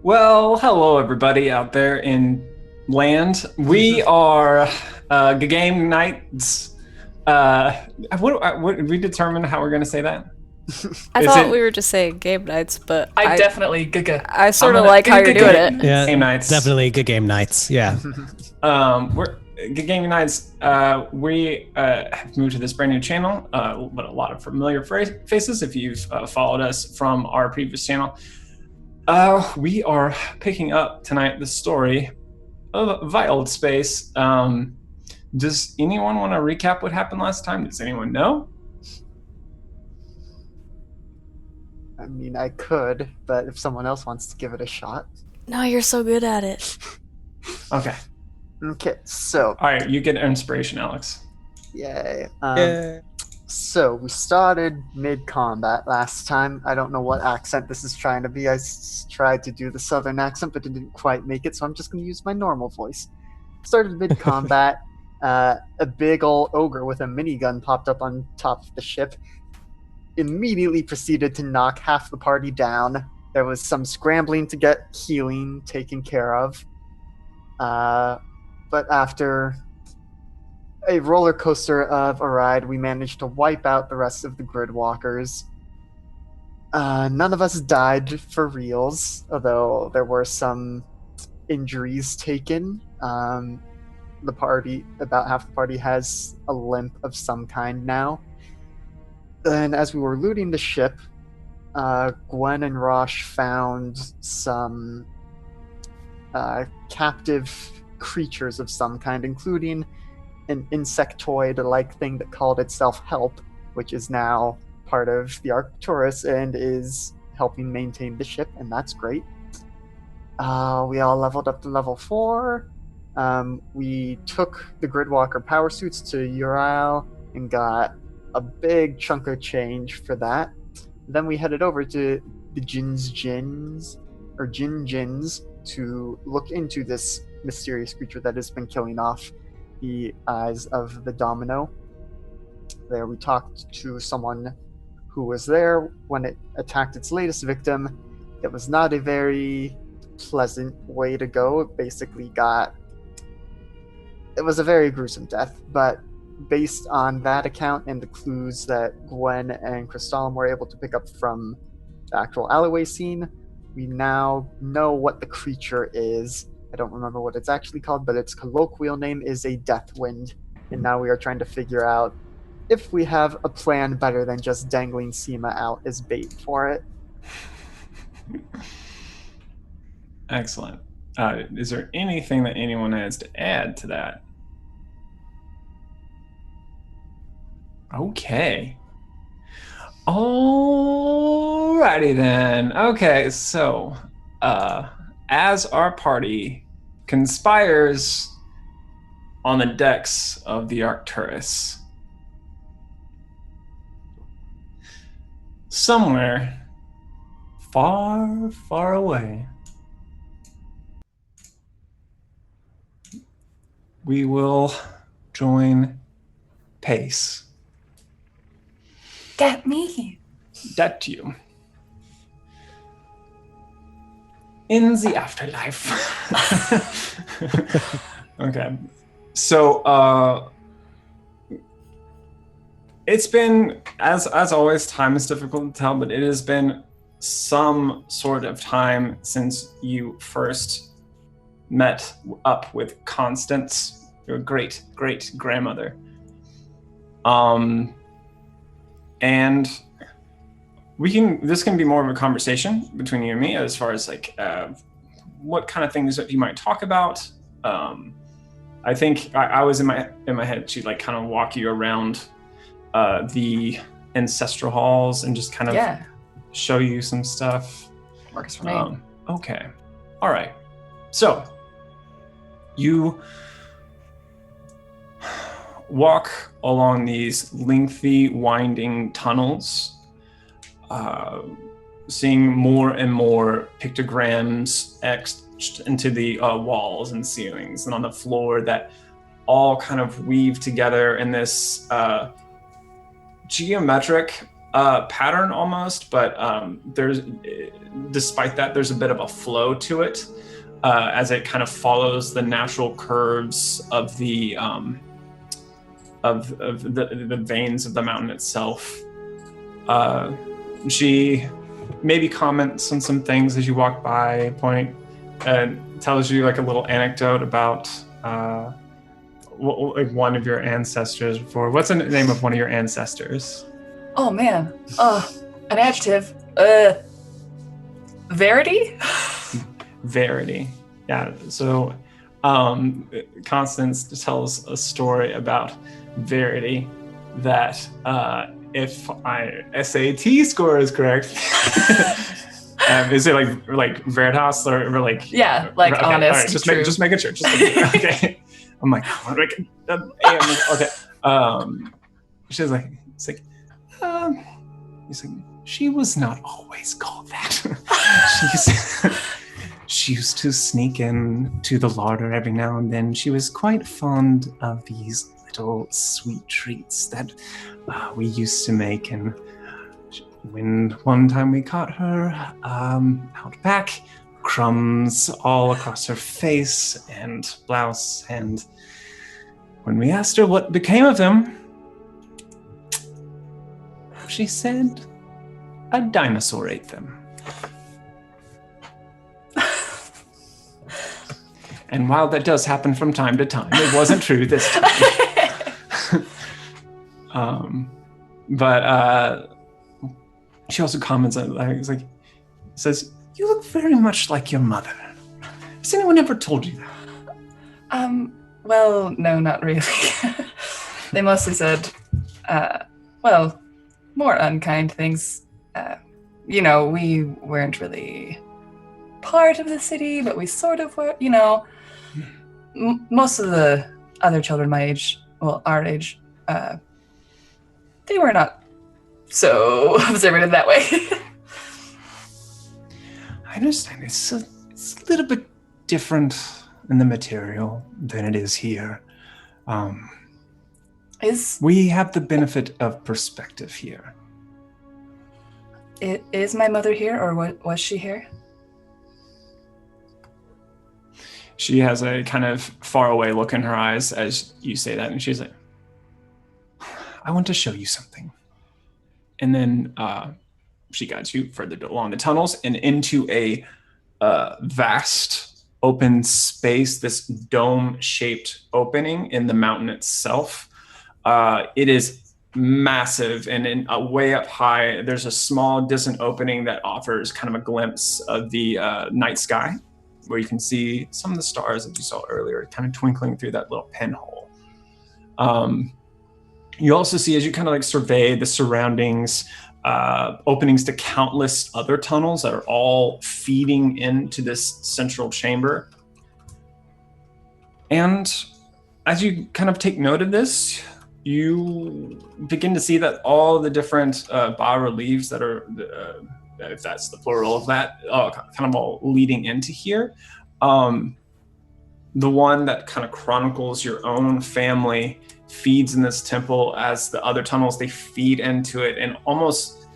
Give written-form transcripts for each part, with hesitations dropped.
Well, hello everybody out there in land. We are GGameKnights. What we determined how we're going to say that? I Is thought it- we were just saying game nights, but I I definitely I sort of like how you're doing it. Yeah, Game Nights. definitely good game nights. Yeah. We're GGameKnights. We have moved to this brand new channel, but a lot of familiar faces if you've followed us from our previous channel. We are picking up tonight the story of Wildspace. Does anyone want to recap what happened last time? Does anyone know? I mean, I could, but if someone else wants to give it a shot. No, you're so good at it. Okay. Okay, so, All right, you get inspiration, Alex. yay. Yeah. So, we started mid-combat last time. I don't know what accent this is trying to be. I tried to do the southern accent, but it didn't quite make it, so I'm just going to use my normal voice. Started mid-combat. A big old ogre with a minigun popped up on top of the ship. Immediately proceeded to knock half the party down. There was some scrambling to get healing taken care of. But after a roller coaster of a ride, we managed to wipe out the rest of the gridwalkers. None of us died for reals, although there were some injuries taken. About half the party has a limp of some kind now. Then, as we were looting the ship, Gwen and Rosh found some captive creatures of some kind, including an insectoid-like thing that called itself Help, which is now part of the Arcturus and is helping maintain the ship, and that's great. We all leveled up to level 4. We took the Gridwalker power suits to Euryale and got a big chunk of change for that. Then we headed over to the Jin Jins to look into this mysterious creature that has been killing off the eyes of the Domino. There we talked to someone who was there when it attacked its latest victim. It was not a very pleasant way to go. It was a very gruesome death, but based on that account and the clues that Gwen and Crystalline were able to pick up from the actual alleyway scene, we now know what the creature is. I don't remember what it's actually called, but its colloquial name is a Deathwind. And now we are trying to figure out if we have a plan better than just dangling Seema out as bait for it. Excellent. Is there anything that anyone has to add to that? Okay. Alrighty then. Okay, so as our party conspires on the decks of the Arcturus, somewhere far, far away, we will join Pace. Get me. That you. In the afterlife. Okay. So it's been, as always, time is difficult to tell, but it has been some sort of time since you first met up with Constance, your great grandmother. And this can be more of a conversation between you and me as far as like what kind of things that you might talk about. I think I was in my head to like kind of walk you around the ancestral halls and just kind of show you some stuff. Works for me. Okay. All right. So you walk along these lengthy, winding tunnels, seeing more and more pictograms etched into the walls and ceilings and on the floor that all kind of weave together in this geometric pattern almost, but despite that, there's a bit of a flow to it as it kind of follows the natural curves of the veins of the mountain itself. She maybe comments on some things as you walk by, point, and tells you like a little anecdote about like one of your ancestors before. What's the name of one of your ancestors? Oh man, an adjective. Verity? Verity. Yeah. So Constance tells a story about Verity that if my SAT score is correct, is it like Veritas or like? Yeah, like okay, honest. All right, just making sure. Okay. I'm like, okay. She's like, it's like, he's like, she was not always called that. She used to sneak in to the larder every now and then. She was quite fond of these little sweet treats that we used to make. And when one time we caught her out back, crumbs all across her face and blouse. And when we asked her what became of them, she said a dinosaur ate them. And while that does happen from time to time, it wasn't true this time. But she also comments on says, "You look very much like your mother. Has anyone ever told you that?" Well, no, not really. They mostly said, more unkind things. We weren't really part of the city, but we sort of were, most of the other children my age, our age, they were not so observant that way. I understand. It's a little bit different in the material than it is here. We have the benefit of perspective here. Is my mother here, or was she here? She has a kind of faraway look in her eyes as you say that, and she's like, "I want to show you something." And then she guides you further along the tunnels and into a vast open space, this dome-shaped opening in the mountain itself. It is massive, and way up high, there's a small distant opening that offers kind of a glimpse of the night sky, where you can see some of the stars that you saw earlier kind of twinkling through that little pinhole. You also see, as you kind of like survey the surroundings, openings to countless other tunnels that are all feeding into this central chamber. And as you kind of take note of this, you begin to see that all the different bas-reliefs that are, if that's the plural of that, kind of all leading into here. The one that kind of chronicles your own family feeds in this temple, as the other tunnels, they feed into it, and almost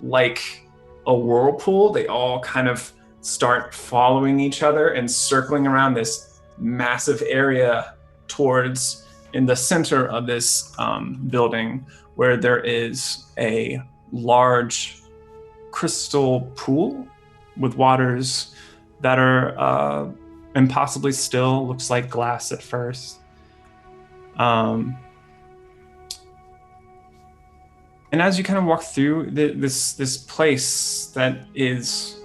like a whirlpool, they all kind of start following each other and circling around this massive area towards in the center of this building, where there is a large crystal pool with waters that are impossibly still. Looks like glass at first. And as you kind of walk through this place that is,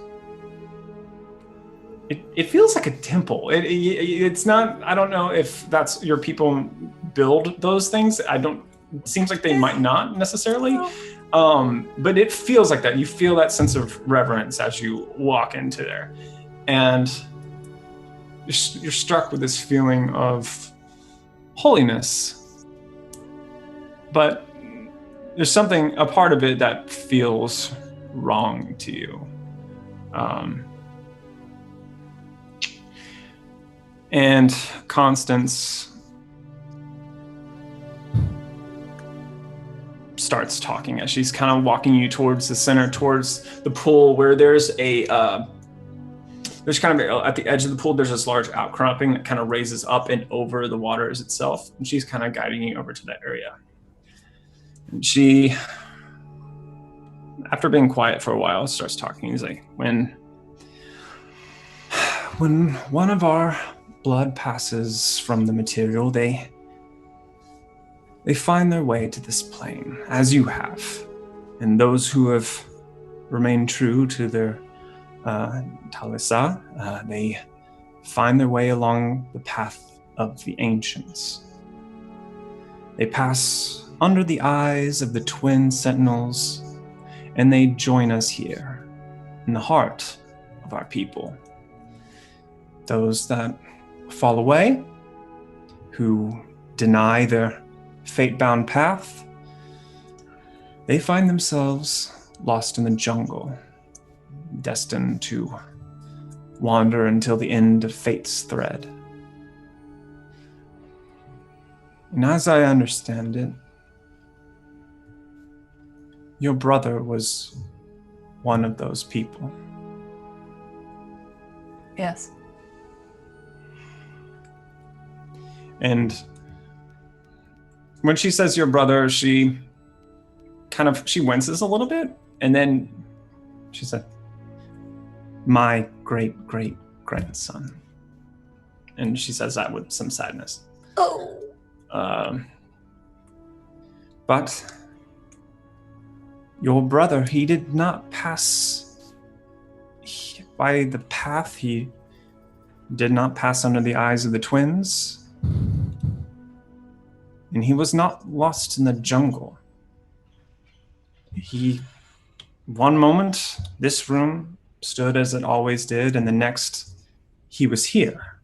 it feels like a temple. It's not, I don't know if that's your people build those things. It seems like they might not necessarily. But it feels like that. You feel that sense of reverence as you walk into there. And you're struck with this feeling of holiness. But there's something, a part of it that feels wrong to you. And Constance starts talking as she's kind of walking you towards the center, towards the pool, where there's there's kind of at the edge of the pool, there's this large outcropping that kind of raises up and over the waters itself. And she's kind of guiding you over to that area. And she, after being quiet for a while, starts talking. He's like, when one of our blood passes from the material, they find their way to this plane, as you have. And those who have remained true to their Tallisa, they find their way along the path of the ancients. They pass under the eyes of the twin sentinels, and they join us here in the heart of our people. Those that fall away, who deny their fate-bound path, they find themselves lost in the jungle, destined to wander until the end of fate's thread. And as I understand it, your brother was one of those people. Yes. And when she says your brother, she winces a little bit, and then she said, my great-great-grandson. And she says that with some sadness. Oh. But your brother, he did not pass by the path. He did not pass under the eyes of the twins. And he was not lost in the jungle. One moment, this room stood as it always did, and the next, he was here.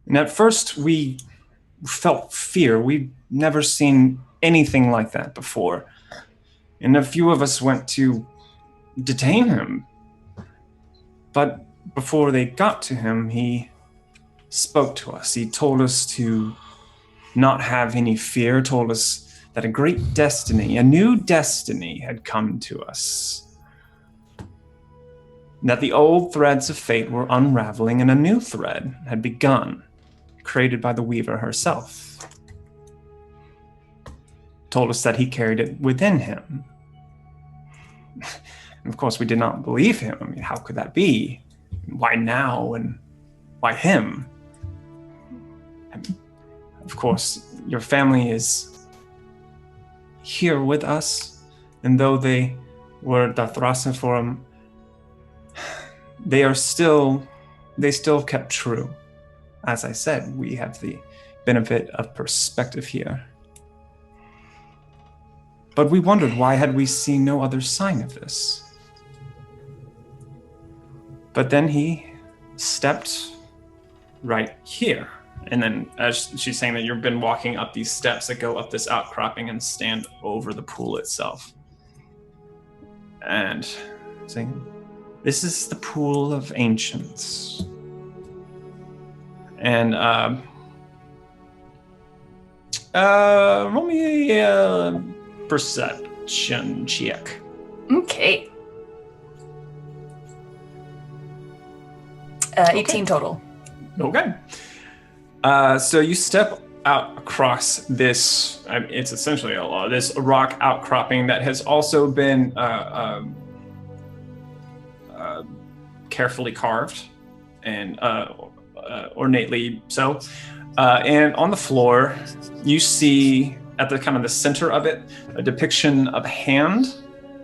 And at first, we felt fear. We'd never seen anything like that before. And a few of us went to detain him. But before they got to him, he spoke to us. He told us to not have any fear, told us that a great destiny, a new destiny had come to us. That the old threads of fate were unraveling and a new thread had begun, created by the weaver herself. Told us that he carried it within him. And of course, we did not believe him. I mean, how could that be? Why now and why him? And of course, your family is here with us, and though they were Dathrasa for him, they still kept true. As I said, we have the benefit of perspective here. But we wondered, why had we seen no other sign of this? But then he stepped right here. And then as she's saying that you've been walking up these steps that go up this outcropping and stand over the pool itself. And saying, this is the pool of ancients. And roll me a perception check. Okay. 18 total. Okay. So you step out across this, it's essentially this rock outcropping that has also been carefully carved and ornately so. And on the floor, you see at the kind of the center of it, a depiction of a hand,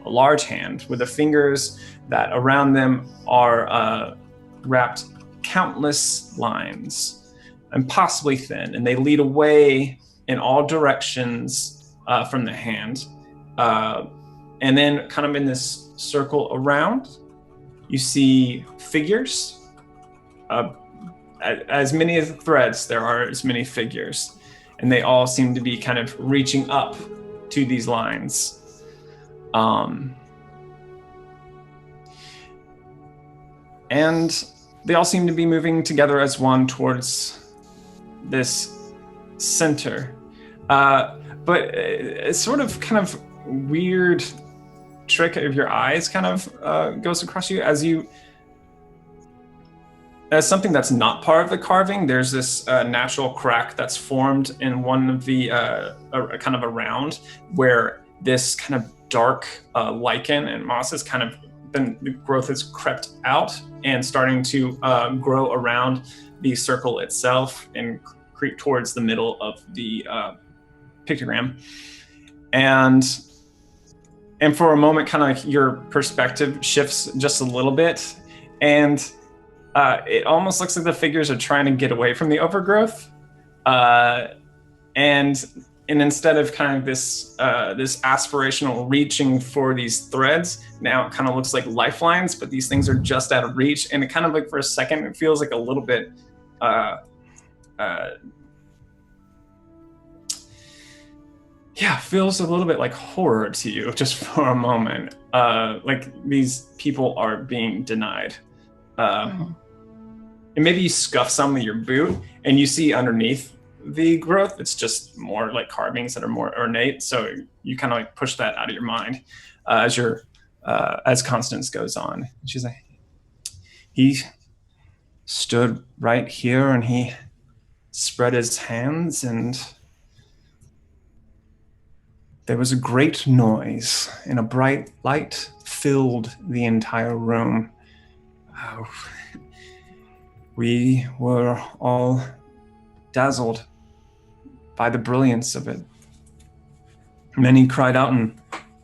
a large hand, with the fingers that around them are wrapped countless lines, and possibly thin, and they lead away in all directions from the hand. And then kind of in this circle around, you see figures. As many as threads, there are as many figures. And they all seem to be kind of reaching up to these lines. And they all seem to be moving together as one towards this center. but a sort of kind of weird trick of your eyes kind of goes across you as something that's not part of the carving. There's this natural crack that's formed in one of the kind of around where this kind of dark lichen and moss has kind of the growth has crept out and starting to grow around the circle itself and creep towards the middle of the pictogram. And for a moment, kind of your perspective shifts just a little bit, and it almost looks like the figures are trying to get away from the overgrowth, and instead of kind of this aspirational reaching for these threads, now it kind of looks like lifelines, but these things are just out of reach, and it kind of like for a second it feels like a little bit feels a little bit like horror to you just for a moment. Like these people are being denied. And maybe you scuff some of your boot and you see underneath the growth, it's just more like carvings that are more ornate. So you kind of like push that out of your mind as Constance goes on. She's like, he stood right here and he spread his hands and there was a great noise and a bright light filled the entire room. We were all dazzled by the brilliance of it. Many cried out in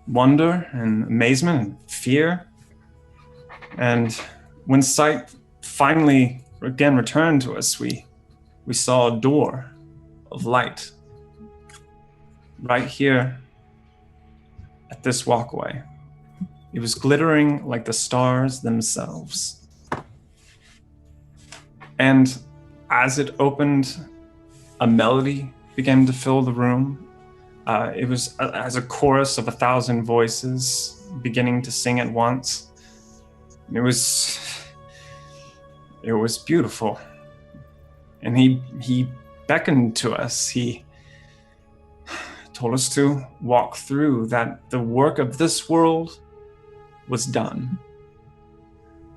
wonder and amazement and fear. And when sight finally again returned to us, we saw a door of light right here at this walkway. It was glittering like the stars themselves. And as it opened, a melody began to fill the room. It was as a chorus of 1,000 voices beginning to sing at once. It was beautiful. And he beckoned to us. He told us to walk through, that the work of this world was done,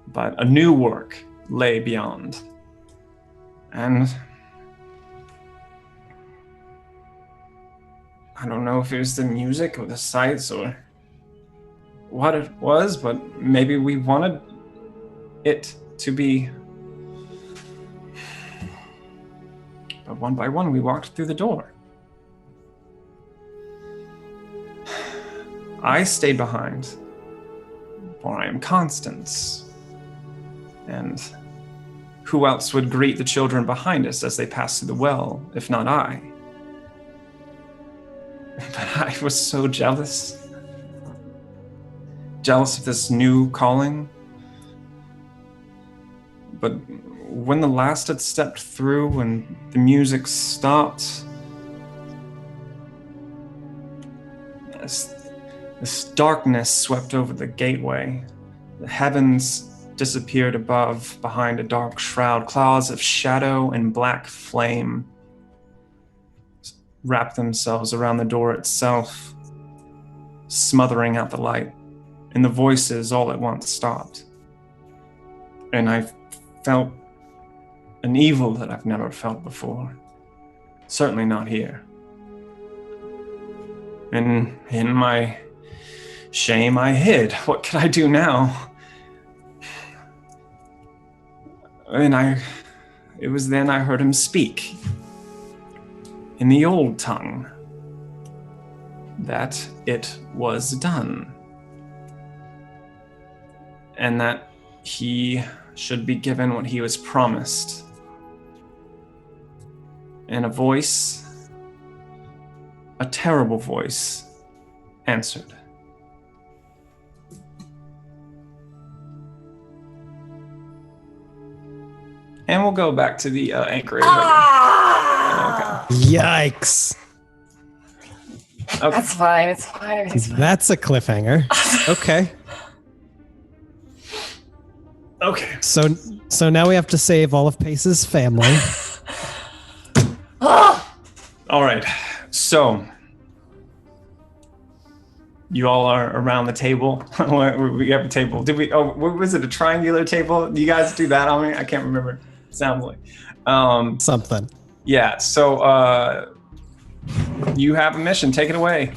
but a new work lay beyond. And I don't know if it was the music or the sights or what it was, but maybe we wanted it to be. But one by one, we walked through the door. I stayed behind, for I am Constance. And who else would greet the children behind us as they passed through the well, if not I? But I was so jealous. Jealous of this new calling. But when the last had stepped through and the music stopped, this darkness swept over the gateway. The heavens disappeared above, behind a dark shroud. Clouds of shadow and black flame wrapped themselves around the door itself, smothering out the light, and the voices all at once stopped. And I felt an evil that I've never felt before. Certainly not here. And in my shame, I hid. What could I do now? And it was then I heard him speak in the old tongue that it was done, and that he should be given what he was promised. And a voice, a terrible voice, answered. And we'll go back to the anchorage. Okay. Yikes. Okay. That's fine. It's fine. Everything's fine. That's a cliffhanger. Okay. Okay. So now we have to save all of Pace's family. All right. So you all are around the table. We have a table. Did we? Oh, what was it? A triangular table? Do you guys do that on me? I can't remember. Sounds like Something. Yeah. So you have a mission. Take it away.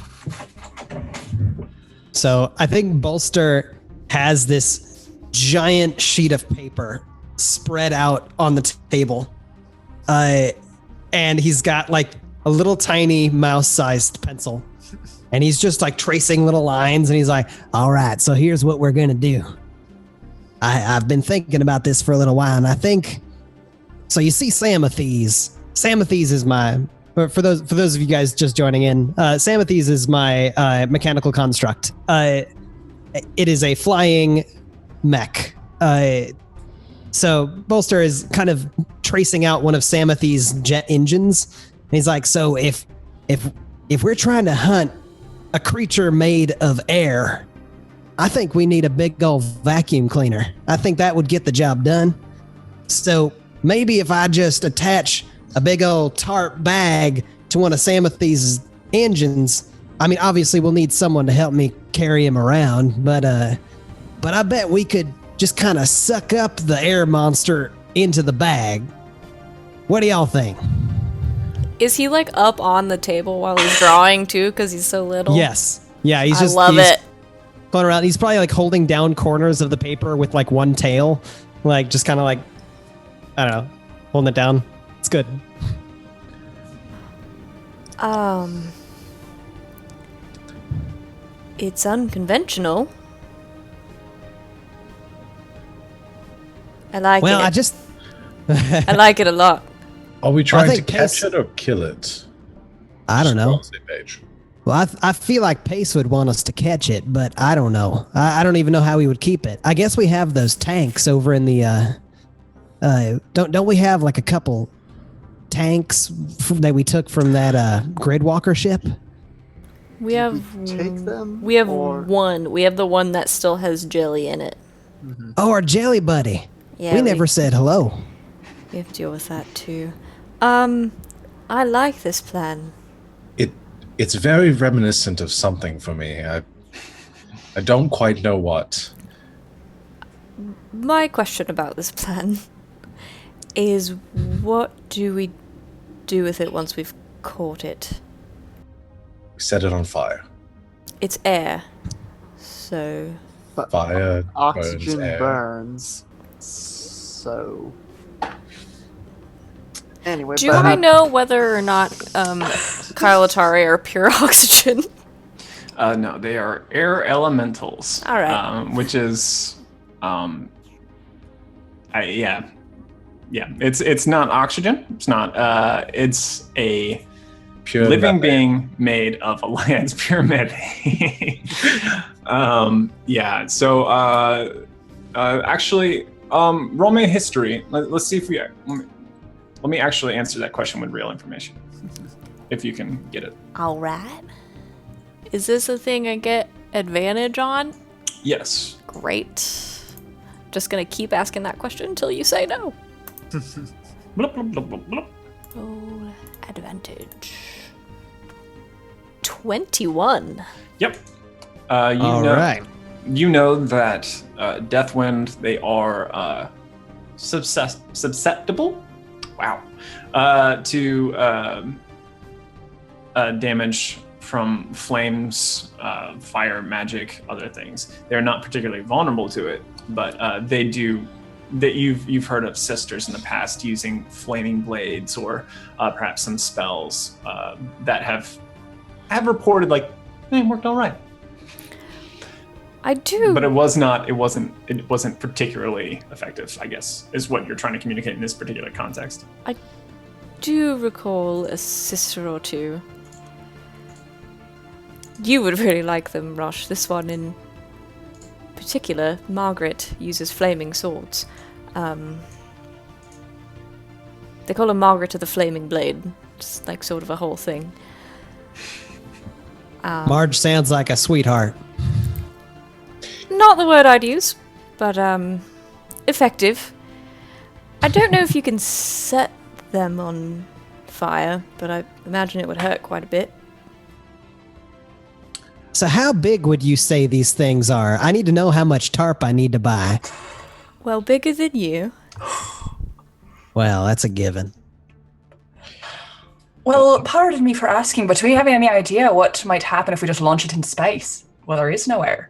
So I think Bolster has this giant sheet of paper spread out on the table. And he's got like a little tiny mouse-sized pencil. And he's just like tracing little lines, and he's like, all right, so here's what we're gonna do. I've been thinking about this for a little while, and I think, so you see Samathes. Samathes is my, for those of you guys just joining in, Samathes is my mechanical construct. It is a flying mech. So Bolster is kind of tracing out one of Samathes' jet engines. And he's like, so if we're trying to hunt a creature made of air, I think we need a big old vacuum cleaner. I think that would get the job done. So maybe if I just attach a big old tarp bag to one of Samathes' engines, I mean, obviously we'll need someone to help me carry him around, but I bet we could just kind of suck up the air monster into the bag. What do y'all think? Is he like up on the table while he's drawing too? Because he's so little. Yes. Yeah, he's I love it. Going around. He's probably like holding down corners of the paper with like one tail, like just kind of like, I don't know, holding it down. It's good. It's unconventional. I like it. I like it a lot. Are we trying to think catch it or kill it? I don't know. Just on the same page. Well, I feel like Pace would want us to catch it, but I don't know. I don't even know how we would keep it. I guess we have those tanks over in the. Don't we have like a couple tanks that we took from that Gridwalker ship? We have take them. We have or- one. We have the one that still has jelly in it. Oh, our jelly buddy. Yeah, we never said hello. We have to deal with that too. I like this plan. It's very reminiscent of something for me. I don't quite know what. My question about this plan is, what do we do with it once we've caught it? We set it on fire. It's air, so But Fire oxygen burns air. burns. So. Anyway, do but I know whether or not Kailatari are pure oxygen? No, they are air elementals. All right. Which is, it's not oxygen. It's not. It's a Pure living methane. being made of alliance pure methane. So actually, roll me a history. Let's see if we. Let me actually answer that question with real information, if you can get it. All right. Is this a thing I get advantage on? Yes. Great. Just gonna keep asking that question until you say no. Blup, blup, blup, blup, blup. Roll advantage. 21. Yep. All right. You know that Deathwind, they are susceptible. Wow. To damage from flames, fire, magic, other things. They're not particularly vulnerable to it, but they do. That you've heard of sisters in the past using flaming blades or perhaps some spells that have reported like worked all right. I do. But it wasn't particularly effective, I guess, is what you're trying to communicate in this particular context. I do recall a sister or two. You would really like them, Rosh. This one in particular, Margaret, uses flaming swords. They call her Margaret of the Flaming Blade. It's like sort of a whole thing. Marge sounds like a sweetheart. Not the word I'd use, but effective. I don't know if you can set them on fire, but I imagine it would hurt quite a bit. So how big would you say these things are? I need to know how much tarp I need to buy. Well, bigger than you. Well, that's a given. Well, pardon me for asking, but do we have any idea what might happen if we just launch it into space? Well, there is no air.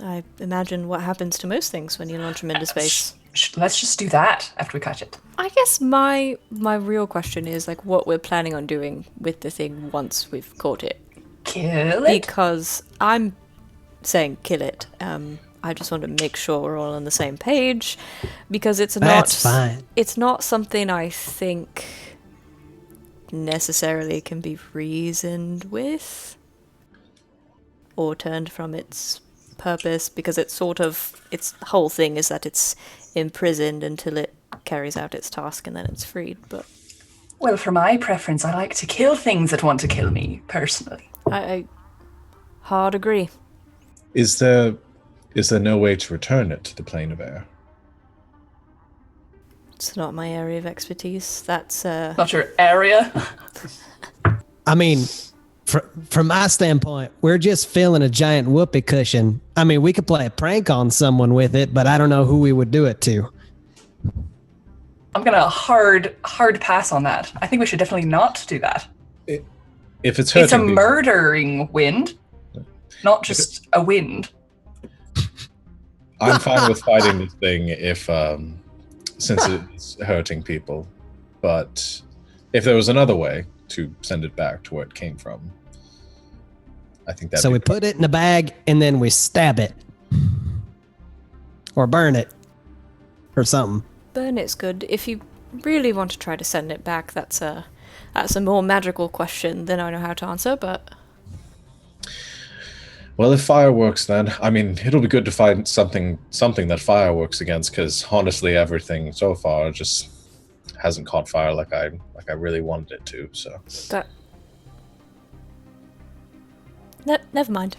I imagine what happens to most things when you launch them into space. Let's just do that after we catch it. I guess my real question is like what we're planning on doing with the thing once we've caught it. Kill it? Because I'm saying kill it. I just want to make sure we're all on the same page because That's fine. It's not something I think necessarily can be reasoned with or turned from its purpose because its whole thing is that it's imprisoned until it carries out its task and then it's freed. But well, for my preference, I like to kill things that want to kill me, personally. I hard agree. Is there no way to return it to the plane of air? It's not my area of expertise. That's Not your area. I mean, from my standpoint, we're just filling a giant whoopee cushion. I mean, we could play a prank on someone with it, but I don't know who we would do it to. I'm gonna hard pass on that. I think we should definitely not do that. If it's hurting It's a people- murdering wind, not just a wind. I'm fine with fighting this thing if since it's hurting people, but if there was another way to send it back to where it came from, I think that. So we put it in a bag and then we stab it, or burn it, or something. burn it's good. If you really want to try to send it back, that's a more magical question than I know how to answer, but Well, if fire works, then I mean it'll be good to find something that fire works against. Because honestly, everything so far just hasn't caught fire like I really wanted it to. So that never mind.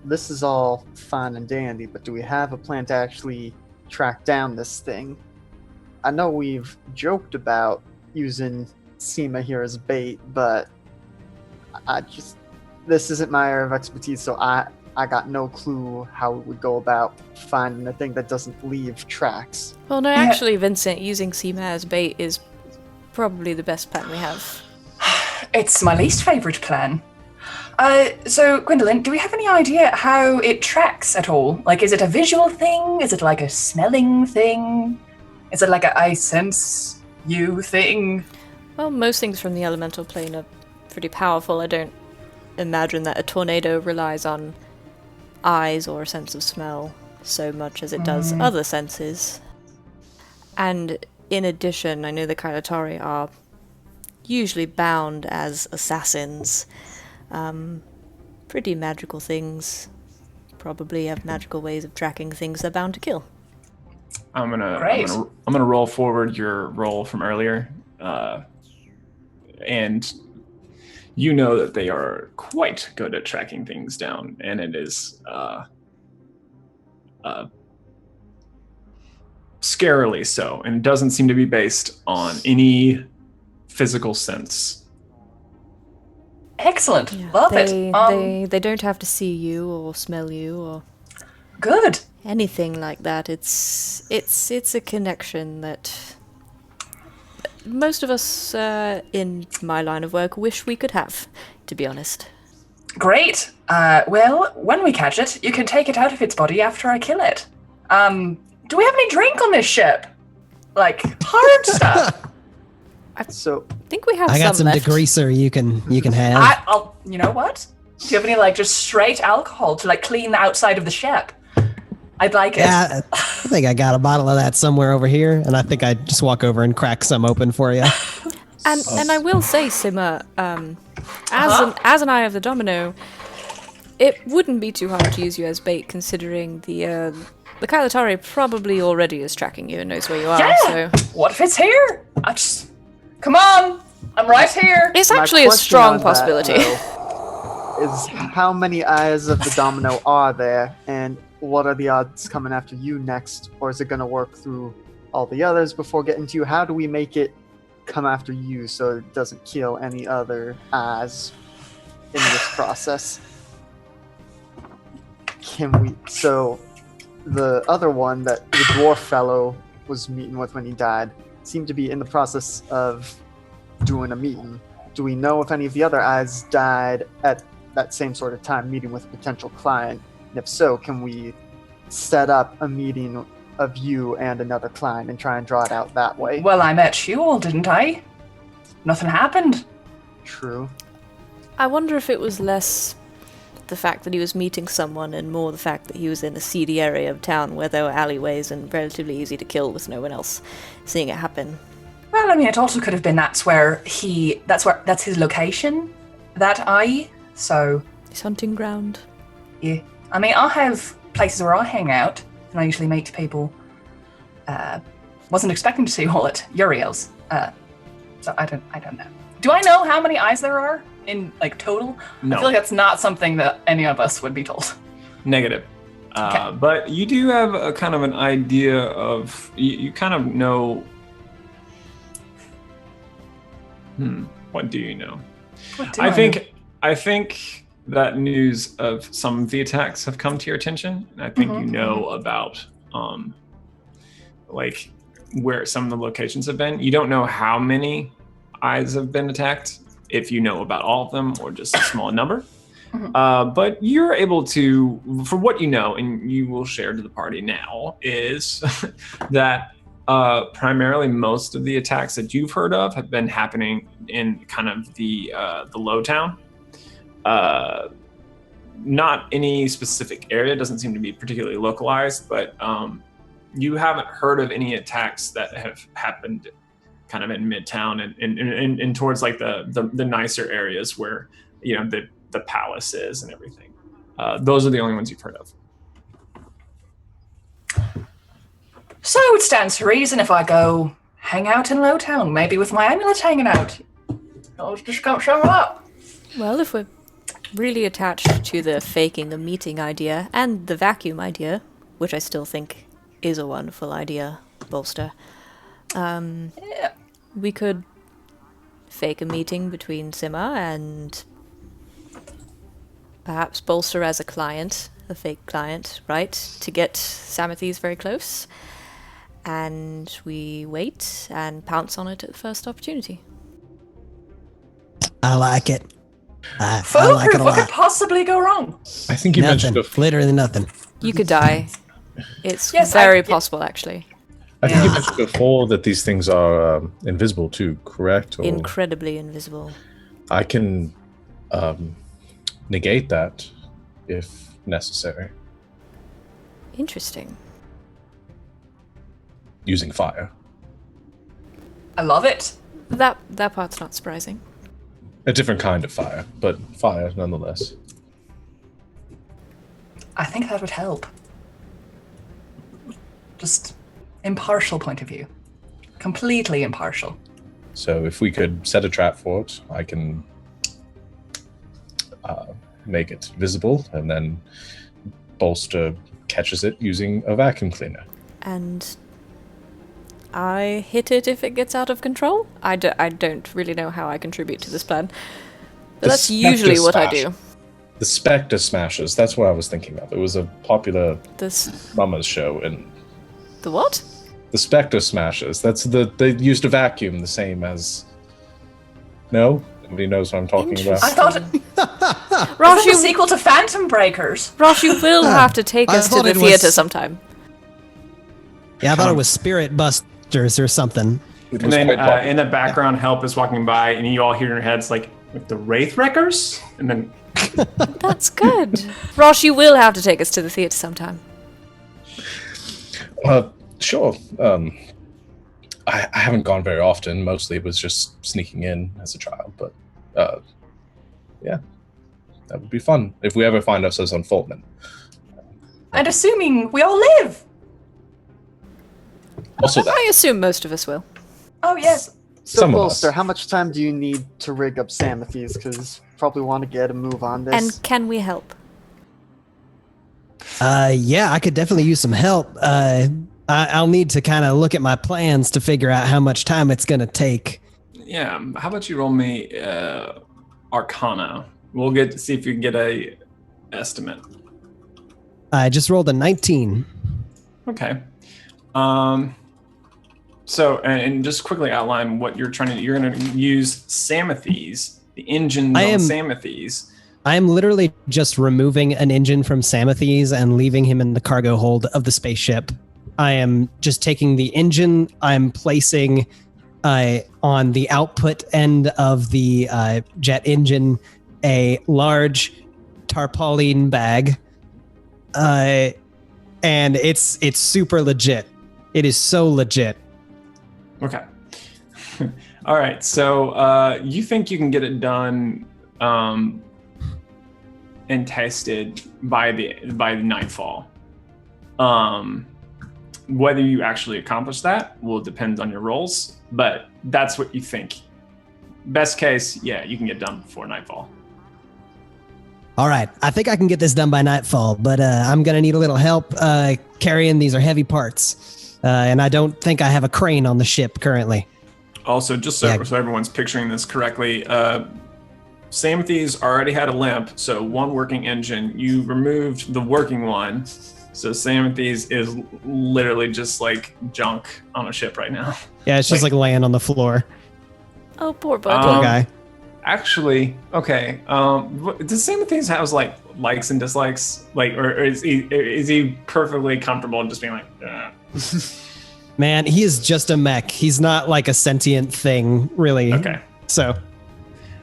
This is all fine and dandy, but do we have a plan to actually track down this thing? I know we've joked about using Seema here as bait, but this isn't my area of expertise, so I got no clue how we would go about finding a thing that doesn't leave tracks. Well, no, actually, Vincent, using Seema as bait is probably the best plan we have. It's my least favorite plan. So, Gwendolyn, do we have any idea how it tracks at all? Like, is it a visual thing? Is it like a smelling thing? Is it like a I sense you thing? Well, most things from the elemental plane are pretty powerful. I don't imagine that a tornado relies on eyes or a sense of smell so much as it does other senses. And in addition, I know the Kailatari are usually bound as assassins. Pretty magical things. Probably have magical ways of tracking things they're bound to kill. I'm gonna roll forward your roll from earlier, and you know that they are quite good at tracking things down, and it is scarily so, and it doesn't seem to be based on any physical sense. Excellent. Yeah, Love they don't have to see you or smell you or Good. anything like that. It's a connection that most of us in my line of work wish we could have, to be honest. Great. Well, when we catch it, you can take it out of its body after I kill it. Do we have any drink on this ship? Like, hard stuff? So I think we have I got some left. degreaser you can have. I'll, you know what? Do you have any, like, just straight alcohol to, like, clean the outside of the ship? I'd like it. Yeah, I think I got a bottle of that somewhere over here, and I think I'd just walk over and crack some open for you. And I will say, Simmer, as an Eye of the Domino, it wouldn't be too hard to use you as bait, considering the Kailatari probably already is tracking you and knows where you are. Yeah. So What if it's here? Come on. I'm right here. it's my actually a question strong on that, possibility. though, is how many eyes of the domino are there, and what are the odds coming after you next, or is it going to work through all the others before getting to you? How do we make it come after you so it doesn't kill any other eyes in this process. So the other one that the dwarf fellow was meeting with when he died seemed to be in the process of doing a meeting. Do we know if any of the other eyes died at that same sort of time, meeting with a potential client? And if so, can we set up a meeting of you and another client and try and draw it out that way? Well, I met you all, didn't I? Nothing happened. True. I wonder if it was less the fact that he was meeting someone and more the fact that he was in a seedy area of town where there were alleyways and relatively easy to kill with no one else seeing it happen. Well, I mean, it also could have been that's his location, that eye, so... His hunting ground. Yeah. I mean, I have places where I hang out, and I usually meet people. Wasn't expecting to see all at Euryale's, so I don't know. Do I know how many eyes there are in, like, total? No. I feel like that's not something that any of us would be told. Negative. Okay. But you do have a kind of an idea of, you kind of know. What do you know? I think that news of some of the attacks have come to your attention. And I think you know about like where some of the locations have been. You don't know how many eyes have been attacked, if you know about all of them or just a small number. But you're able to, for what you know, and you will share to the party now, is that primarily most of the attacks that you've heard of have been happening in kind of the low town. Not any specific area, doesn't seem to be particularly localized, but you haven't heard of any attacks that have happened kind of in Midtown and towards like the nicer areas where, you know, the palace is and everything. Those are the only ones you've heard of. So it stands to reason if I go hang out in Lowtown, maybe with my amulet hanging out. I'll just go show up. Well, if we're really attached to the faking a meeting idea and the vacuum idea, which I still think is a wonderful idea, Bolster, we could fake a meeting between Simma and perhaps Bolster as a client, a fake client, right, to get Samathes very close. And we wait and pounce on it at the first opportunity. I like it. I Foolproof, like it a what lot. could possibly go wrong? I think you Nothing. mentioned Literally nothing. You could die. It's Yes, very possible, actually. I think you mentioned before that these things are invisible too, correct? Or Incredibly invisible. I can negate that if necessary Interesting. using fire. I love it. That part's not surprising. A different kind of fire, but fire nonetheless. I think that would help. Just impartial point of view. Completely impartial. So if we could set a trap for it, I can make it visible, and then Bolster catches it using a vacuum cleaner. And I hit it if it gets out of control? I don't really know how I contribute to this plan. But The that's usually Spectre what I Smash. do. The Spectre Smashers, that's what I was thinking of. It was a popular This... Mama's show, and The what? the Spectre Smashers, they used a vacuum the same as... No? Nobody knows what I'm talking about. I thought it Rosh, was a sequel to Phantom Breakers. Rosh, you will have to take I us to thought the it was- theater sometime. Yeah, I thought it was Spirit Busters or something. It And was then quite popular. in the background, help is walking by, and you all hear in your heads like the Wraith Wreckers, and then That's good. Rosh, you will have to take us to the theater sometime. Sure. I haven't gone very often. Mostly it was just sneaking in as a child, but yeah, that would be fun if we ever find ourselves on Fulton. And assuming we all live. Also, that I assume most of us will. Oh, yes. So, Some of Bolster, us. how much time do you need to rig up Samathes? Because probably want to get a move on this. And can we help? Yeah, I could definitely use some help. I'll need to kind of look at my plans to figure out how much time it's going to take Yeah. How about you roll me Arcana? We'll get to see if you can get a estimate. I just rolled a 19. Okay. So, and just quickly outline what you're trying to do. You're going to use Samathes, the engines on Samathes. I am literally just removing an engine from Samathes and leaving him in the cargo hold of the spaceship. I am just taking the engine, I'm placing on the output end of the jet engine a large tarpaulin bag. And it's super legit. It is so legit. Okay. All right. So you think you can get it done and tested by the nightfall. Whether you actually accomplish that will depend on your rolls, but that's what you think. Best case, yeah, you can get done before nightfall. All right. I think I can get this done by nightfall, but I'm going to need a little help carrying. These are heavy parts. And I don't think I have a crane on the ship currently. Also, just so everyone's picturing this correctly, Samathes already had a limp, so one working engine. You removed the working one, so Samathes is literally just like junk on a ship right now. Yeah, it's just like laying on the floor. Oh, poor buddy. Poor guy. Actually, okay. Does Samathes have like likes and dislikes? Like, or is he perfectly comfortable just being like, Man, he is just a mech. He's not like a sentient thing, really. Okay. So.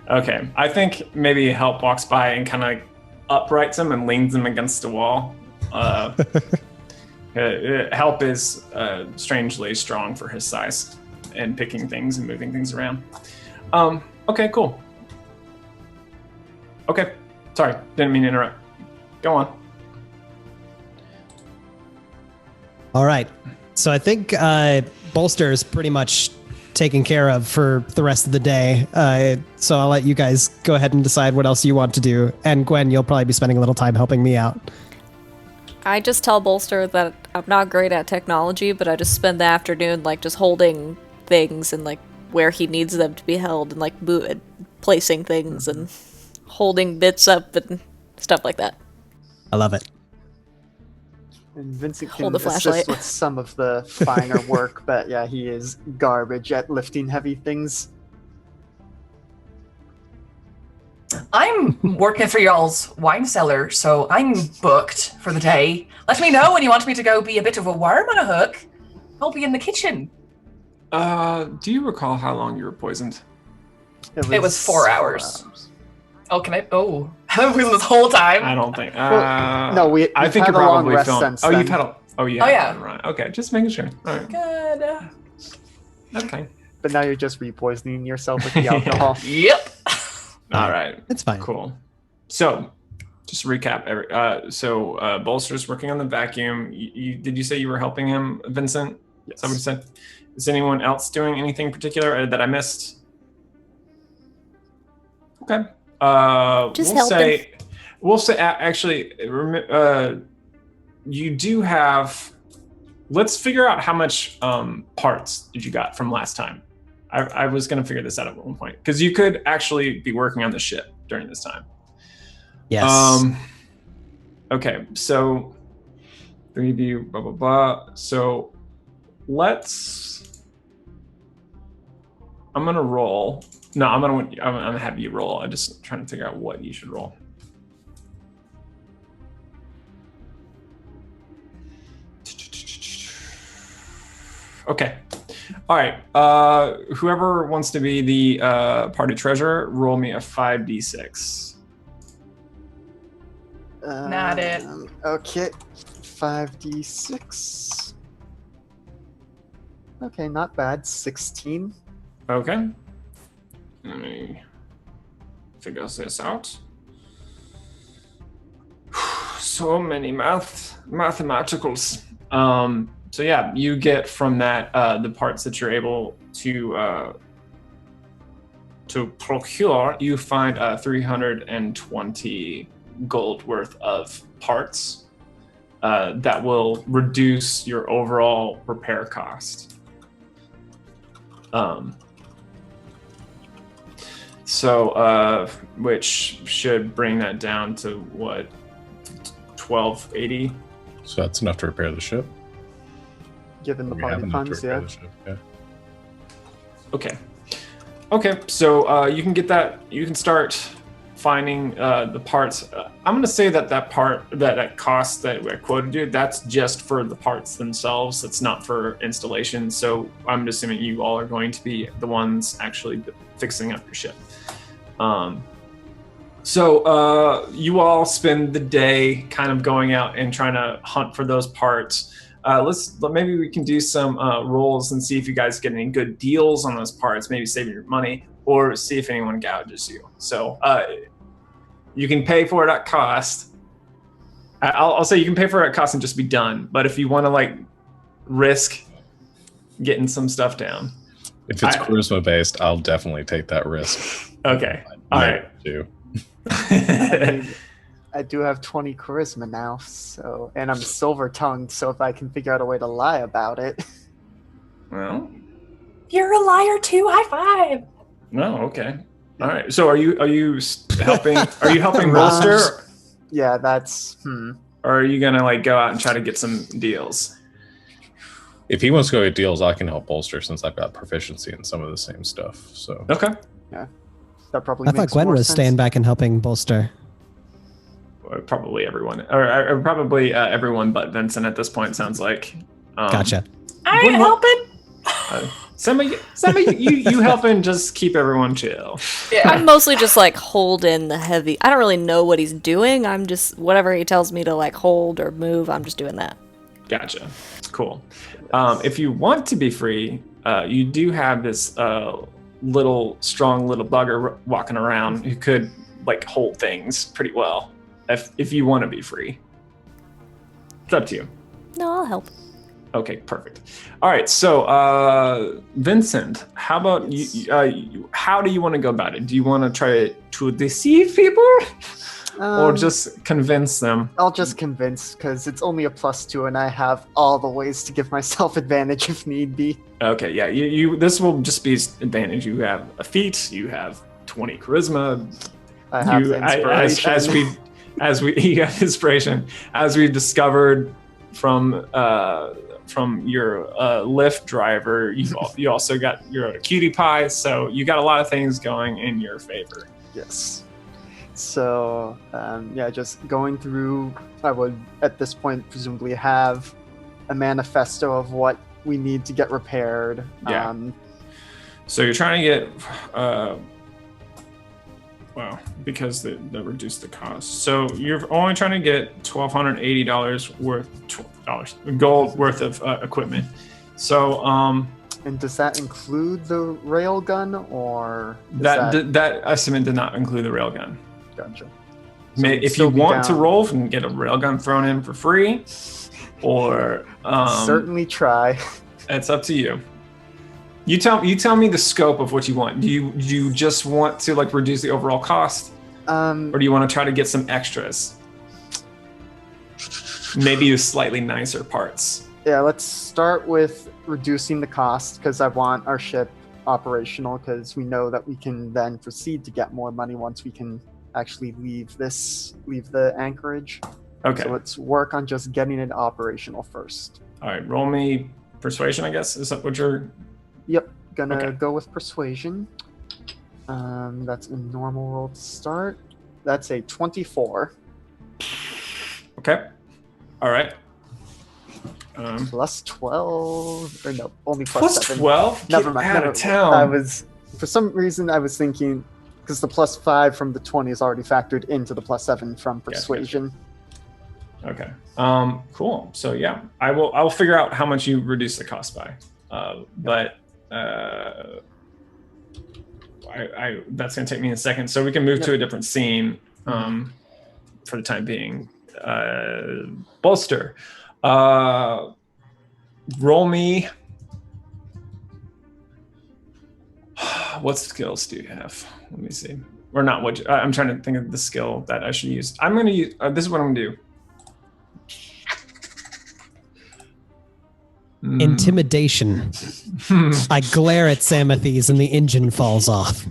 Okay. I think maybe Help walks by and kind of like uprights him and leans him against the wall. Help is strangely strong for his size and picking things and moving things around. Okay, cool. Okay. Sorry, didn't mean to interrupt. Go on. All right. So I think Bolster is pretty much taken care of for the rest of the day. So I'll let you guys go ahead and decide what else you want to do. And Gwen, you'll probably be spending a little time helping me out. I just tell Bolster that I'm not great at technology, but I just spend the afternoon like just holding things and like where he needs them to be held and like placing things and holding bits up and stuff like that. I love it. And Vincent Hold can the flashlight. assist with some of the finer work, but yeah, he is garbage at lifting heavy things. I'm working for y'all's wine cellar, so I'm booked for the day. Let me know when you want me to go be a bit of a worm on a hook. I'll be in the kitchen. Do you recall how long you were poisoned? It was 4 hours. Oh, can I? Oh, have we this whole time? I don't think. No, I think had you're a long probably rest feeling. since Oh, then. you've had a. Oh yeah. Oh, yeah. Right. Okay, just making sure. All right. Good. Okay. But now you're just repoisoning yourself with the alcohol. Yep. All right. It's fine. Cool. So, just to recap. Bolster's working on the vacuum. Did you say you were helping him, Vincent? Yes. Somebody said. Is anyone else doing anything particular that I missed? Okay. Just helping. We'll say actually, you do have. Let's figure out how much parts did you got from last time. I was going to figure this out at one point because you could actually be working on the ship during this time. Yes. Okay, so 3 of you, blah blah blah. So I'm gonna roll. No, I'm gonna have you roll. I'm just trying to figure out what you should roll. Okay. All right. Whoever wants to be the party treasurer, roll me a 5d6. Not it. Okay. 5d6. Okay, not bad. 16. Okay. Let me figure this out. So many mathematicals. So yeah, you get from that the parts that you're able to procure. You find 320 gold worth of parts that will reduce your overall repair cost. So, which should bring that down to what, 1280? So that's enough to repair the ship. Given the We have party enough to funds, repair yeah. the ship, yeah. Okay. So you can get that. You can start finding the parts. I'm gonna say that part that cost that I quoted you, that's just for the parts themselves. It's not for installation. So I'm assuming you all are going to be the ones actually fixing up your ship. So you all spend the day kind of going out and trying to hunt for those parts. Maybe we can do some rolls and see if you guys get any good deals on those parts, maybe saving your money, or see if anyone gouges you. So you can pay for it at cost. I'll say you can pay for it at cost and just be done. But if you want to like risk getting some stuff down, if it's charisma based, I'll definitely take that risk. Okay. All right. Too. I do have 20 charisma now, so, and I'm silver tongued, so if I can figure out a way to lie about it. Well, You're a liar too. High five. no, okay. All right. So are you helping? Are you helping Bolster, Yeah, that's or are you gonna like go out and try to get some deals? If he wants to go get deals, I can help Bolster since I've got proficiency in some of the same stuff. So Okay. that probably I makes thought Gwen more was sense. staying back and helping Bolster. Probably everyone, or probably everyone but Vincent at this point. Sounds like. Gotcha. I ain't helping. Some of you helping just keep everyone chill. Yeah. I'm mostly just like holding the heavy. I don't really know what he's doing. I'm just whatever he tells me to like hold or move. I'm just doing that. Gotcha. Cool. If you want to be free, you do have this strong little bugger walking around who could like hold things pretty well. If you want to be free, it's up to you. No, I'll help. Okay, perfect. All right, so Vincent, how about you? How do you want to go about it? Do you want to try to deceive people, or just convince them? I'll just convince, because it's only a +2, and I have all the ways to give myself advantage if need be. Okay, yeah. You this will just be advantage. You have a feat. You have 20 charisma. I have inspiration. You have inspiration, as we've discovered from your Lyft driver. You also got your cutie pie, so you got a lot of things going in your favor. Yes. So, just going through, I would, at this point, presumably have a manifesto of what we need to get repaired. Yeah. So you're trying to get, because they reduced the cost. So you're only trying to get $1,280 worth, gold worth of equipment. So, and does that include the railgun, or that estimate did not include the railgun. Gotcha. If you want to roll and get a railgun thrown in for free, or certainly try. It's up to you. You tell me the scope of what you want. Do you just want to like reduce the overall cost, or do you want to try to get some extras? Maybe slightly nicer parts. Yeah, let's start with reducing the cost, because I want our ship operational, because we know that we can then proceed to get more money once we can actually leave the anchorage. Okay. So let's work on just getting it operational first. All right, roll me persuasion, I guess. Is that what you're... Yep, gonna go with persuasion. That's a normal roll to start. That's a 24. Okay. All right. Plus 12, or no, only plus 7. 12? Never mind. Out of town. I was, for some reason, I was thinking, because the plus 5 from the 20 is already factored into the plus 7 from persuasion. Okay. Cool. So yeah, I'll figure out how much you reduce the cost by. But that's gonna take me a second. So we can move to a different scene for the time being. Bolster. Roll me. What skills do you have? Let me see. Or not what I'm trying to think of the skill that I should use. I'm going to use, this is what I'm going to do. Intimidation. I glare at Samathes and the engine falls off.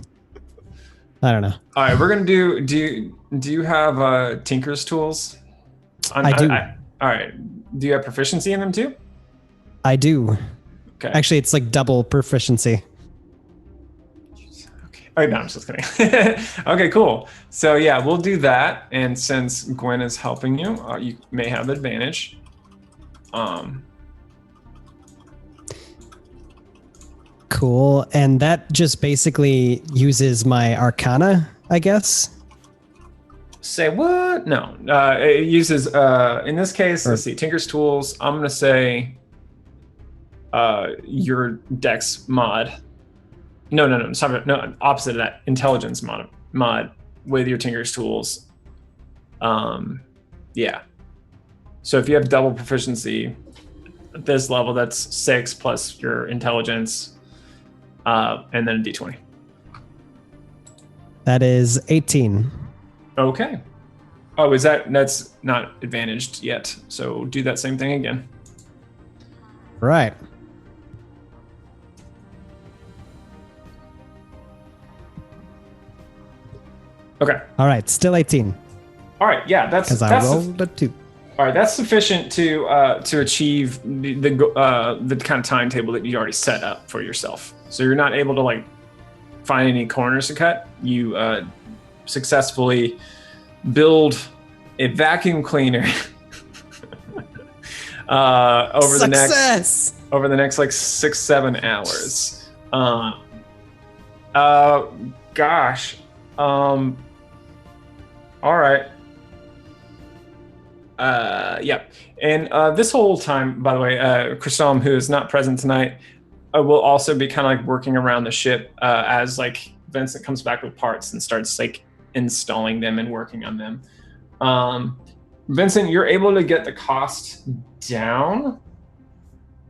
I don't know. All right, we're gonna do. Do you have Tinker's tools? I do. All right. Do you have proficiency in them too? I do. Okay. Actually, it's like double proficiency. Okay. Oh, no, I'm just kidding. Okay, cool. So yeah, we'll do that. And since Gwen is helping you, you may have advantage. Cool. And that just basically uses my Arcana, I guess. Say what? No. It uses in this case, let's see, Tinker's tools. I'm gonna say your Dex mod. No, sorry, no, opposite of that. Intelligence mod with your Tinker's tools. Yeah. So if you have double proficiency at this level, that's 6 plus your intelligence, and then a d20. That is 18. Okay. Oh, that's not advantaged yet. So do that same thing again. Right. Okay. All right. Still 18. All right. Yeah, Because I rolled a 2. All right. That's sufficient to achieve the kind of timetable that you already set up for yourself. So you're not able to like find any corners to cut. You successfully build a vacuum cleaner over the next like 6-7 hours. Gosh. All right. Yeah. And this whole time, by the way, Christom, who is not present tonight, will also be kind of like working around the ship as like Vincent comes back with parts and starts like installing them and working on them. Vincent, you're able to get the cost down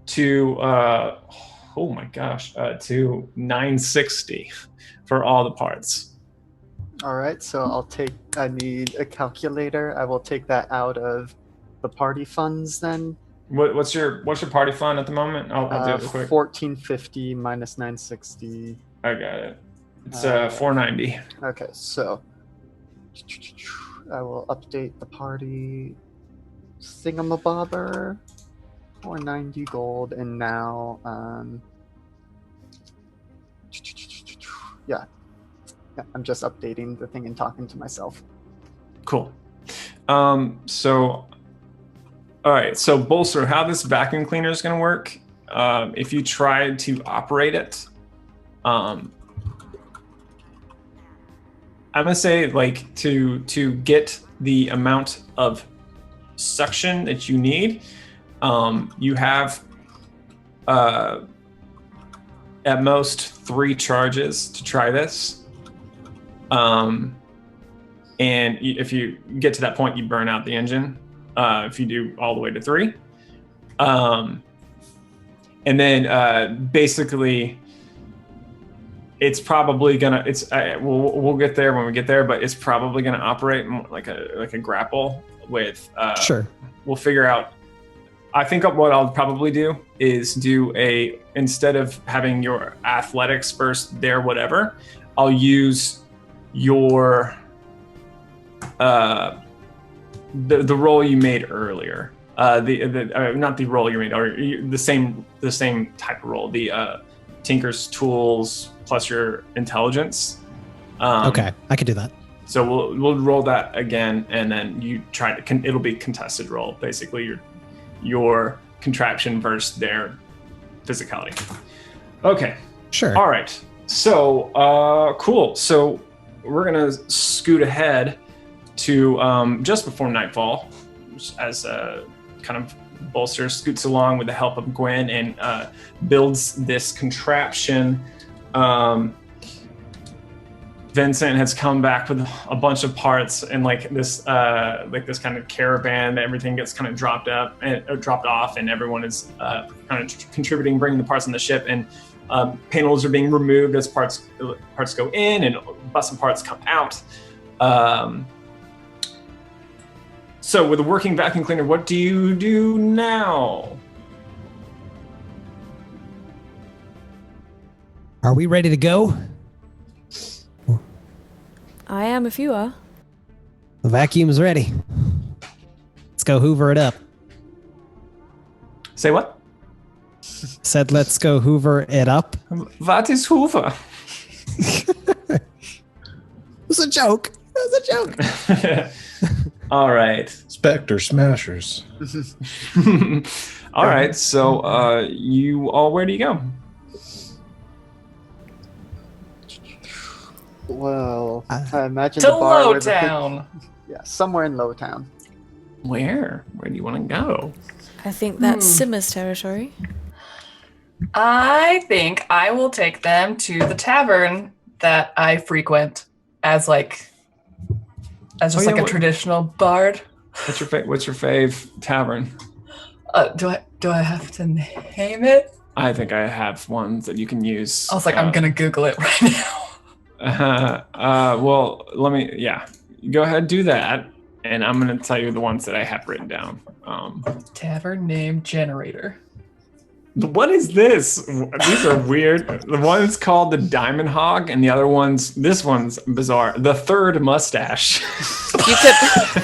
to oh my gosh, to 960 for all the parts. All right, so I need a calculator. I will take that out of the party funds then. What's your party fund at the moment? I'll do it real quick. 1450 minus 960. I got it. It's 490. Okay, so I will update the party thingamabobber. 490 gold, and now yeah, I'm just updating the thing and talking to myself. Cool. So all right, so Bolster, how this vacuum cleaner is going to work, if you try to operate it, I'm going to say like to get the amount of suction that you need, you have at most 3 charges to try this. And if you get to that point, you burn out the engine. If you do all the way to 3. And then basically it's probably gonna, we'll get there when we get there, but it's probably gonna operate like a grapple with, sure. We'll figure out. I think what I'll probably do is instead of having your athletics first there, whatever, I'll use your, the roll you made earlier, not the roll you made, or the same type of roll, the Tinker's tools plus your intelligence. Okay, I could do that. So we'll roll that again, and then you try to. It'll be contested roll, basically your contraption versus their physicality. Okay. Sure. All right. So cool. So we're gonna scoot ahead to just before nightfall, as kind of Bolster scoots along with the help of Gwen and builds this contraption. Vincent has come back with a bunch of parts and like this kind of caravan. Everything gets kind of dropped off, and everyone is kind of contributing, bringing the parts on the ship. And panels are being removed as parts go in, and busted parts come out. So with a working vacuum cleaner, what do you do now? Are we ready to go? I am if you are. The vacuum's ready. Let's go hoover it up. Say what? Said let's go hoover it up. What is Hoover? It was a joke. It was a joke. All right. Spectre Smashers. All right. So, you all, where do you go? Well, I imagine To the bar where the pig- Lowtown. Yeah, somewhere in Lowtown. Where? Where do you want to go? I think that's Simma's territory. I think I will take them to the tavern that I frequent as just yeah, a traditional bard. What's your fave tavern? Do I have to name it? I think I have one that you can use. I was like, I'm gonna Google it right now. Well, go ahead, do that, and I'm gonna tell you the ones that I have written down. Tavern name generator. What is this? These are weird. The one's called the Diamond Hog, and this one's bizarre. The Third Mustache. You could.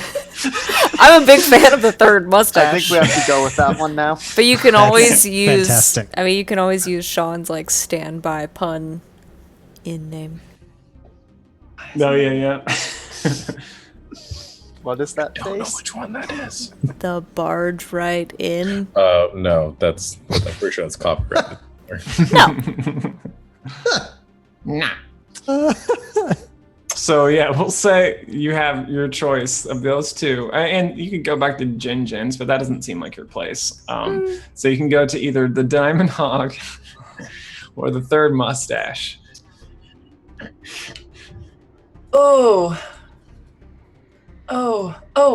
I'm a big fan of the third mustache. I think we have to go with that one now. But you can always use. fantastic. I mean, you can always use Sean's like standby pun in name. No, yeah. What is that I don't know face? which one that is. The barge right in. No, I'm pretty sure that's copyrighted. No. Nah. So yeah, we'll say you have your choice of those two, and you can go back to Jin's, but that doesn't seem like your place. So you can go to either the Diamond Hog or the Third Mustache.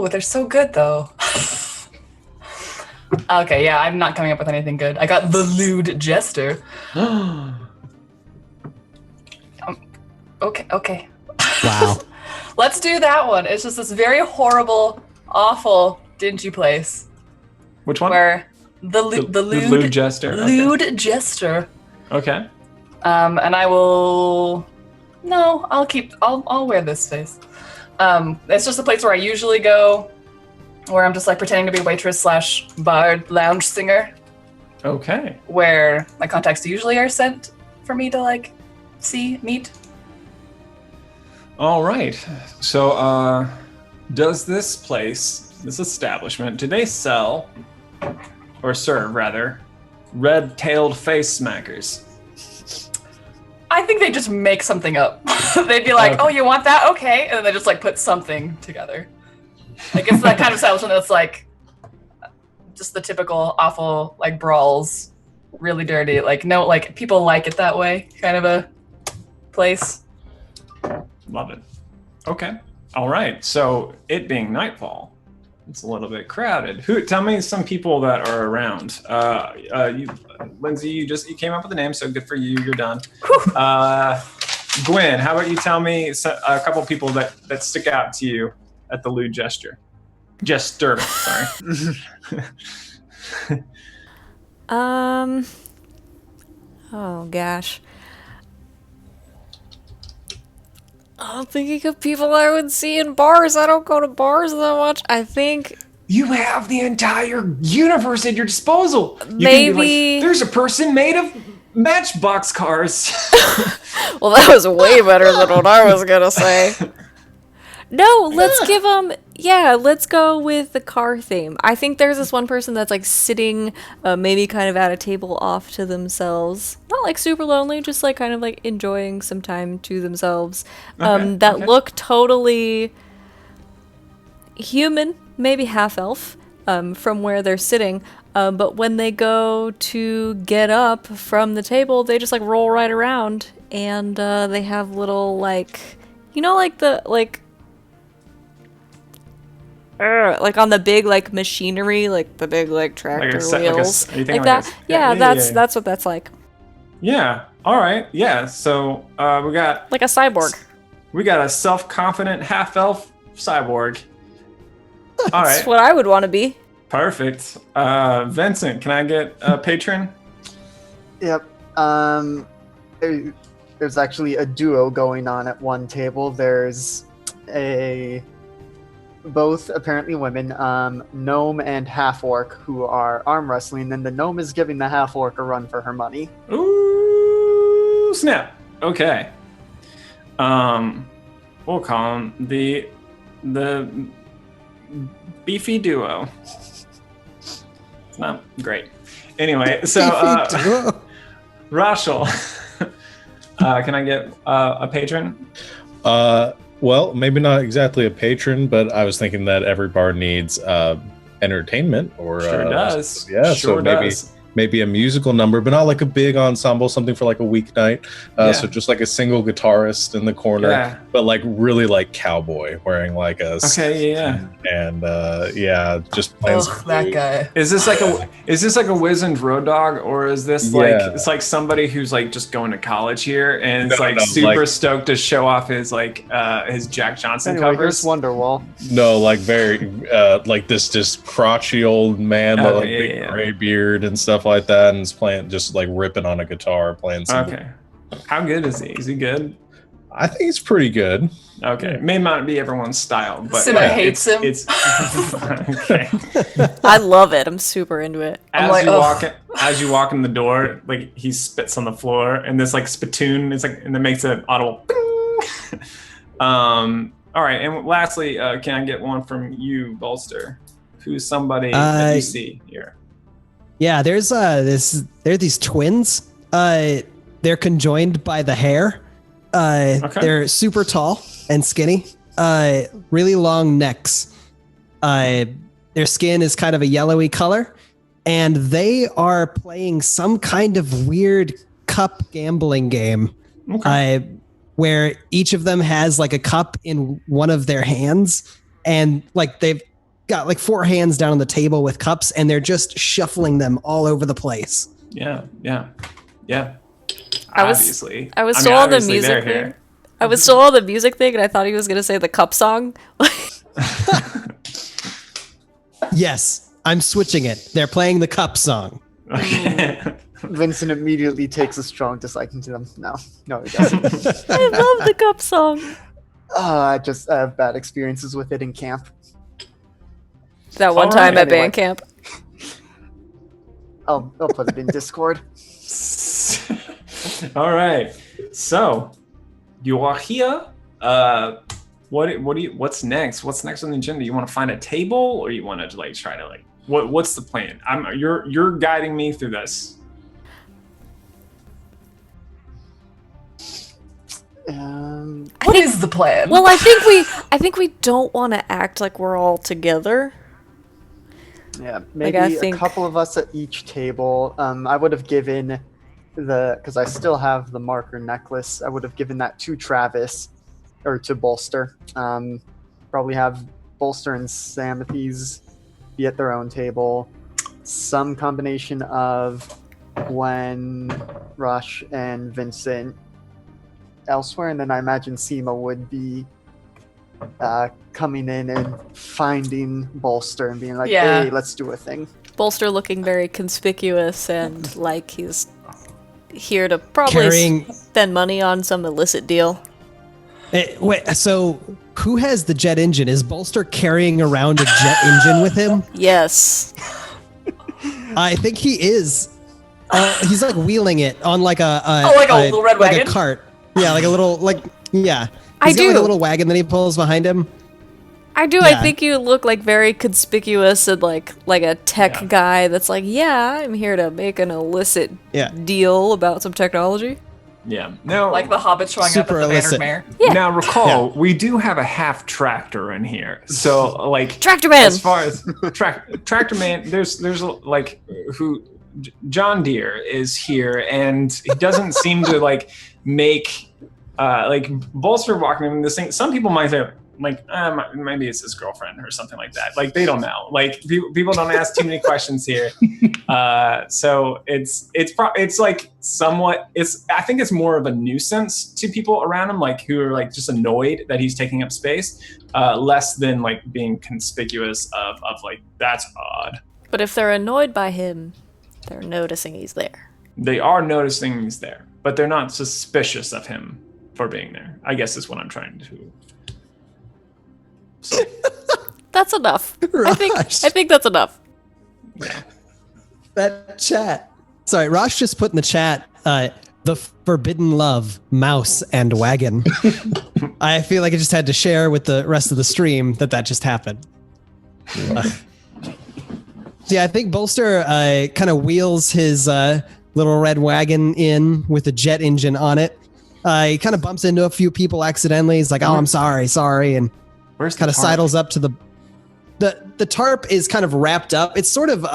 They're so good though. Okay, yeah, I'm not coming up with anything good. I got the Lewd Jester. Okay. Wow. Let's do that one. It's just this very horrible, awful, dingy place Which one? where the Lewd Jester. Okay. Lewd Jester. Okay. And I will. No, I'll wear this face. It's just a place where I usually go, where I'm just like pretending to be waitress / bard lounge singer, Okay. where my contacts usually are sent for me to like meet. All right. So, does this establishment, do they sell, or serve rather, red-tailed face smackers? I think they just make something up. They'd be like, Okay. "Oh, you want that? Okay," and then they just like put something together. Like it's that kind of establishment that's like just the typical awful like brawls, really dirty. Like no, like people like it that way kind of a place. Love it. Okay. All right. So, it being nightfall, it's a little bit crowded. Tell me some people that are around. Lindsay, you came up with a name, so good for you. You're done. Gwen, how about you tell me a couple people that stick out to you at the Lewd Jester? Sorry. Oh gosh. I'm thinking of people I would see in bars. I don't go to bars that much. I think You have the entire universe at your disposal. You Maybe- can be like, there's a person made of Matchbox cars. well, that was way better than what I was gonna say. No, let's give them. Yeah, let's go with the car theme. I think there's this one person that's like sitting, maybe kind of at a table off to themselves. Not like super lonely, just like kind of like enjoying some time to themselves. That look totally human, maybe half elf, from where they're sitting. But when they go to get up from the table, they just like roll right around, and they have little like, you know, like the like on the big like machinery, like the big like tractor wheels, like that. Yeah, that's what that's like. Yeah. All right. Yeah. So we got Like a cyborg. We got a self-confident half-elf cyborg. All right. That's what I would want to be. Perfect. Vincent, can I get a patron? Yep. there's actually a duo going on at one table. There's both apparently women, gnome and half-orc, who are arm wrestling, and the gnome is giving the half-orc a run for her money. Ooh, snap. Okay. We'll call him the beefy duo. It's not great. Anyway, so Rachel, can I get a patron? Well, maybe not exactly a patron, but I was thinking that every bar needs entertainment, or Sure does. Yeah, Sure so maybe does. maybe a musical number, but not like a big ensemble, something for like a weeknight. So just like a single guitarist in the corner, but like really like cowboy, wearing like a and just playing. That guy. Is this like a wizened road dog, or is this like it's like somebody who's like just going to college here and it's super stoked to show off his his Jack Johnson covers? Here's Wonderwall. No, like very like this just crotchety old man with like big gray beard and stuff like that, and is playing, just like ripping on a guitar, playing some. Okay. How good is he? Is he good? I think he's pretty good. Okay. May not be everyone's style, but Simba hates him. It's okay. I love it. I'm super into it. As you walk in the door, like he spits on the floor, and this like spittoon, it's like, and it makes an audible ping. All right, and lastly, can I get one from you, Bolster? Who's somebody that you see here? Yeah, there's there are these twins. They're conjoined by the hair. They're super tall and skinny. Really long necks. Their skin is kind of a yellowy color, and they are playing some kind of weird cup gambling game. Where each of them has like a cup in one of their hands, and like they've got like 4 hands down on the table with cups, and they're just shuffling them all over the place. Yeah. I was still on the music thing. I was still on the music thing, and I thought he was gonna say the cup song. Yes, I'm switching it. They're playing the cup song. Okay. Vincent immediately takes a strong disliking to them. No, he doesn't. I love the cup song. I just have bad experiences with it in camp. That one time at band camp. I'll put it in Discord. All right. So you are here. What's next? What's next on the agenda? You want to find a table, or you want to like try to like what's the plan? You're guiding me through this. What is the plan? Well, I think we don't want to act like we're all together. Yeah, maybe a couple of us at each table. I would have given because I still have the marker necklace. I would have given that to Travis or to Bolster. Probably have Bolster and Samathes be at their own table. Some combination of Gwen, Rush, and Vincent elsewhere, and then I imagine Seema would be coming in and finding Bolster and being like, hey, let's do a thing. Bolster looking very conspicuous and like he's here to probably spend money on some illicit deal. Wait, so who has the jet engine? Is Bolster carrying around a jet engine with him? Yes. I think he is. He's like wheeling it on like a little red wagon? Like a cart. Yeah, like a little, like, yeah. I do. Like a little wagon that he pulls behind him. I do. Yeah. I think you look like very conspicuous and like a tech guy that's like, yeah, I'm here to make an illicit deal about some technology. Yeah. No. Like the Hobbit showing up at the Bannered Mare. Yeah. Now recall, we do have a half tractor in here. So like Tractor Man. As far as Tractor Man, there's like who John Deere is here, and he doesn't seem to like make like Bolster walking in this thing. Some people might say like maybe it's his girlfriend or something like that. Like they don't know. Like people don't ask too many questions here. So it's like somewhat. I think it's more of a nuisance to people around him, like who are like just annoyed that he's taking up space, less than like being conspicuous of like that's odd. But if they're annoyed by him, they're noticing he's there. They are noticing he's there. but they're not suspicious of him for being there. I guess is what I'm trying to say. That's enough. I Rosh. think that's enough. Yeah. That chat. Sorry, Rosh just put in the chat, the forbidden love, mouse and wagon. I feel like I just had to share with the rest of the stream that just happened. Yeah, I think Bolster kind of wheels his little red wagon in with a jet engine on it. He kind of bumps into a few people accidentally. He's like, "Oh, I'm sorry," and Where's the kind of tarp? sidles up to the tarp is kind of wrapped up. It's sort of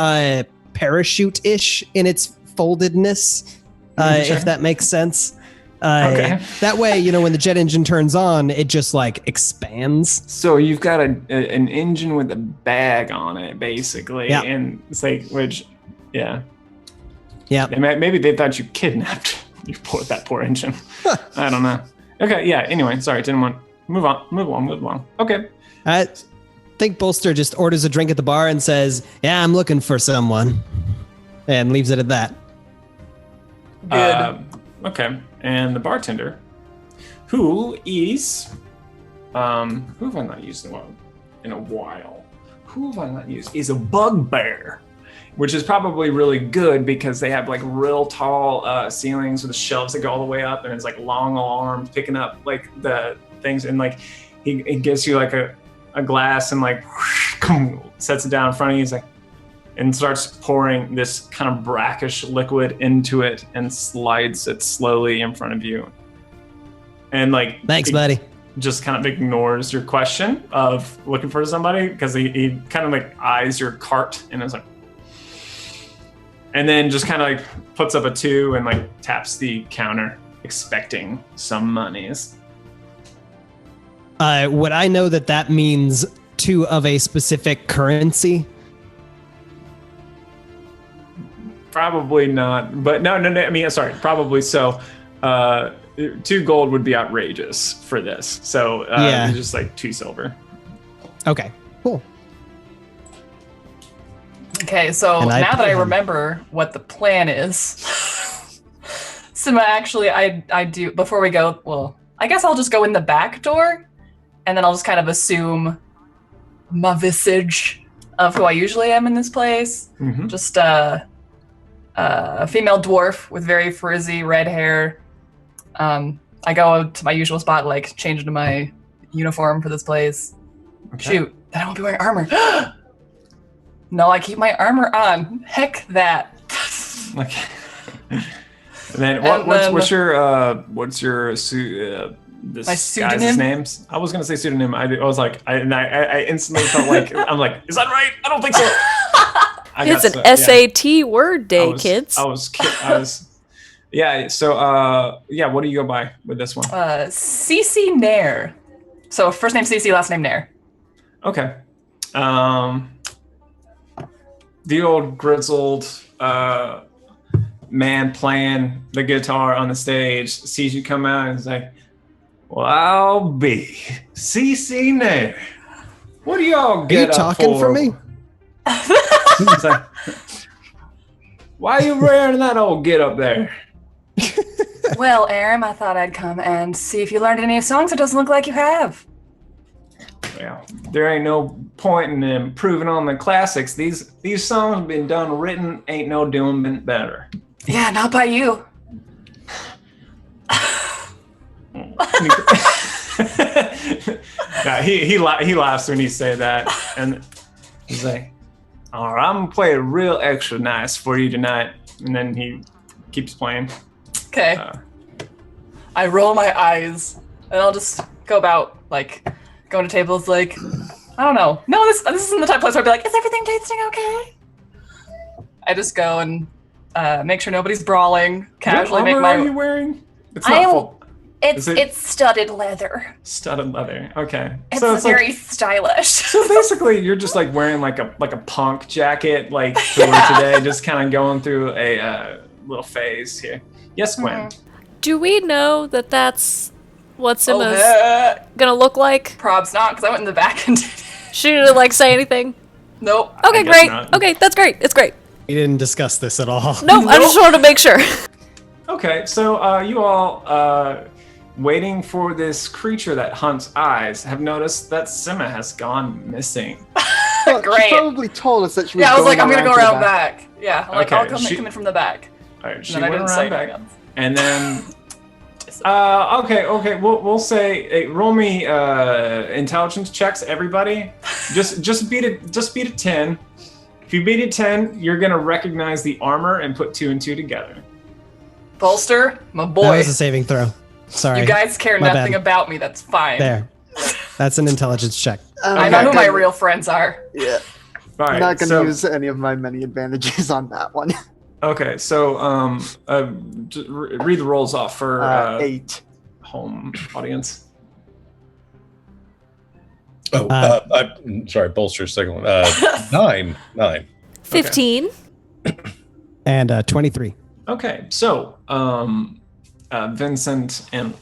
parachute-ish in its foldedness, Sure. if that makes sense. Okay. That way, when the jet engine turns on, it just like expands. So you've got an engine with a bag on it, basically, Yeah. and it's like, yeah. Yeah. Maybe they thought you kidnapped that poor engine. I don't know. Okay, yeah. Anyway, sorry, didn't want. Move along. Okay. I think Bolster just orders a drink at the bar and says, "Yeah, I'm looking for someone," and leaves it at that. Good. Okay, and the bartender, who is, who have I not used in a while? Who have I not used? Is a bugbear, which is probably really good because they have like real tall ceilings with shelves that go all the way up, and it's like long arms picking up like the things, and like he gives you like a glass and like sets it down in front of you. He's like, and starts pouring this kind of brackish liquid into it and slides it slowly in front of you. And like, Thanks, buddy. Just kind of ignores your question of looking for somebody because he kind of like eyes your cart and is like, and then just kind of like puts up a 2 and like taps the counter expecting some monies. Would I know that means 2 of a specific currency? Probably not, but no. I mean, sorry, probably so. 2 gold would be outrageous for this, so Yeah. it's just like 2 silver. Okay, cool. Okay, so And I now that pay I him. remember what the plan is, Sima, actually, I do, before we go, well, I guess I'll just go in the back door, and then I'll just kind of assume my visage of who I usually am in this place. Mm-hmm. Just a female dwarf with very frizzy red hair. I go to my usual spot, like change into my uniform for this place. Okay. Shoot, then I won't be wearing armor. No, I keep my armor on. Heck that. Okay. And then And what's your this My guy's pseudonym? names? I was gonna say pseudonym. I was like, I instantly felt like I'm like, is that right? I don't think so. It's an SAT word day, kids. I was. Yeah. So, what do you go by with this one? CC Nair. So first name CC, last name Nair. Okay. The old grizzled man playing the guitar on the stage sees you come out and is like, "Well, I'll be CC Nair. What do y'all Are get you up talking for me? He's like, why are you wearing that old get up there? Well, Aram, I thought I'd come and see if you learned any songs. It doesn't look like you have. Well, there ain't no point in improving on the classics. These songs have been done, written, ain't no doing been better. Yeah, not by you. Nah, he laughs when you say that, and he's like, "All right, I'm gonna play it real extra nice for you tonight." And then he keeps playing. Okay. I roll my eyes, and I'll just go about, like, going to tables, like, I don't know. No, this isn't the type of place where I'd be like, is everything tasting okay? I just go and make sure nobody's brawling, casually What make armor my... are you wearing? It's I not am- full. It's Is it- it's studded leather. Studded leather. Okay. It's, So it's very like, stylish. so basically, you're just like wearing like a punk jacket, like for today, just kind of going through a little phase here. Yes, Gwen. Do we know that that's what Oh, Sima's gonna look like? Probs not, because I went in the back and did it. She didn't like say anything. Nope. Okay, guess great. not. Okay, that's great. It's great. We didn't discuss this at all. Nope, I just wanted to make sure. Okay, so you all, waiting for this creature that hunts eyes, have noticed that Sima has gone missing. Well, Great. She probably told us that she was Yeah, I was like, I'm gonna go to the around back. Yeah, I'm like, Okay, I'll come in from the back. All right, she And then I went didn't say around back, anything else. and then okay. We'll say roll me intelligence checks, everybody. Just beat it 10. If you beat it 10, you're gonna recognize the armor and put 2 and 2 together. Bolster, my boy. That was a saving throw. Sorry. You guys care My nothing bad. about me. That's fine. There. That's an intelligence check. I know who my real friends are. Yeah. All right, I'm not going to so- use any of my many advantages on that one. Okay, so read the rolls off for 8. home audience. Oh, I'm sorry, Bolster's second one. 9. 15. And 23. Okay, so Vincent and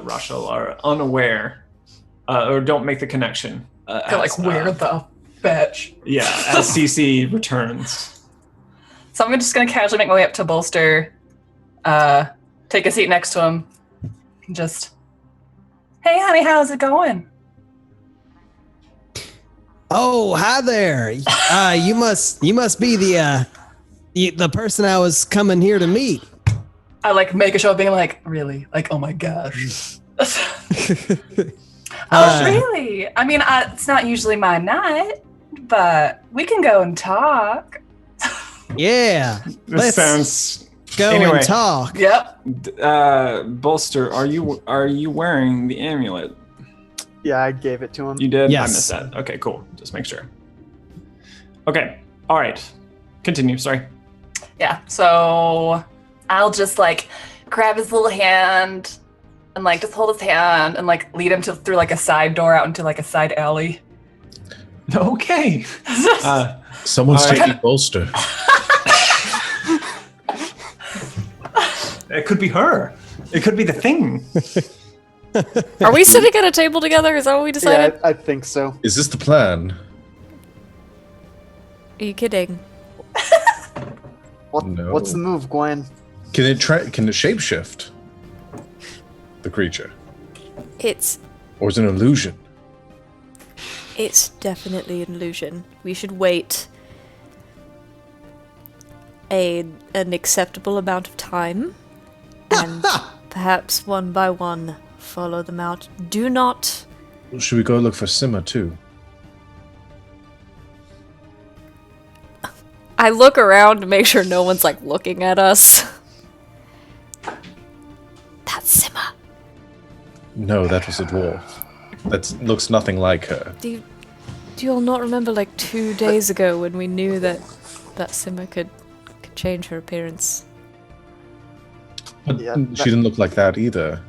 Rachel are unaware or don't make the connection. They're like, where the fetch? Yeah, as CC returns. So I'm just gonna casually make my way up to Bolster, take a seat next to him, and just, hey honey, how's it going? Oh, hi there. You must be the person I was coming here to meet. I like make a show of being like, really? Like, oh my gosh. Oh, really? I mean, it's not usually my night, but we can go and talk. Yeah. This sounds. Go Anyway. and talk. Yep. Bolster, are you wearing the amulet? Yeah, I gave it to him. You did? Yes. I missed that. Okay, cool. Just make sure. Okay. All right. Continue. Sorry. Yeah, so I'll just like grab his little hand and like just hold his hand and like lead him through like a side door out into like a side alley. Okay. Someone's All right. taking Bolster. It could be her. It could be the thing. Are we sitting at a table together? Is that what we decided? Yeah, I think so. Is this the plan? Are you kidding? No. What's the move, Gwen? Can it shapeshift? The creature? It's Or is it an illusion? definitely an illusion. We should wait an acceptable amount of time and perhaps one by one follow them out. Do not. Should we go look for Sima too? I look around to make sure no one's like looking at us. That's Sima. No, that was a dwarf. That looks nothing like her. Do you all not remember like 2 days ago when we knew that Sima could change her appearance? But Yeah, she didn't look like that either.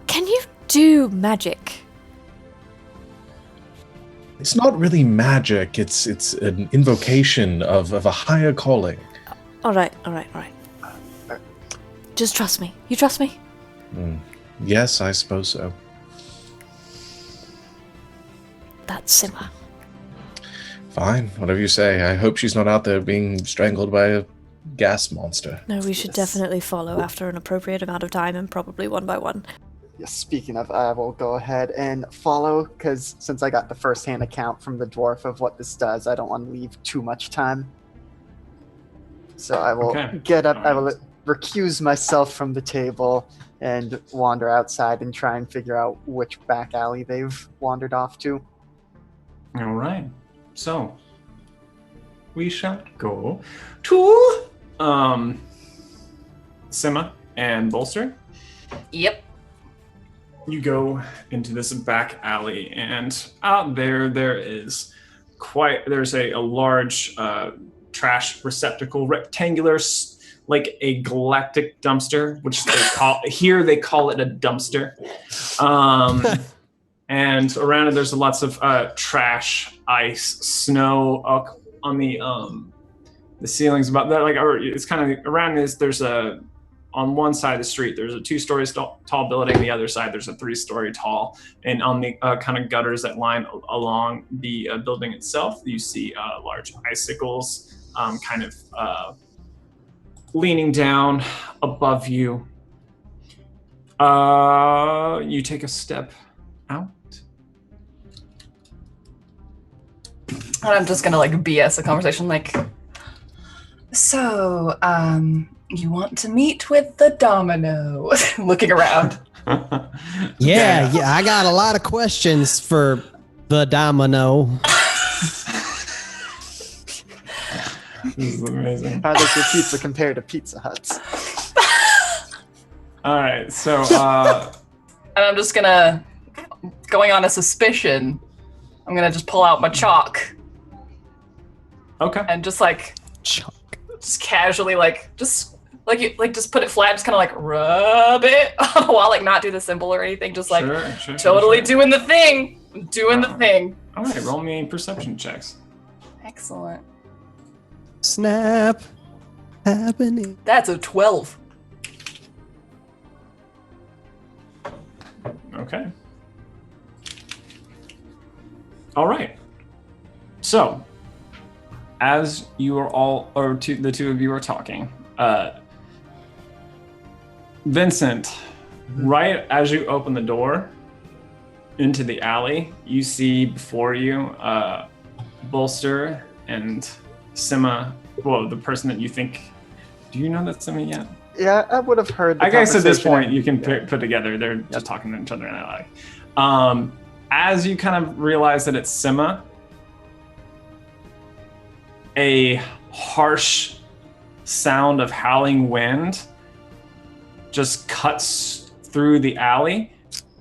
Can you do magic? It's not really magic. It's an invocation of a higher calling. All right. Just trust me. You trust me? Yes, I suppose so. That's Sima. Fine, whatever you say. I hope she's not out there being strangled by a gas monster. No, we should definitely follow after an appropriate amount of time and probably one by one. Yeah, speaking of, I will go ahead and follow, because since I got the first-hand account from the dwarf of what this does, I don't want to leave too much time. So I will Okay. get up, I will Alright. recuse myself from the table and wander outside and try and figure out which back alley they've wandered off to. All right. So we shall go to Sima and Bolster. Yep. You go into this back alley, and out there is there's a large trash receptacle, rectangular, like a galactic dumpster, which they call it a dumpster. And around it there's lots of trash, ice, snow up on the ceilings. About that, like it's kind of around this. There's on one side of the street, there's a 2-story tall building. The other side, there's a 3-story tall. And on the kind of gutters that line along the building itself, you see large icicles, kind of leaning down above you. You take a step out. And I'm just gonna like BS a conversation like, so, you want to meet with the domino? Looking around. Yeah, I got a lot of questions for the domino. This is amazing. How does your pizza compare to Pizza Hut's? All right, so And I'm just gonna, going on a suspicion, I'm gonna just pull out my chalk okay. and just like, Chalk. just casually just put it flat, just kind of like rub it on the wall, like not do the symbol or anything, just like Sure, totally sure. doing the thing, doing the thing. All right, roll me perception checks. Excellent. Snap. Happening. That's a 12. Okay. All right. So, as you are all, or the two of you are talking, Vincent, right as you open the door into the alley, you see before you Bolster and Sima. Well, the person that you think. Do you know that's Sima yet? Yeah, I would have heard. I guess at this conversation. point you can put together. They're just talking to each other in the alley. As you kind of realize that it's Sima, a harsh sound of howling wind just cuts through the alley.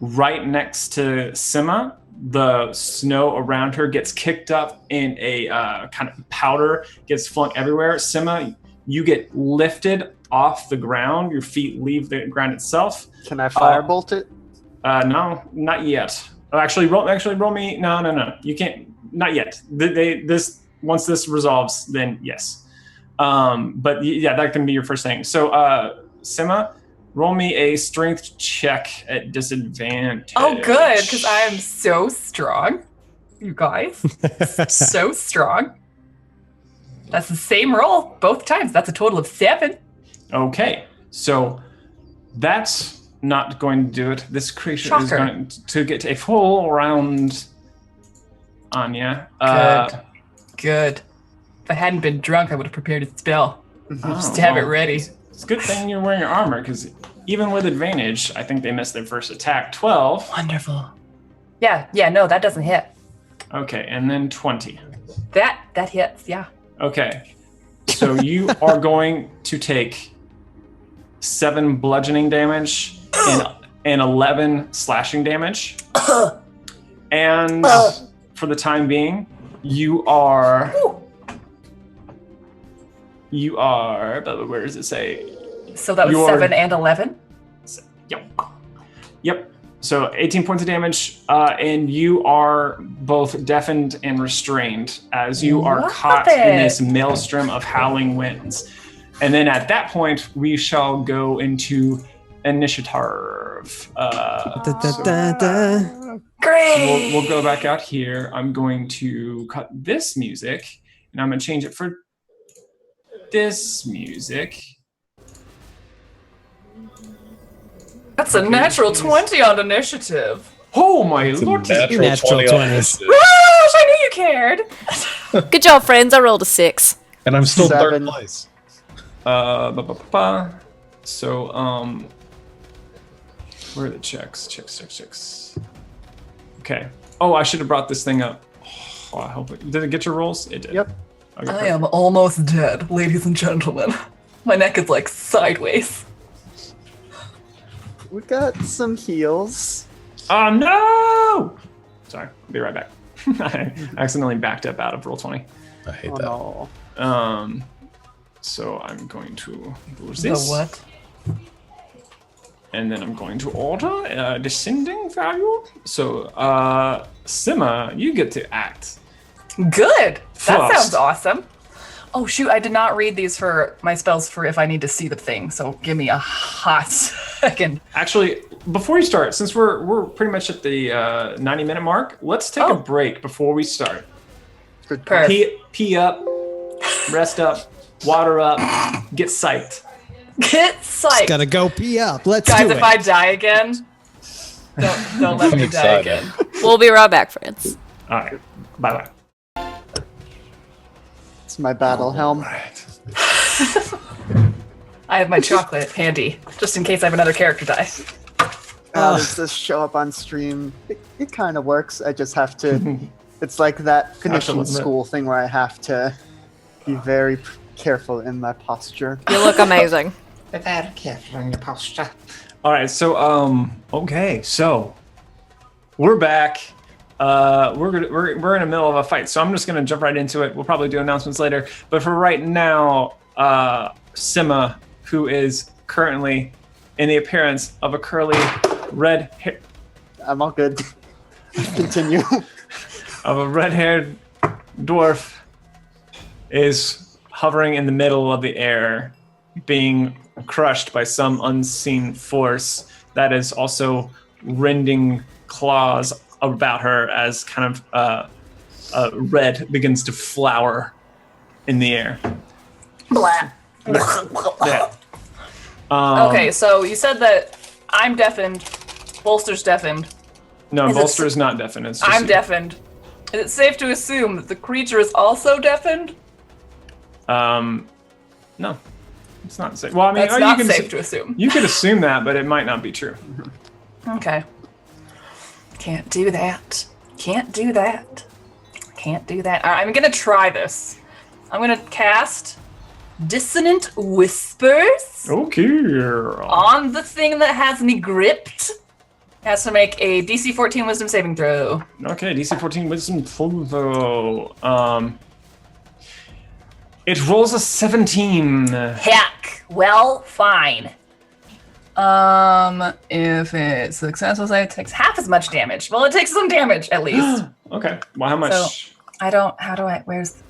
Right next to Sima, the snow around her gets kicked up in a kind of powder, gets flung everywhere. Sima, you get lifted off the ground. Your feet leave the ground itself. Can I firebolt it? No, not yet. Oh, actually, roll me. No. You can't. Not yet. Once this resolves, then yes. But yeah, that can be your first thing. So, Sima, roll me a strength check at disadvantage. Oh, good, because I am so strong. You guys, so strong. That's the same roll both times. That's a total of 7. Okay, so that's not going to do it. This creature is Shocker. going to get a full round on you. Good. If I hadn't been drunk, I would have prepared a spell. Just to have it ready. It's a good thing you're wearing your armor, because even with advantage, I think they missed their first attack. 12. Wonderful. Yeah, no, that doesn't hit. Okay, and then 20. That hits, yeah. Okay, so you are going to take 7 bludgeoning damage and 11 slashing damage. And for the time being, you are, where does it say? So that was 7 and 11? Yep. So 18 points of damage, and you are both deafened and restrained as you are caught in this maelstrom of howling winds. And then at that point, we shall go into initiative. Great! We'll go back out here. I'm going to cut this music, and I'm going to change it for this music. That's a natural 20 on initiative. Oh my lord! Natural 20. Whoosh, I knew you cared. Good job, friends. I rolled a 6. And I'm still 7. third place. So, where are the checks? Checks. Okay. Oh, I should have brought this thing up. Oh, I hope it did. It get your rolls? It did. Yep. Okay, I am almost dead, ladies and gentlemen. My neck is like sideways. We got some heals. Oh no! Sorry, I'll be right back. I accidentally backed up out of roll 20. I hate Oh that. no. So I'm going to lose The this. what? And then I'm going to order a descending value. So, Sima, you get to act. Good. That First. sounds awesome. Oh shoot, I did not read these for my spells for if I need to see the thing. So give me a hot second. Actually, before you start, since we're pretty much at the 90-minute mark, let's take a break before we start. Good Perfect. Pee up, rest up, water up, get psyched. Get psyched. Gotta go pee up. Let's Guys, do if it. I die again, don't let me die Excited. again. We'll be right back, friends. All right, bye. It's my battle helm. I have my chocolate handy, just in case I have another character die. Does this show up on stream? It kind of works. I just have to. It's like that finishing limit. school thing where I have to be very careful in my posture. You look amazing. Be very careful in your posture. All right, so okay, so we're back. We're in the middle of a fight, so I'm just gonna jump right into it. We'll probably do announcements later, but for right now, Sima, who is currently in the appearance of a curly red hair. I'm all good. Continue. Of a red-haired dwarf is hovering in the middle of the air, being crushed by some unseen force that is also rending claws about her as kind of red begins to flower in the air. Blah. Yeah. Okay, so you said that I'm deafened, Bolster's deafened. No, Is it Bolster is not deafened. It's just I'm you. deafened. Is it safe to assume that the creature is also deafened? No, it's not safe. Well, I mean, That's you not can safe to assume. You could assume that, but it might not be true. Okay. Can't do that. Can't do that. Can't do that. All right, I'm gonna try this. I'm gonna cast Dissonant Whispers Okay. on the thing that has me gripped. Has to make a DC 14 Wisdom saving throw. Okay, DC 14 Wisdom though. It rolls a 17. Heck. Well, fine. If it's successful, it takes half as much damage. Well, it takes some damage at least. Okay. Well, how much? So, I don't. How do I? Where's? Do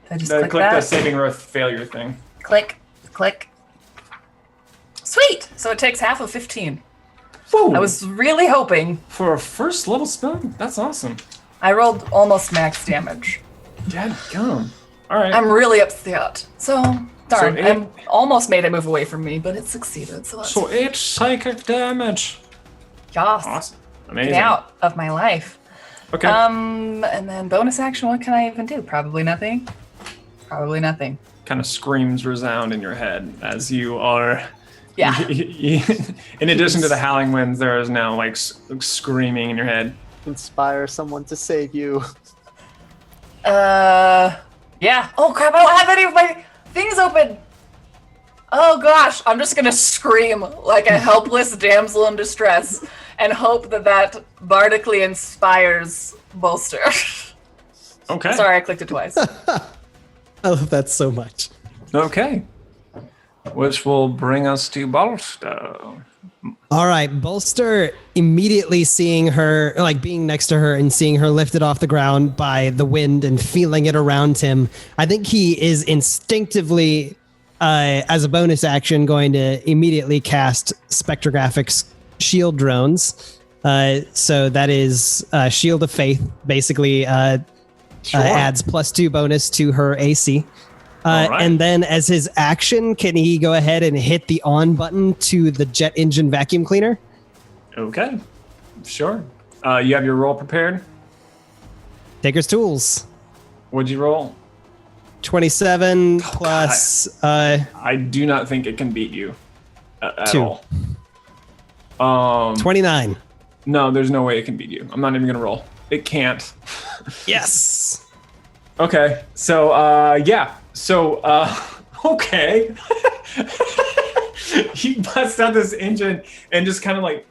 I just click click that? the saving throw failure thing. Click. Click. Sweet. So it takes half of 15. Whoa. I was really hoping. For a first level spell? That's awesome. I rolled almost max damage. Dadgum. All right. I'm really upset. So darn. So I almost made it move away from me, but it succeeded. So that's So 8 psychic damage. Yas. Awesome. Get Amazing. out of my life. Okay. And then bonus action. What can I even do? Probably nothing. Probably nothing. Kind of screams resound in your head as you are. Yeah. In addition to the howling winds, there is now like screaming in your head. Inspire someone to save you. Yeah. Oh crap! I don't have any of my things open. Oh gosh! I'm just gonna scream like a helpless damsel in distress and hope that bardically inspires Bolster. Okay. Sorry, I clicked it twice. I love that so much. Okay. Which will bring us to Bolster. All right, Bolster immediately seeing her, like being next to her and seeing her lifted off the ground by the wind and feeling it around him. I think he is instinctively, as a bonus action, going to immediately cast Spectrographics Shield Drones. So that is Shield of Faith, basically adds +2 bonus to her AC. Right. And then as his action, can he go ahead and hit the on button to the jet engine vacuum cleaner? Okay. Sure. You have your roll prepared? Taker's Tools. What'd you roll? 27 plus I do not think it can beat you at 2. all. 29. No, there's no way it can beat you. I'm not even gonna roll. It can't. Yes. Okay. So yeah. So okay. You bust out this engine and just kind of like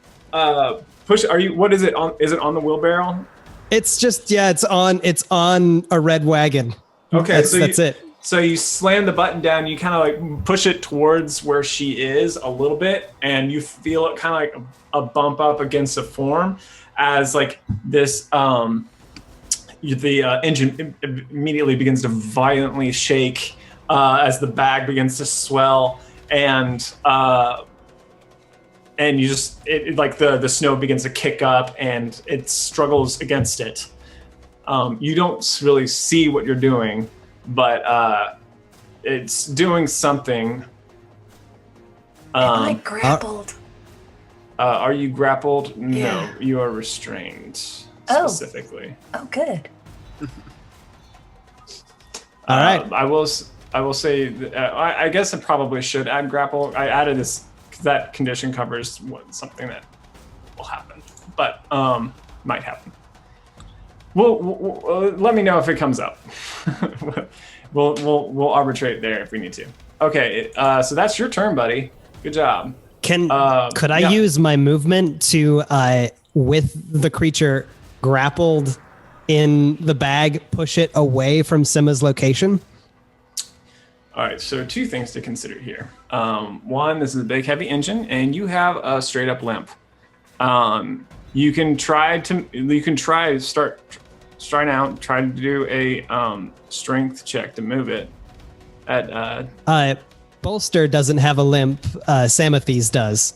push. What is it on? Is it on the wheelbarrow? It's just it's on a red wagon. Okay, that's it. So you slam the button down, you kind of like push it towards where she is a little bit, and you feel it kind of like a bump up against the form as like this the engine immediately begins to violently shake as the bag begins to swell, and you just like the snow begins to kick up and it struggles against it. You don't really see what you're doing, but it's doing something. Am I grappled? Are you grappled? No, Yeah. you are restrained Oh. specifically. Oh, good. All right. I will say. I guess I probably should add grapple. I added this because that condition covers something that will happen, but might happen. We'll let me know if it comes up. we'll arbitrate there if we need to. Okay, so that's your turn, buddy. Good job. Could I yeah. use my movement to, with the creature grappled in the bag, push it away from Simma's location? All right, so two things to consider here. One, this is a big, heavy engine, and you have a straight up limp. You can try to do a strength check to move it. Bolster doesn't have a limp. Samathes does.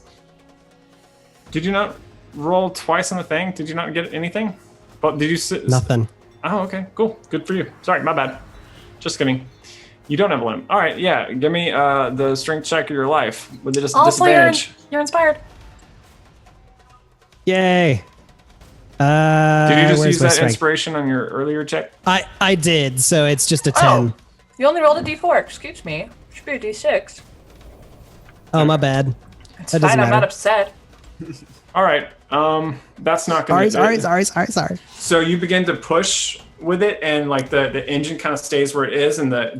Did you not roll twice on the thing? Did you not get anything? But did you Nothing. Oh, okay, cool. Good for you. Sorry, my bad. Just kidding. You don't have a limp. All right, yeah. Give me the strength check of your life with the Also, disadvantage. you're inspired. Yay. Did you just where's use my that strength? inspiration on your earlier check? I did, so it's just a 10. Oh, you only rolled a d4. Excuse me. Should be a d6. Oh, my bad. It's That fine. doesn't I'm not matter. upset. All right. That's not going to. Sorry. So you begin to push with it, and like the engine kind of stays where it is, and the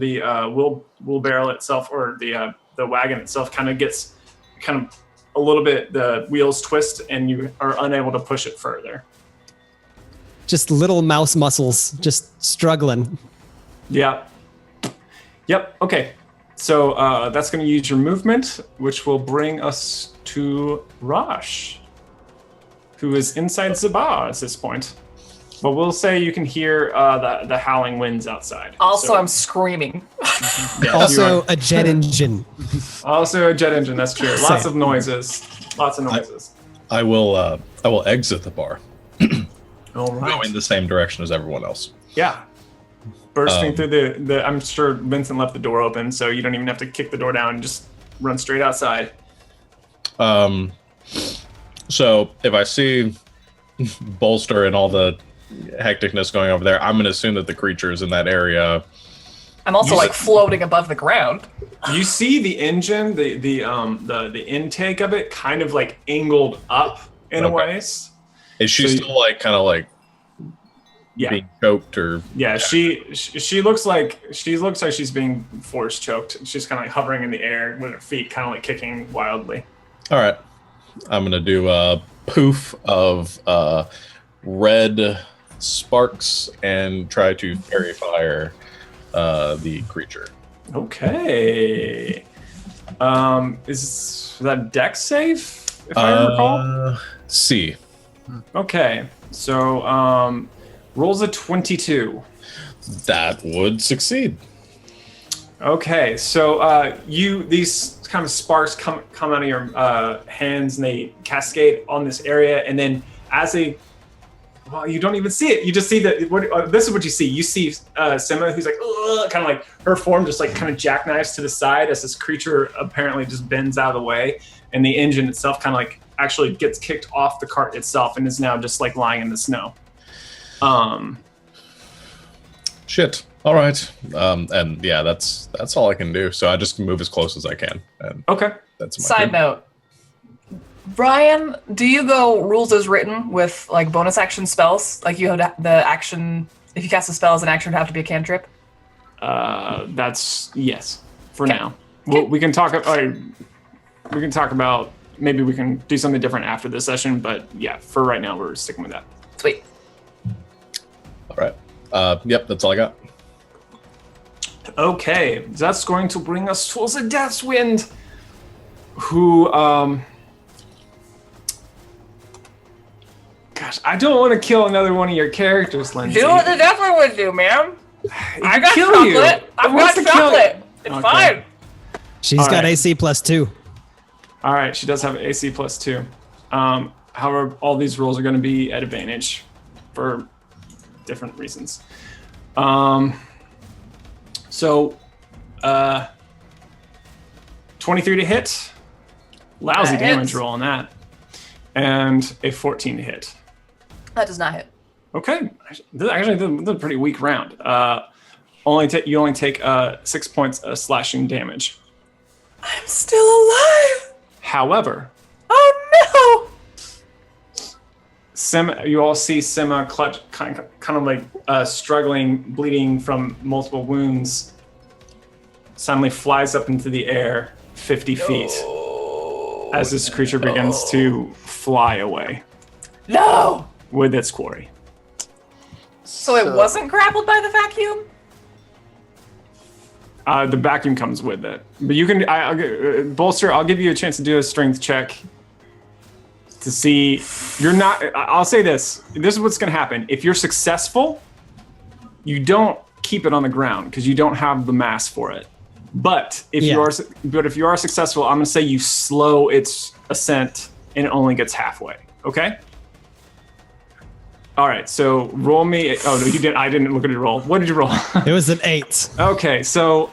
wheelbarrow itself, or the wagon itself, kind of gets a little bit. The wheels twist, and you are unable to push it further. Just little mouse muscles, just struggling. Yeah. Yep. Okay. So that's going to use your movement, which will bring us to Rosh, who is inside Zabah at this point. But we'll say you can hear the howling winds outside. Also, So- I'm screaming. Yes, you Also are. a jet engine. Also a jet engine. That's true. Lots Same. of noises. Lots of noises. I will exit the bar, All go in the same direction as everyone else. Yeah. Bursting through the. I'm sure Vincent left the door open, so you don't even have to kick the door down and just run straight outside. So if I see Bolster and all the hecticness going over there, I'm going to assume that the creature is in that area. I'm also like floating above the ground. You see the engine, the intake of it, kind of like angled up in a Okay. ways. Is she So you- still like kind of like Yeah. being choked or? Yeah, she looks like she's being force choked. She's kind of like hovering in the air with her feet kind of like kicking wildly. All right, I'm gonna do a poof of red sparks and try to fairy fire the creature. Okay. Is that dex save? If I recall. C. Okay. So rolls a 22. That would succeed. Okay, so these kind of sparks come out of your hands and they cascade on this area, and then as they, well, you don't even see it. You just see that. This is what you see. You see Simma, who's like, kind of like her form just like kind of jackknives to the side as this creature apparently just bends out of the way, and the engine itself kind of like actually gets kicked off the cart itself and is now just like lying in the snow. Shit. All right. And yeah, that's all I can do. So I just move as close as I can. And Okay. that's my Side turn. note. Brian, do you go rules as written with like bonus action spells? Like you have the action, if you cast a spell as an action, it would have to be a cantrip? That's yes for Okay. now. We can talk. We can talk about maybe we can do something different after this session. But yeah, for right now, we're sticking with that. Sweet. All right. Yep, that's all I got. Okay, that's going to bring us towards the Deathswind, who gosh, I don't want to kill another one of your characters, Lindsay. Do what the Deathwind would do, ma'am. I got kill chocolate. you. I've Wants got to kill- chocolate. It's Okay. fine. She's All got right. AC +2. All right, she does have AC +2. However, all these rolls are going to be at advantage for different reasons. So 23 to hit. Lousy That damage hits. roll on that. And a 14 to hit. That does not hit. Okay. Actually, this is a pretty weak round. You only take 6 points of slashing damage. I'm still alive. However, Oh you all see Sima clutch, kind of like struggling, bleeding from multiple wounds, suddenly flies up into the air 50 feet as this creature begins to fly away no! with its quarry. So it wasn't grappled by the vacuum? The vacuum comes with it. But you can, Bolster, I'll give you a chance to do a strength check to see. I'll say this. This is what's going to happen. If you're successful, you don't keep it on the ground because you don't have the mass for it. But if you are successful, I'm going to say you slow its ascent and it only gets halfway. Okay? All right, so roll me. Oh, no, you didn't. I didn't look at your roll. What did you roll? It was an 8. Okay, so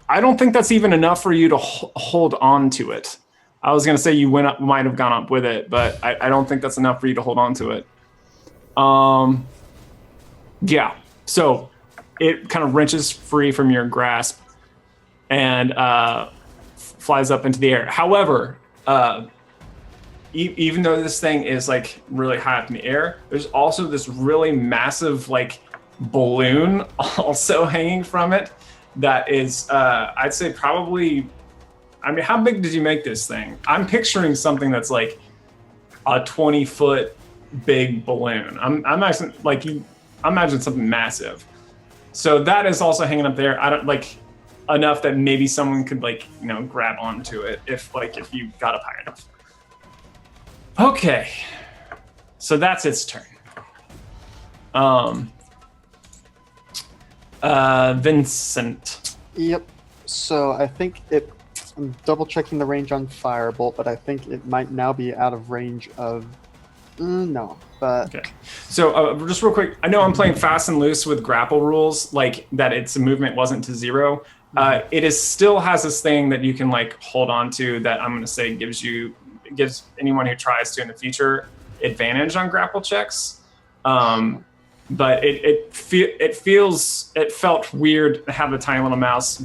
I don't think that's even enough for you to hold on to it. I was going to say you might have gone up with it, but I don't think that's enough for you to hold on to it. Yeah, so it kind of wrenches free from your grasp and flies up into the air. However, even though this thing is like really high up in the air, there's also this really massive like balloon also hanging from it that is, I'd say probably, I mean, how big did you make this thing? I'm picturing something that's like a 20-foot big balloon. I'm imagine something massive. So that is also hanging up there. I don't like enough that maybe someone could grab onto it if you got up high enough. Okay, so that's its turn. Vincent. Yep. So I think I'm double checking the range on Firebolt, but I think it might now be out of range of. No, but. Okay. So just real quick, I know I'm playing fast and loose with grapple rules, like that its movement wasn't to 0. It still has this thing that you can hold on to that I'm going to say gives anyone who tries to in the future advantage on grapple checks. But it felt weird to have a tiny little mouse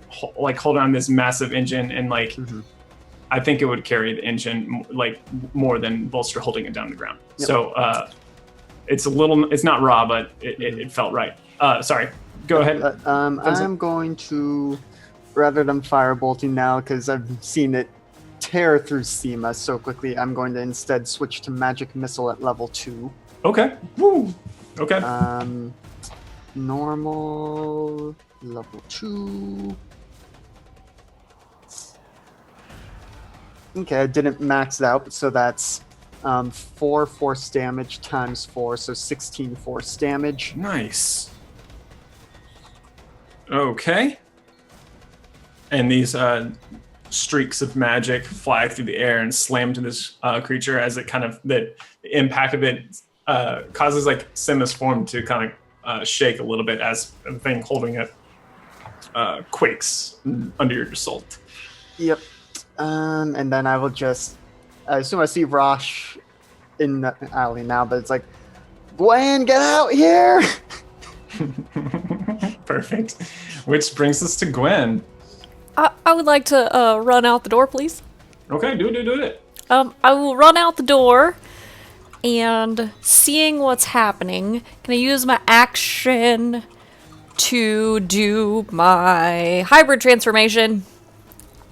hold on this massive engine and I think it would carry the engine more than Bolster holding it down to the ground. Yep. So it's not raw, but it felt right. Sorry, go ahead. I'm going to, rather than firebolting now, because I've seen it tear through Sima so quickly, I'm going to instead switch to magic missile at level 2. Okay. Woo. Okay. Normal level 2. Okay, I didn't max out, so that's 4 force damage times 4, so 16 force damage. Nice. Okay. And these streaks of magic fly through the air and slam to this creature as it the impact of it causes Sima's form to shake a little bit as the thing holding it quakes under your assault. Yep. And then I will just, I assume I see Rosh in the alley now, but it's Gwen, get out here! Perfect. Which brings us to Gwen. I would like to run out the door, please. Okay, do it. I will run out the door, and seeing what's happening, can I use my action to do my hybrid transformation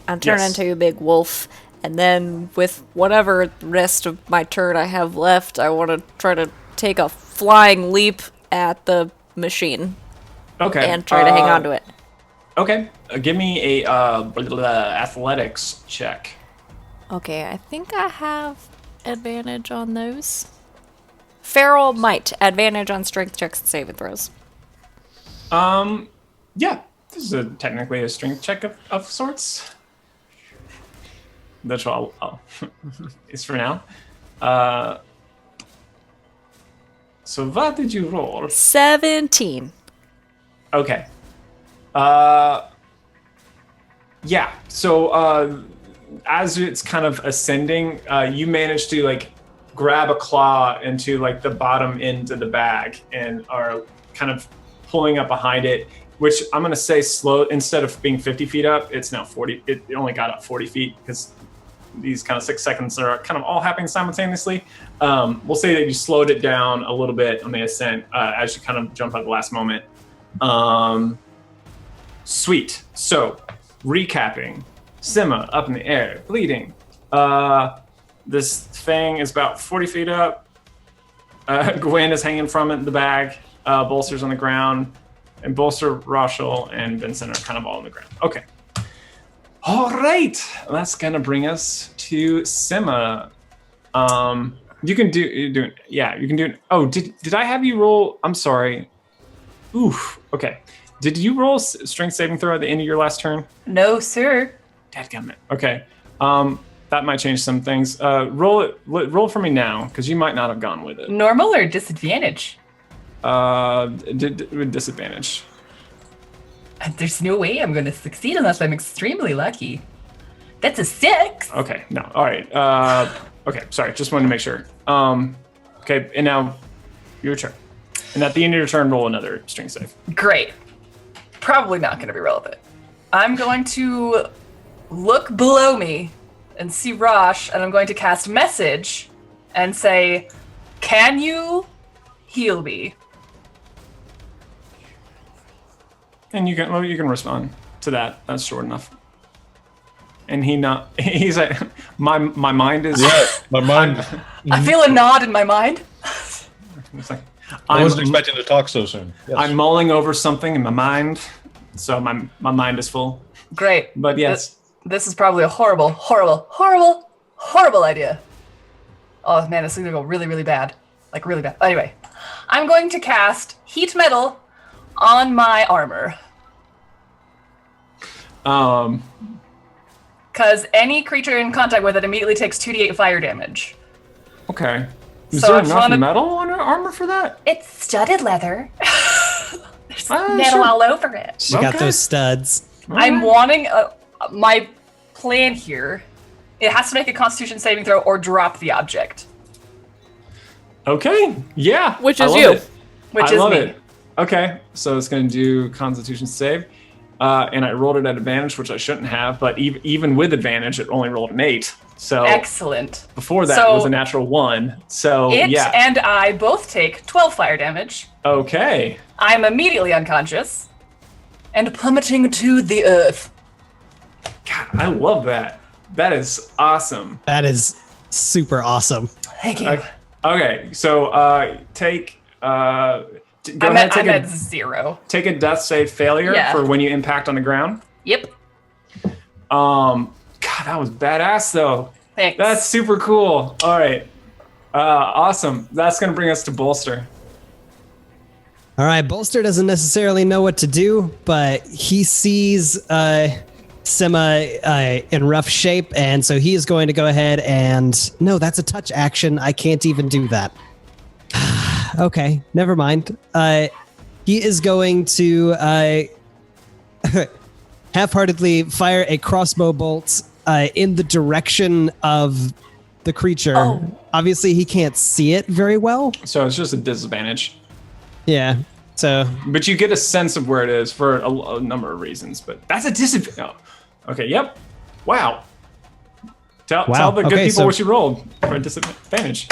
and turn into a big wolf? And then with whatever rest of my turn I have left, I want to try to take a flying leap at the machine. Okay. And try to hang on to it. Okay. Give me a athletics check. Okay, I think I have advantage on those. Feral might. Advantage on strength checks and saving throws. Yeah. This is technically a strength check of sorts. That's what I'll it's for now. So what did you roll? 17. Okay. Yeah. So as it's kind of ascending, you manage to like grab a claw into like the bottom end of the bag and are kind of pulling up behind it, which I'm going to say slow. Instead of being 50 feet up, it's now 40. It only got up 40 feet because these kind of 6 seconds are kind of all happening simultaneously. We'll say that you slowed it down a little bit on the ascent as you kind of jump at the last moment. Sweet. So, recapping. Sima up in the air, bleeding. This thing is about 40 feet up. Gwen is hanging from it in the bag. Bolster's on the ground. And Bolster, Rochelle, and Vincent are kind of all on the ground. Okay. All right. That's going to bring us to Sima. You can do yeah, you can do it. Oh, did I have you roll? I'm sorry. Oof. Okay. Did you roll strength saving throw at the end of your last turn? No, sir. Dadgummit. Okay. That might change some things. Roll for me now, because you might not have gone with it. Normal or disadvantage? With disadvantage. There's no way I'm going to succeed unless I'm extremely lucky. That's a 6. Okay. No. All right. Okay. Sorry. Just wanted to make sure. Okay. And now your turn. And at the end of your turn, roll another strength save. Great. Probably not going to be relevant. I'm going to look below me and see Rosh, and I'm going to cast message and say, "Can you heal me?" And you can respond to that. That's short enough. And he's like, my mind is. Yeah, my mind. I feel a nod in my mind. It's like, I wasn't expecting to talk so soon. Yes. I'm mulling over something in my mind, so my mind is full. Great. But yes. This is probably a horrible, horrible, horrible, horrible idea. Oh man, this is gonna go really, really bad. Like really bad. Anyway, I'm going to cast Heat Metal on my armor. Because any creature in contact with it immediately takes 2d8 fire damage. Okay. Is So there I just enough wanna- metal on her armor for that? It's studded leather. There's metal Sure. all over it. She got Okay. those studs. I'm wanting my plan here. It has to make a Constitution saving throw or drop the object, Okay. Yeah. Which I is love you. it. which I is love me. it. Okay. So it's going to do Constitution save. And I rolled it at advantage, which I shouldn't have. But even with advantage, it only rolled an 8. So Excellent. before that So was a natural 1. So It yeah. and I both take 12 fire damage. Okay. I'm immediately unconscious and plummeting to the earth. God, I love that. That is awesome. That is super awesome. Thank you. Okay. So take. Go I'm ahead. at 0. Take a death save failure Yeah. for when you impact on the ground. Yep. God, that was badass though. Thanks. That's super cool. All right. Awesome. That's going to bring us to Bolster. All right, Bolster doesn't necessarily know what to do, but he sees Sima in rough shape, and so he is going to go ahead and... No, that's a touch action. I can't even do that. Okay, never mind. He is going to half-heartedly fire a crossbow bolt in the direction of the creature. Oh. Obviously, he can't see it very well. So it's just a disadvantage. Yeah, so... But you get a sense of where it is for a number of reasons. But that's a disadvantage. Oh. Okay, yep. Wow. Tell the good Okay, people so- what you rolled for a disadvantage.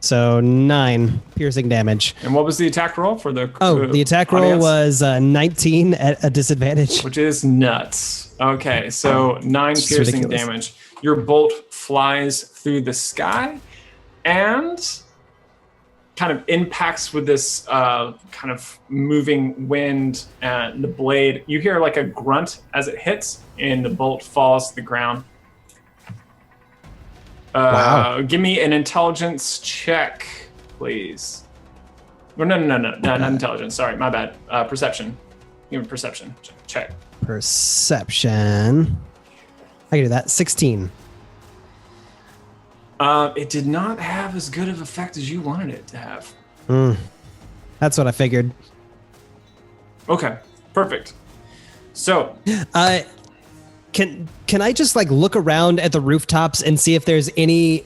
So 9 piercing damage. And what was the attack roll for the The attack roll audience? was 19 at a disadvantage. Which is nuts. Okay, so 9 It's piercing ridiculous. damage. Your bolt flies through the sky and kind of impacts with this kind of moving wind and the blade. You hear like a grunt as it hits, and the bolt falls to the ground. Wow. Give me an intelligence check, please. Or no, not intelligence. Sorry, my bad. Perception. Give me a perception check. Perception. I can do that. 16. It did not have as good of effect as you wanted it to have. That's what I figured. Okay, perfect. So, can I just like look around at the rooftops and see if there's any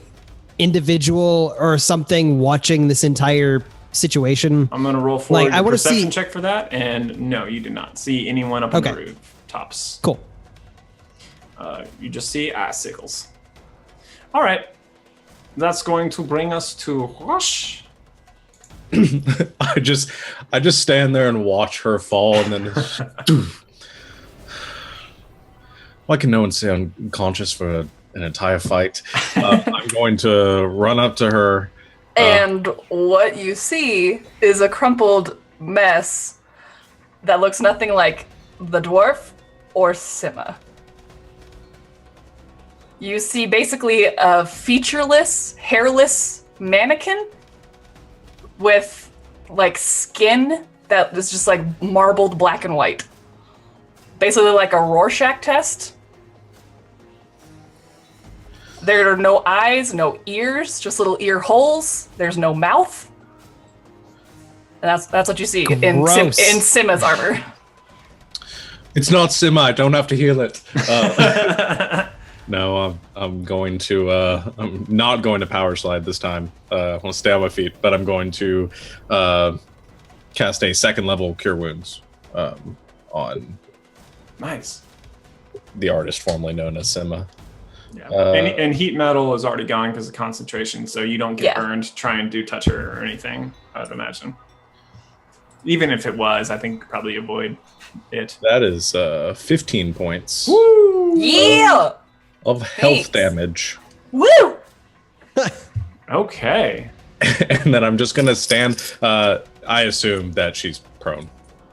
individual or something watching this entire situation? I'm gonna roll for I a want to perception see. check for that, and no, you do not see anyone up on the rooftops. Cool. You just see icicles. All right, that's going to bring us to Rush. I just stand there and watch her fall, and then why can no one stay unconscious for an entire fight? I'm going to run up to her. And what you see is a crumpled mess that looks nothing like the dwarf or Sima. You see basically a featureless, hairless mannequin with like skin that is just like marbled black and white. Basically like a Rorschach test. There are no eyes, no ears, just little ear holes. There's no mouth. And that's what you see in Sima's armor. It's not Sima. I don't have to heal it. No, I'm going to. I'm not going to power slide this time. I want to stay on my feet, but I'm going to cast a 2nd level Cure Wounds on Nice. the artist formerly known as Sima. Yeah, and heat metal is already gone because of concentration, so you don't get burned. Try and do touch her or anything, I'd imagine. Even if it was, I think probably avoid it. That is 15 points. Woo! Yeah! Of health damage. Woo! Okay. And then I'm just going to stand. I assume that she's prone,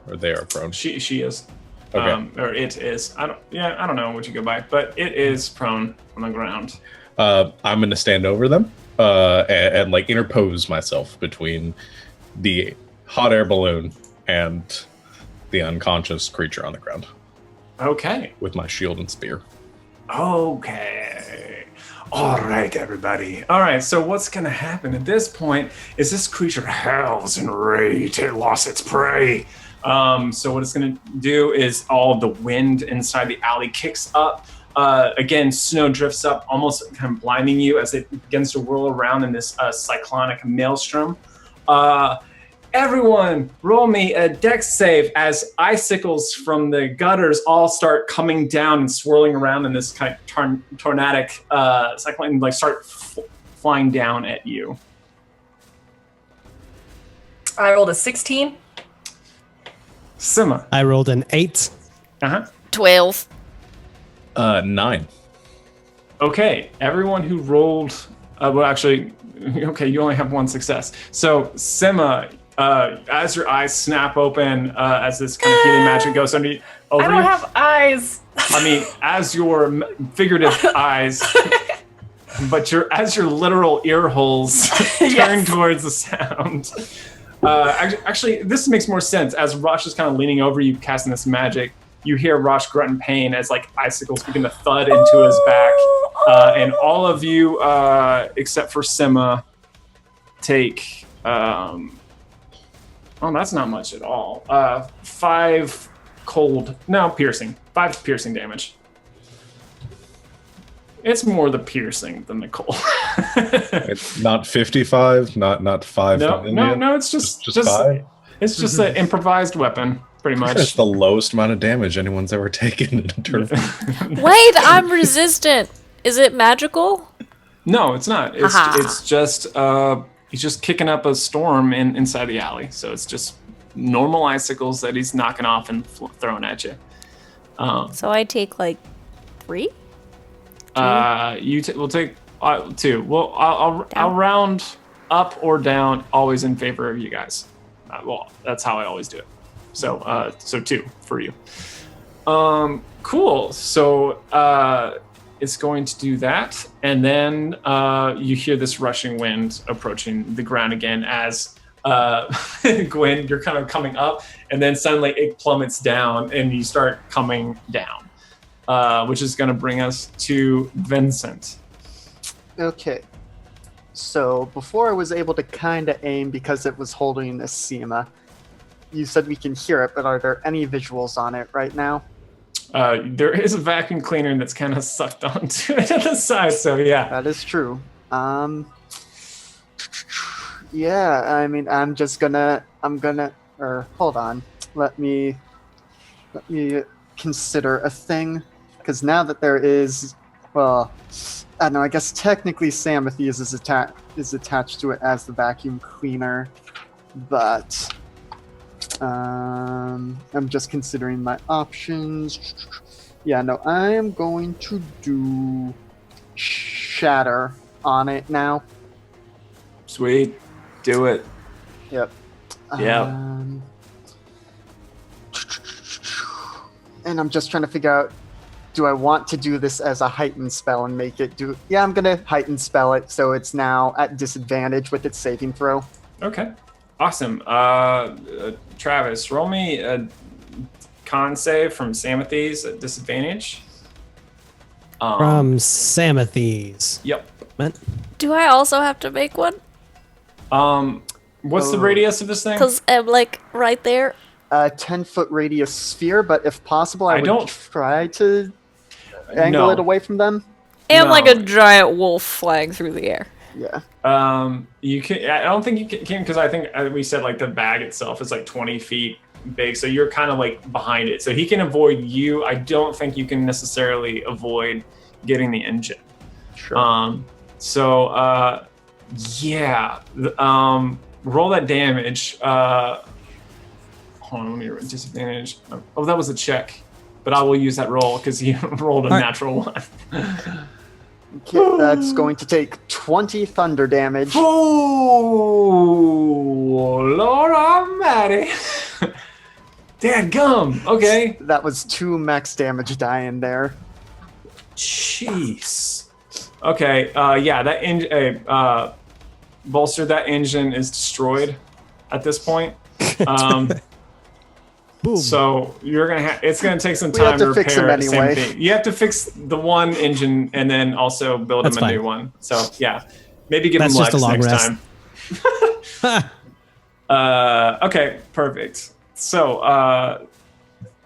or they are prone. She is. Okay. Or it is. I don't know what you go by, but it is prone on the ground. I'm going to stand over them and like interpose myself between the hot air balloon and the unconscious creature on the ground. Okay. With my shield and spear. Okay. All right, everybody. All right, so what's going to happen at this point is this creature howls in rage. It lost its prey. So what it's going to do is all the wind inside the alley kicks up. Again, snow drifts up, almost kind of blinding you as it begins to whirl around in this cyclonic maelstrom. Everyone, roll me a dex save as icicles from the gutters all start coming down and swirling around in this kind of tornadic cyclone, like start flying down at you. I rolled a 16. Sima. I rolled an 8. 12. 9. Okay, everyone who rolled, well, actually, okay, you only have one success. So, Sima, as your eyes snap open, as this kind of healing magic goes over I don't have eyes. I mean, as your figurative eyes, but as your literal ear holes turn towards the sound. Actually, this makes more sense. As Rosh is kind of leaning over you, casting this magic, you hear Rosh grunt in pain as like icicles begin to thud into his back, and all of you, except for Sima, take. Oh, that's not much at all. 5 piercing. 5 piercing damage. It's more the piercing than the cold. It's not 55, not 5. No. It's just 5. It's just an improvised weapon, pretty much. That's the lowest amount of damage anyone's ever taken in a tournament. Wait, I'm resistant. Is it magical? No, it's not. It's just he's just kicking up a storm inside the alley. So it's just normal icicles that he's knocking off and throwing at you. So I take like 3? We'll take 2. Well, I'll round up or down, always in favor of you guys. Well, that's how I always do it. So 2 for you. Cool. So it's going to do that, and then you hear this rushing wind approaching the ground again as Gwen, you're kind of coming up, and then suddenly it plummets down, and you start coming down. Which is going to bring us to Vincent. Okay. So before I was able to kind of aim because it was holding a Sima, you said we can hear it, but are there any visuals on it right now? There is a vacuum cleaner that's kind of sucked onto it at the side, so yeah. That is true. Yeah, I mean, hold on. Let me consider a thing, because now that there is, well, I don't know, I guess technically Samathes is attached to it as the vacuum cleaner, but I'm just considering my options. Yeah, no, I am going to do shatter on it now. Sweet. Do it. Yep. Yeah. And I'm just trying to figure out, do I want to do this as a heightened spell and make it do... Yeah, I'm going to heighten spell it, so it's now at disadvantage with its saving throw. Okay. Awesome. Travis, roll me a con save from Samathes at disadvantage. From Samathes. Yep. Do I also have to make one? What's the radius of this thing? Because I'm like right there. 10-foot radius sphere, but if possible, I would try to angle it away from them. And like a giant wolf flying through the air. Yeah. You can. I don't think you can, because I think we said like the bag itself is like 20 feet big, so you're kind of like behind it. So he can avoid you. I don't think you can necessarily avoid getting the engine. Sure. Yeah. Roll that damage. Hold on, let me disadvantage. Oh, that was a check, but I will use that roll because he rolled a natural one. Okay, that's going to take 20 thunder damage. Oh, Lord Almighty! Dadgum. Okay. That was 2 max damage die in there. Jeez. Okay. Yeah. That Bolster. That engine is destroyed at this point. Boom. So you're gonna it's gonna take some time to repair fix them anyway. Same thing. You have to fix the one engine and then also build him a new one. So yeah, maybe give him Lex next time. Okay, perfect. So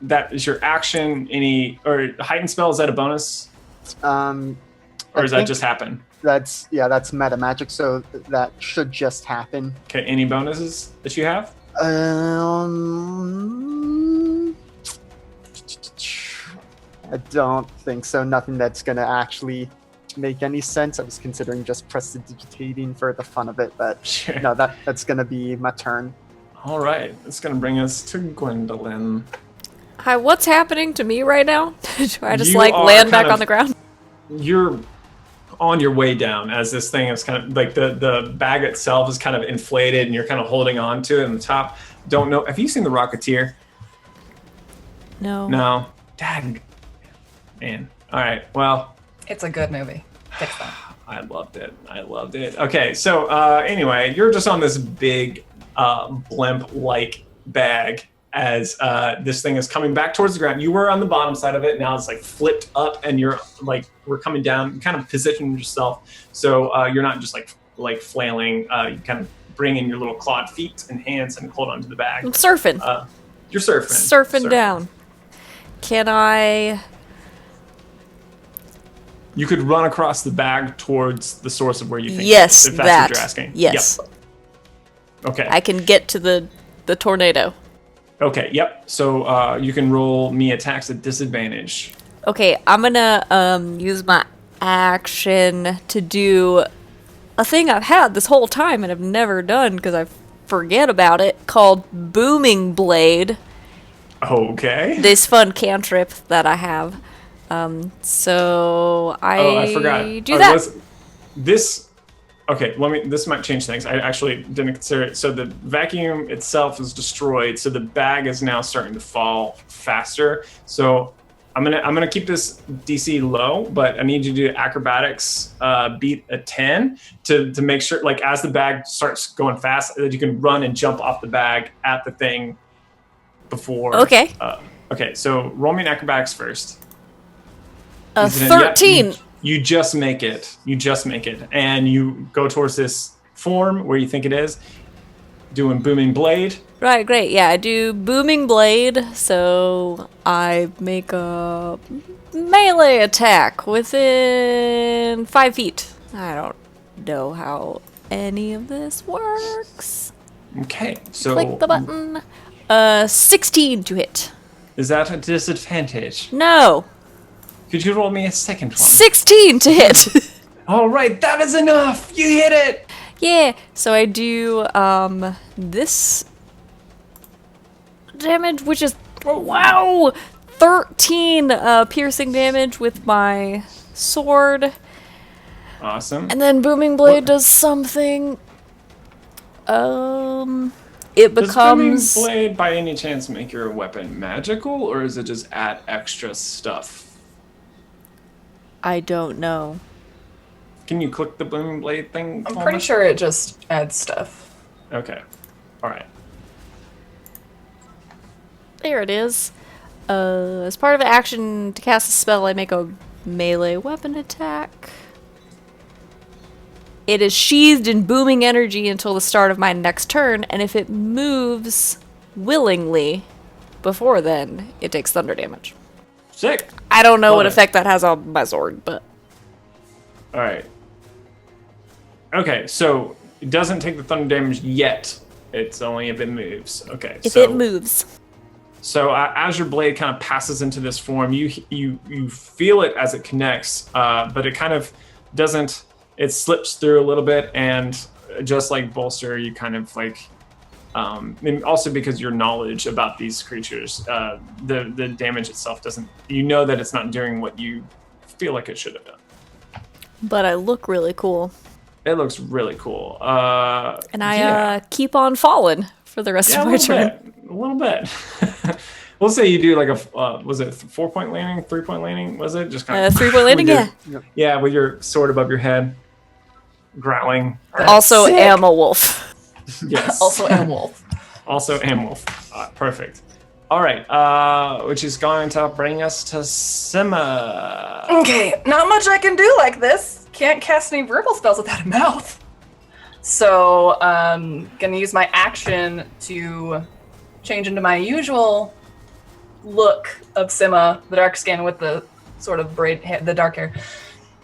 that is your action. Any or heightened spell, is that a bonus? Or does that just happen? That's meta magic, so that should just happen. Okay, any bonuses that you have? I don't think so. Nothing that's gonna actually make any sense. I was considering just prestidigitating for the fun of it, but sure. No, that's gonna be my turn. All right, it's gonna bring us to Gwendolyn. Hi, what's happening to me right now? Do I just land back on the ground? You're on your way down as this thing is kind of like the bag itself is kind of inflated and you're kind of holding on to it on the top. Don't know. Have you seen The Rocketeer? No. Dang. Man. All right. Well. It's a good movie. Fix that. I loved it. Okay. So anyway, you're just on this big blimp-like bag as this thing is coming back towards the ground. You were on the bottom side of it. Now it's like flipped up and you're like, we're coming down. You kind of position yourself so you're not just like flailing. You kind of bring in your little clawed feet and hands and hold onto the bag. I'm surfing. You're surfing. Surfing down. Can I... You could run across the bag towards the source of where you think yes, it is, if that's what you're asking. Yes. Yep. Okay. I can get to the tornado. Okay, yep. So you can roll me attacks at disadvantage. Okay, I'm gonna use my action to do a thing I've had this whole time and I've never done because I forget about it, called Booming Blade. Okay. This fun cantrip that I have. So I forgot. do that. Okay, this might change things. I actually didn't consider it. So the vacuum itself is destroyed, so the bag is now starting to fall faster. So I'm gonna keep this DC low, but I need you to do acrobatics beat a 10 to make sure, like, as the bag starts going fast, that you can run and jump off the bag at the thing before. Okay. Okay, so roll me an acrobatics first. 13. You just make it. And you go towards this form where you think it is, doing Booming Blade, Right, great. Yeah, I do booming blade, so I make a melee attack within 5 feet. I don't know how any of this works. Okay, so Click the button. 16 to hit. is that a disadvantage? No, Could you roll me a second one? 16 to hit. All right, that is enough. You hit it. Yeah, so I do this damage, which is wow, 13 piercing damage with my sword, Awesome. and then booming blade What- does something. It Does booming becomes blade by any chance make your weapon magical, or is it just add extra stuff? I don't know. Can you click the booming blade thing? I'm for pretty me? sure it just adds stuff. Okay. All right. There it is. As part of an action to cast a spell, I make a melee weapon attack. It is sheathed in booming energy until the start of my next turn, and if it moves willingly before then, it takes thunder damage. Sick. I don't know Love what it. effect that has on my sword, but All right. Okay, so it doesn't take the thunder damage yet. It's only if it moves. Okay. if so, it moves. So as your blade kind of passes into this form, you feel it as it connects, but it kind of doesn't. It slips through a little bit, and just like Bolster, you kind of like. And also because your knowledge about these creatures, the damage itself doesn't. You know that it's not doing what you feel like it should have done. But I look really cool. It looks really cool. And I keep on falling for the rest Yeah, of my turn. a little bit. We'll say you do like a was it 4-point landing, 3-point landing? Was it just kind of 3-point landing, with yeah. your- Yeah, with your sword above your head, growling. Also Sick. am a wolf. Yes. Also, am wolf. Also am wolf. Perfect. All right, which is going to bring us to Sima. Okay, not much I can do like this. Can't cast any verbal spells without a mouth. So, gonna use my action to change into my usual look of Sima, the dark skin with the sort of the dark hair.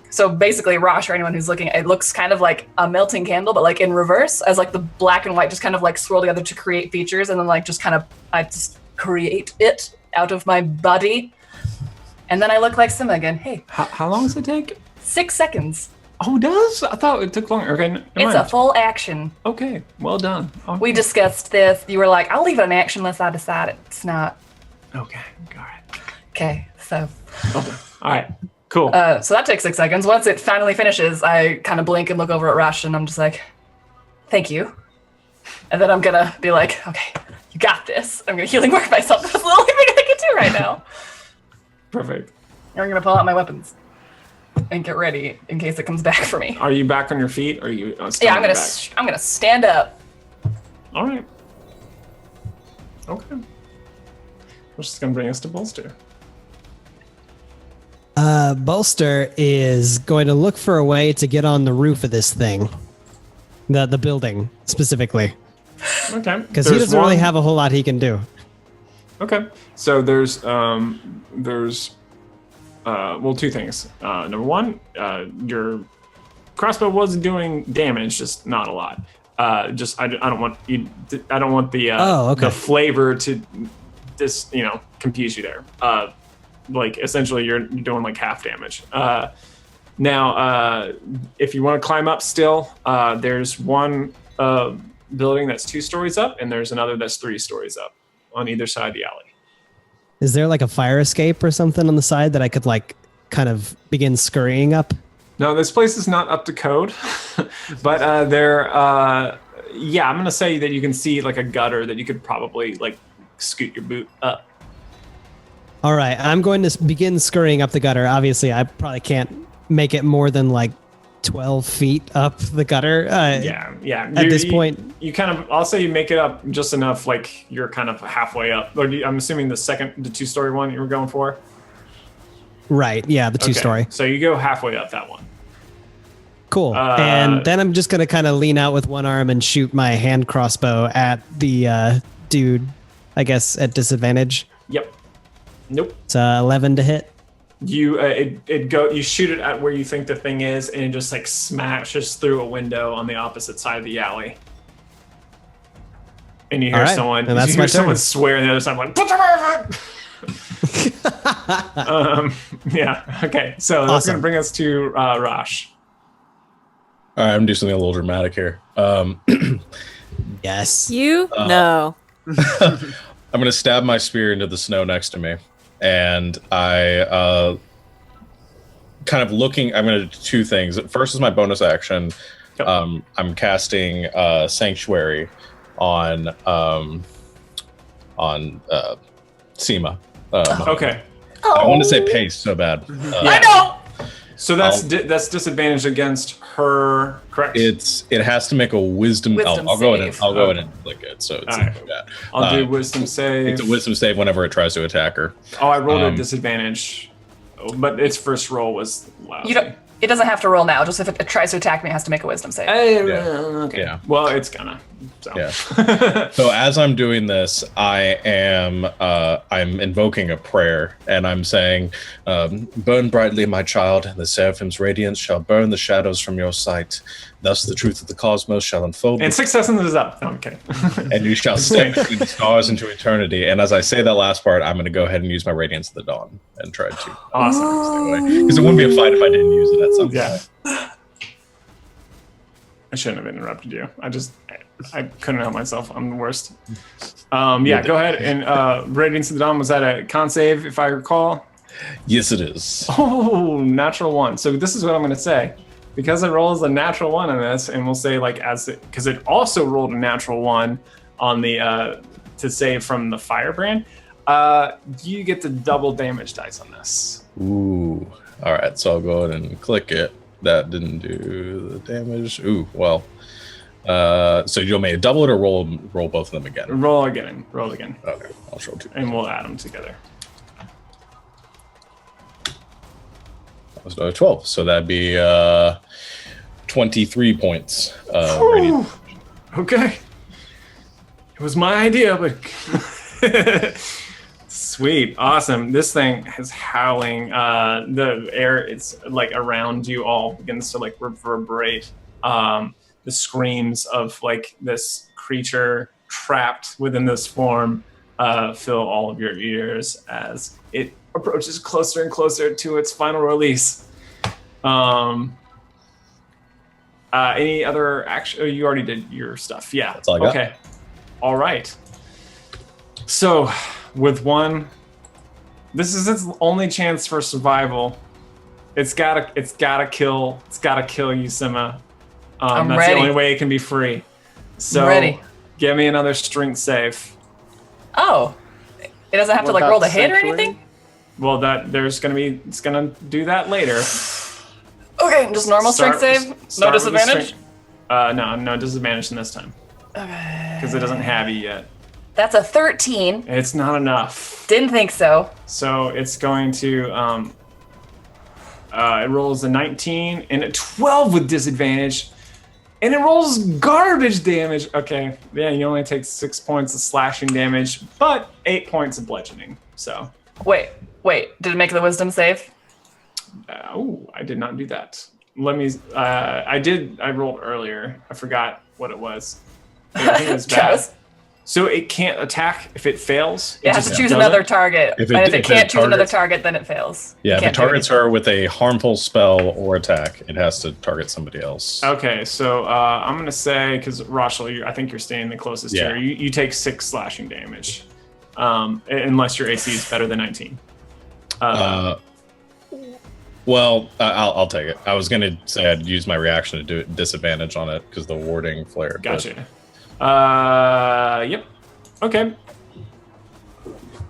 So basically, Rosh, or anyone who's looking, it looks kind of like a melting candle, but like in reverse, as like the black and white just kind of like swirl together to create features, and then like just kind of, I just create it out of my body. And then I look like Sima again. Hey, How long does it take? 6 seconds. Oh, it does? I thought it took longer. Okay, never It's mind. a full action. Okay, well done. Okay. We discussed this. You were like, I'll leave it an action unless I decide it's not. Okay, got it. Okay, so. Well done. All right, cool. So that takes 6 seconds. Once it finally finishes, I kind of blink and look over at Rush, and I'm just like, thank you. And then I'm gonna be like, okay, you got this. I'm gonna healing work myself. That's the only thing I can do right now. Perfect. And I'm gonna pull out my weapons and get ready in case it comes back for me. Are you back on your feet, or are you still Yeah, on your back? I'm gonna stand up. All right. Okay. Which is going to bring us to Bolster. Bolster is going to look for a way to get on the roof of this thing, the building specifically, Okay. because he doesn't really have a whole lot he can do. Okay. So there's well, 2 things. Number 1, your crossbow was doing damage, just not a lot. I don't want you. I don't want the the flavor to confuse you there. Like essentially you're doing like half damage. Now, if you want to climb up still, there's one building that's 2 stories up, and there's another that's 3 stories up on either side of the alley. Is there like a fire escape or something on the side that I could like kind of begin scurrying up? No, this place is not up to code, but I'm gonna say that you can see like a gutter that you could probably like scoot your boot up. All right, I'm going to begin scurrying up the gutter. Obviously, I probably can't make it more than like 12 feet up the gutter. Yeah. At this point, you kind of, I'll say you make it up just enough, like you're kind of halfway up. I'm assuming the 2-story one you were going for. Right. Yeah, the 2-story. Okay, so you go halfway up that one. Cool. And then I'm just going to kind of lean out with one arm and shoot my hand crossbow at the dude, I guess, at disadvantage. Yep. Nope. It's 11 to hit. You you shoot it at where you think the thing is, and it just like smashes through a window on the opposite side of the alley. And you hear someone swear on the other side, like, put yeah. Okay. So that's gonna bring us to Rosh. All right, I'm doing something a little dramatic here. Yes. No. I'm gonna stab my spear into the snow next to me, and I kind of looking. I'm gonna do two things. First is my bonus action. Yep. I'm casting Sanctuary on Seema. Okay. I want to say pace so bad. I know. So that's disadvantage against her, correct? It has to make a wisdom. I'll go ahead and click it. So it's right. like that. I'll do wisdom save. It's a wisdom save whenever it tries to attack her. Oh, I rolled a disadvantage, but its first roll was lousy. It doesn't have to roll now. Just if it tries to attack me, it has to make a wisdom save. Okay. Yeah. Well, it's gonna. So. Yeah. So as I'm doing this, I'm invoking a prayer, and I'm saying, "Burn brightly, my child, and the seraphim's radiance shall burn the shadows from your sight. Thus the truth of the cosmos shall unfold. And 6 seconds is up. No, I'm kidding. And you shall stay between the stars into eternity." And as I say that last part, I'm going to go ahead and use my Radiance of the Dawn and try to. Awesome. Because it wouldn't be a fight if I didn't use it at some point. Yeah. I shouldn't have interrupted you. I couldn't help myself. I'm the worst. Yeah, go ahead. And Radiance of the Dawn, was that a con save, if I recall? Yes, it is. Oh, natural 1. So this is what I'm going to say. Because it rolls a natural 1 on this, and we'll say because it also rolled a natural 1 on the to save from the firebrand, you get the double damage dice on this. Ooh. All right, so I'll go ahead and click it. That didn't do the damage. Ooh, well. So you'll make double it or roll both of them again? Roll again. Okay, I'll roll 2. And we'll add them together. That was another 12. So that'd be 23 points. Radiant. Okay. It was my idea, but sweet, awesome. This thing is howling. The air, it's like around you all begins to like reverberate. The screams of like this creature trapped within this form fill all of your ears as it approaches closer and closer to its final release. Any other action? Oh, you already did your stuff. Yeah. That's all I got. Okay. All right. So, with one, this is its only chance for survival. It's gotta kill you, Sima. I'm that's ready. the only way it can be free. So, I'm ready. Give me another strength save. Oh, it doesn't have to What like roll about the hit or Sanctuary? anything. Well, it's gonna do that later. Okay, just normal strength save. No Start with the disadvantage. No disadvantage in this time. Okay. Because it doesn't have you yet. That's a 13. It's not enough. Didn't think so. So it's going to it rolls a 19 and a 12 with disadvantage, and it rolls garbage damage. Okay, yeah, you only take 6 points of slashing damage, but 8 points of bludgeoning. So. Wait. Did it make the wisdom save? I did not do that. Let me. I rolled earlier. I forgot what it was. I think it was bad. So it can't attack if it fails. It has to choose another target. If If it can't choose another targets- target, then it fails. Yeah, if it Can't do targets her with a harmful spell or attack, it has to target somebody else. Okay, so I'm gonna say, because Rachel, I think you're staying the closest Yeah. here. You take 6 slashing damage, unless your AC is better than 19. Well, I'll take it. I was gonna say I'd use my reaction to do it disadvantage on it because the warding flare. Gotcha. Yep. Okay.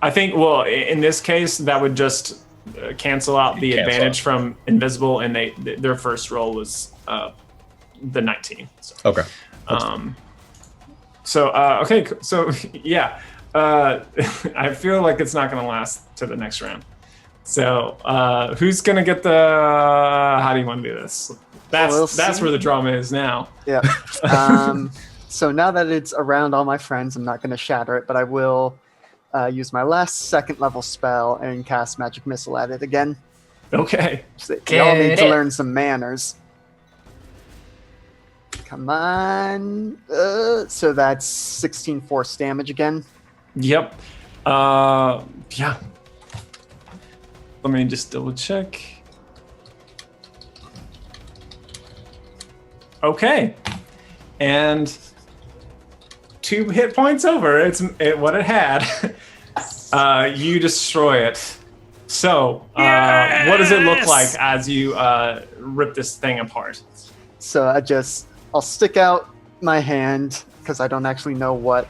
I think, well, in this case, that would just cancel out the Cancel advantage out. from invisible, and their first roll was the 19. So. Okay. Okay. So yeah, I feel like it's not going to last to the next round. So who's going to get the? How do you want to do this? That's where the drama is now. Yeah. So now that it's around all my friends, I'm not going to shatter it, but I will use my last second level spell and cast Magic Missile at it again. Okay. So y'all need to Good. learn some manners. Come on. So that's 16 force damage again. Yep. Yeah. Let me just double check. Okay. And 2 hit points over. It's what it had. You destroy it. So, what does it look like as you rip this thing apart? So I'll stick out my hand because I don't actually know what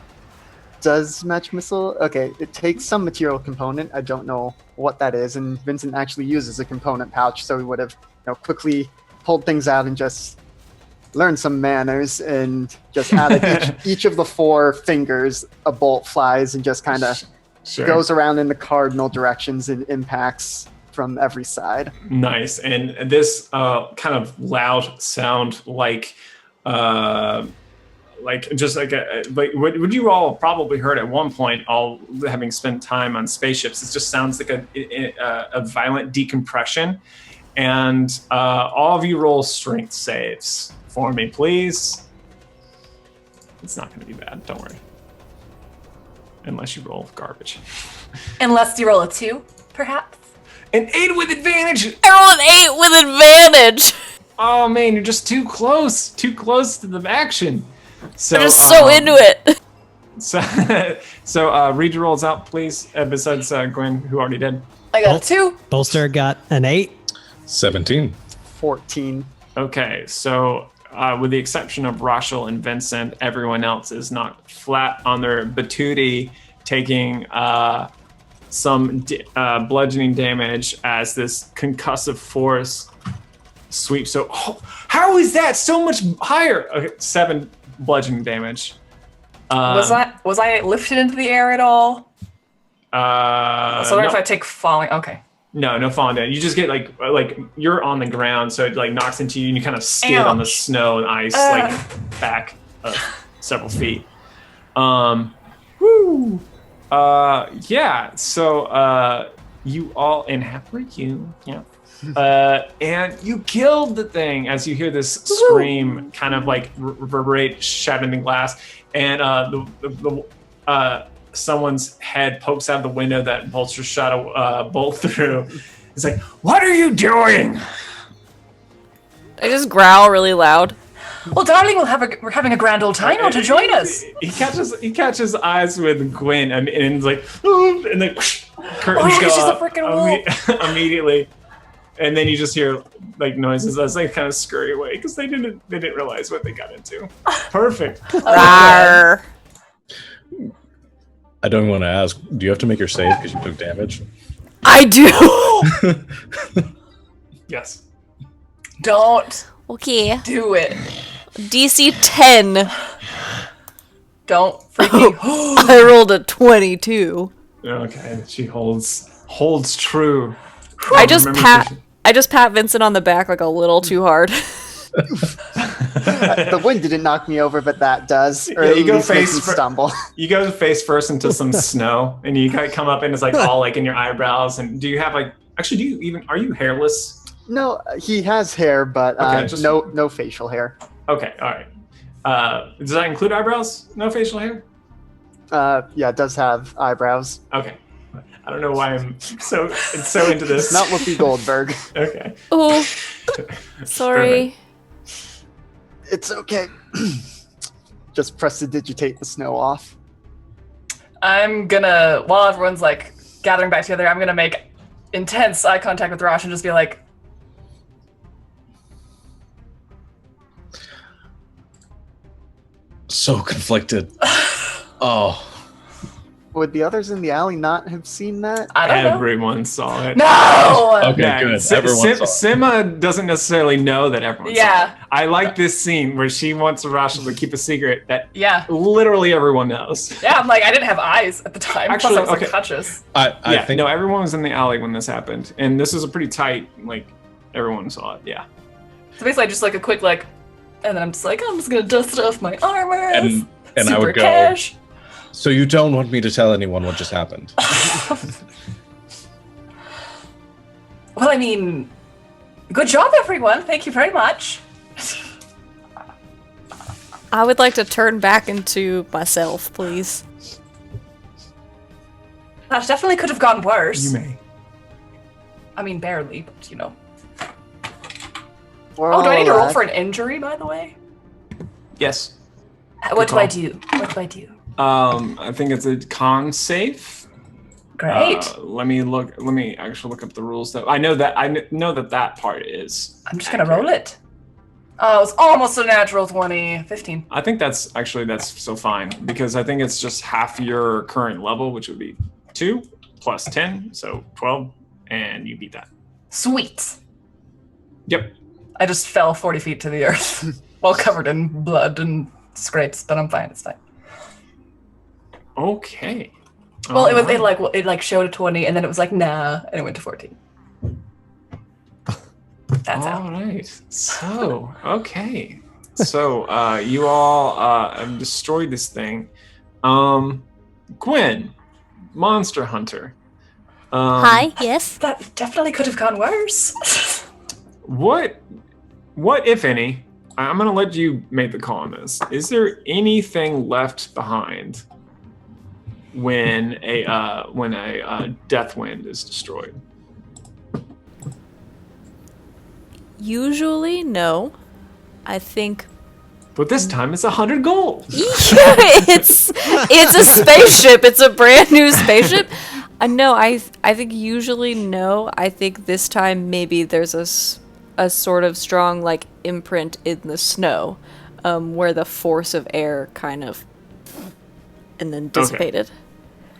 does Magic Missile. Okay, it takes some material component. I don't know what that is, and Vincent actually uses a component pouch, so he would have quickly pulled things out and just learned some manners and just out of each of the 4 fingers, a bolt flies and just kind of goes around in the cardinal directions and impacts from every side. Nice. And this kind of loud sound like just like what you all probably heard at one point, all having spent time on spaceships. It just sounds like a violent decompression. And all of you roll strength saves for me, please. It's not going to be bad. Don't worry. Unless you roll garbage. Unless you roll a 2, perhaps. An 8 with advantage. I rolled an 8 with advantage. Oh man, you're just too close to the action. So, I'm just so into it. So read your rolls out, please. Besides Gwen, who already did. I got a 2. Bolster got an 8. 17. 14. Okay, so with the exception of Rachel and Vincent, everyone else is knocked flat on their batuti, taking some bludgeoning damage as this concussive force sweeps. So, how is that so much higher? Okay, 7 bludgeoning damage. Was I lifted into the air at all? So what if I take falling? Okay. No falling down. You just get like you're on the ground, so it like knocks into you, and you kind of skid on the snow and ice, like back several feet. Woo. Yeah. So you all and halfway you, yeah. And you killed the thing as you hear this scream kind of like reverberate, shattering the glass, and someone's head pokes out of the window that Bolster shot a bolt through. It's like, what are you doing? I just growl really loud. Well, darling, we're having a grand old time. Want to join us? He catches eyes with Gwen, and it's like, and then curtains go she's a up freaking wolf. immediately. And then you just hear like noises as they kind of scurry away because they didn't realize what they got into. Perfect. Rawr. I don't want to ask, do you have to make your save because you took damage? I do. Yes. Don't Okay. do it. DC 10. Don't freaking. I rolled a 22. Okay. She holds true. I just pat Vincent on the back like a little too hard. The wind didn't knock me over, but that does. Or Yeah, you at go least makes face me stumble. You go face first into some snow, and you kind of come up and it's like all like in your eyebrows. And do you have like? Actually, are you hairless? No, he has hair, but Okay, no facial hair. Okay, all right. Does that include eyebrows? No facial hair? Yeah, it does have eyebrows. Okay. I don't know why I'm so into this. Not Whoopi Goldberg. Okay. Oh, sorry. It's okay. Just prestidigitate the snow off. I'm gonna, while everyone's like gathering back together, I'm gonna make intense eye contact with Rosh and just be like, So conflicted. Oh. Would the others in the alley not have seen that? I don't know. Everyone saw it. No! Okay, Yeah, good. Everyone saw it. Sima doesn't necessarily know that everyone saw Yeah. it. I like this scene where she wants Rachel to keep a secret that Yeah. literally everyone knows. Yeah, I'm like, I didn't have eyes at the time. Actually, Plus I was okay. unconscious. I think no, everyone was in the alley when this happened, and this was a pretty tight, like, everyone saw it. Yeah. So basically, just like a quick, like, And then I'm just like, I'm just gonna dust off my armor. And Super I would go, cash. so you don't want me to tell anyone what just happened? Well, I mean, good job, everyone. Thank you very much. I would like to turn back into myself, please. That definitely could have gone worse. You may. I mean, barely, but you know. We're Oh, do I need to all roll at- for an injury, by the way? Yes. What do I call. do? What do I do? I think it's a con save. Great. Let me actually look up the rules. Though I know that part is. I'm just gonna roll it. Oh, it's almost a natural 20. 15. I think that's so fine because I think it's just half your current level, which would be 2 plus 10, so 12, and you beat that. Sweet. Yep. I just fell 40 feet to the earth, all covered in blood and scrapes, but I'm fine. It's fine. Okay. Well, Alright. it showed a 20, and then it was like nah, and it went to 14. That's All how. right. So, okay. So, you all have destroyed this thing. Gwen, Monster Hunter. Hi, yes? That definitely could have gone worse. What, if any, I'm going to let you make the call on this. Is there anything left behind when a death wind is destroyed? Usually, no. I think But this time it's 100 gold. it's a spaceship. It's a brand new spaceship. No, I think usually no. I think this time maybe there's a sort of strong like imprint in the snow, where the force of air kind of and then dissipated.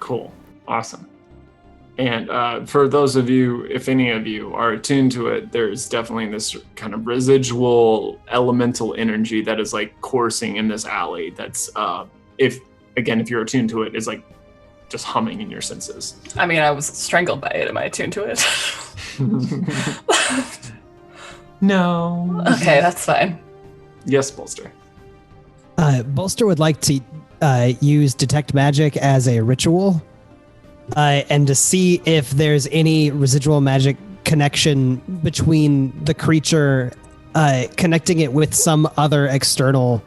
Cool. Awesome. And for those of you, if any of you are attuned to it, there's definitely this kind of residual elemental energy that is like coursing in this alley. That's if you're attuned to it, is like just humming in your senses. I mean, I was strangled by it. Am I attuned to it? No. Okay, that's fine. Yes, Bolster. Bolster would like to use Detect Magic as a ritual, and to see if there's any residual magic connection between the creature, connecting it with some other external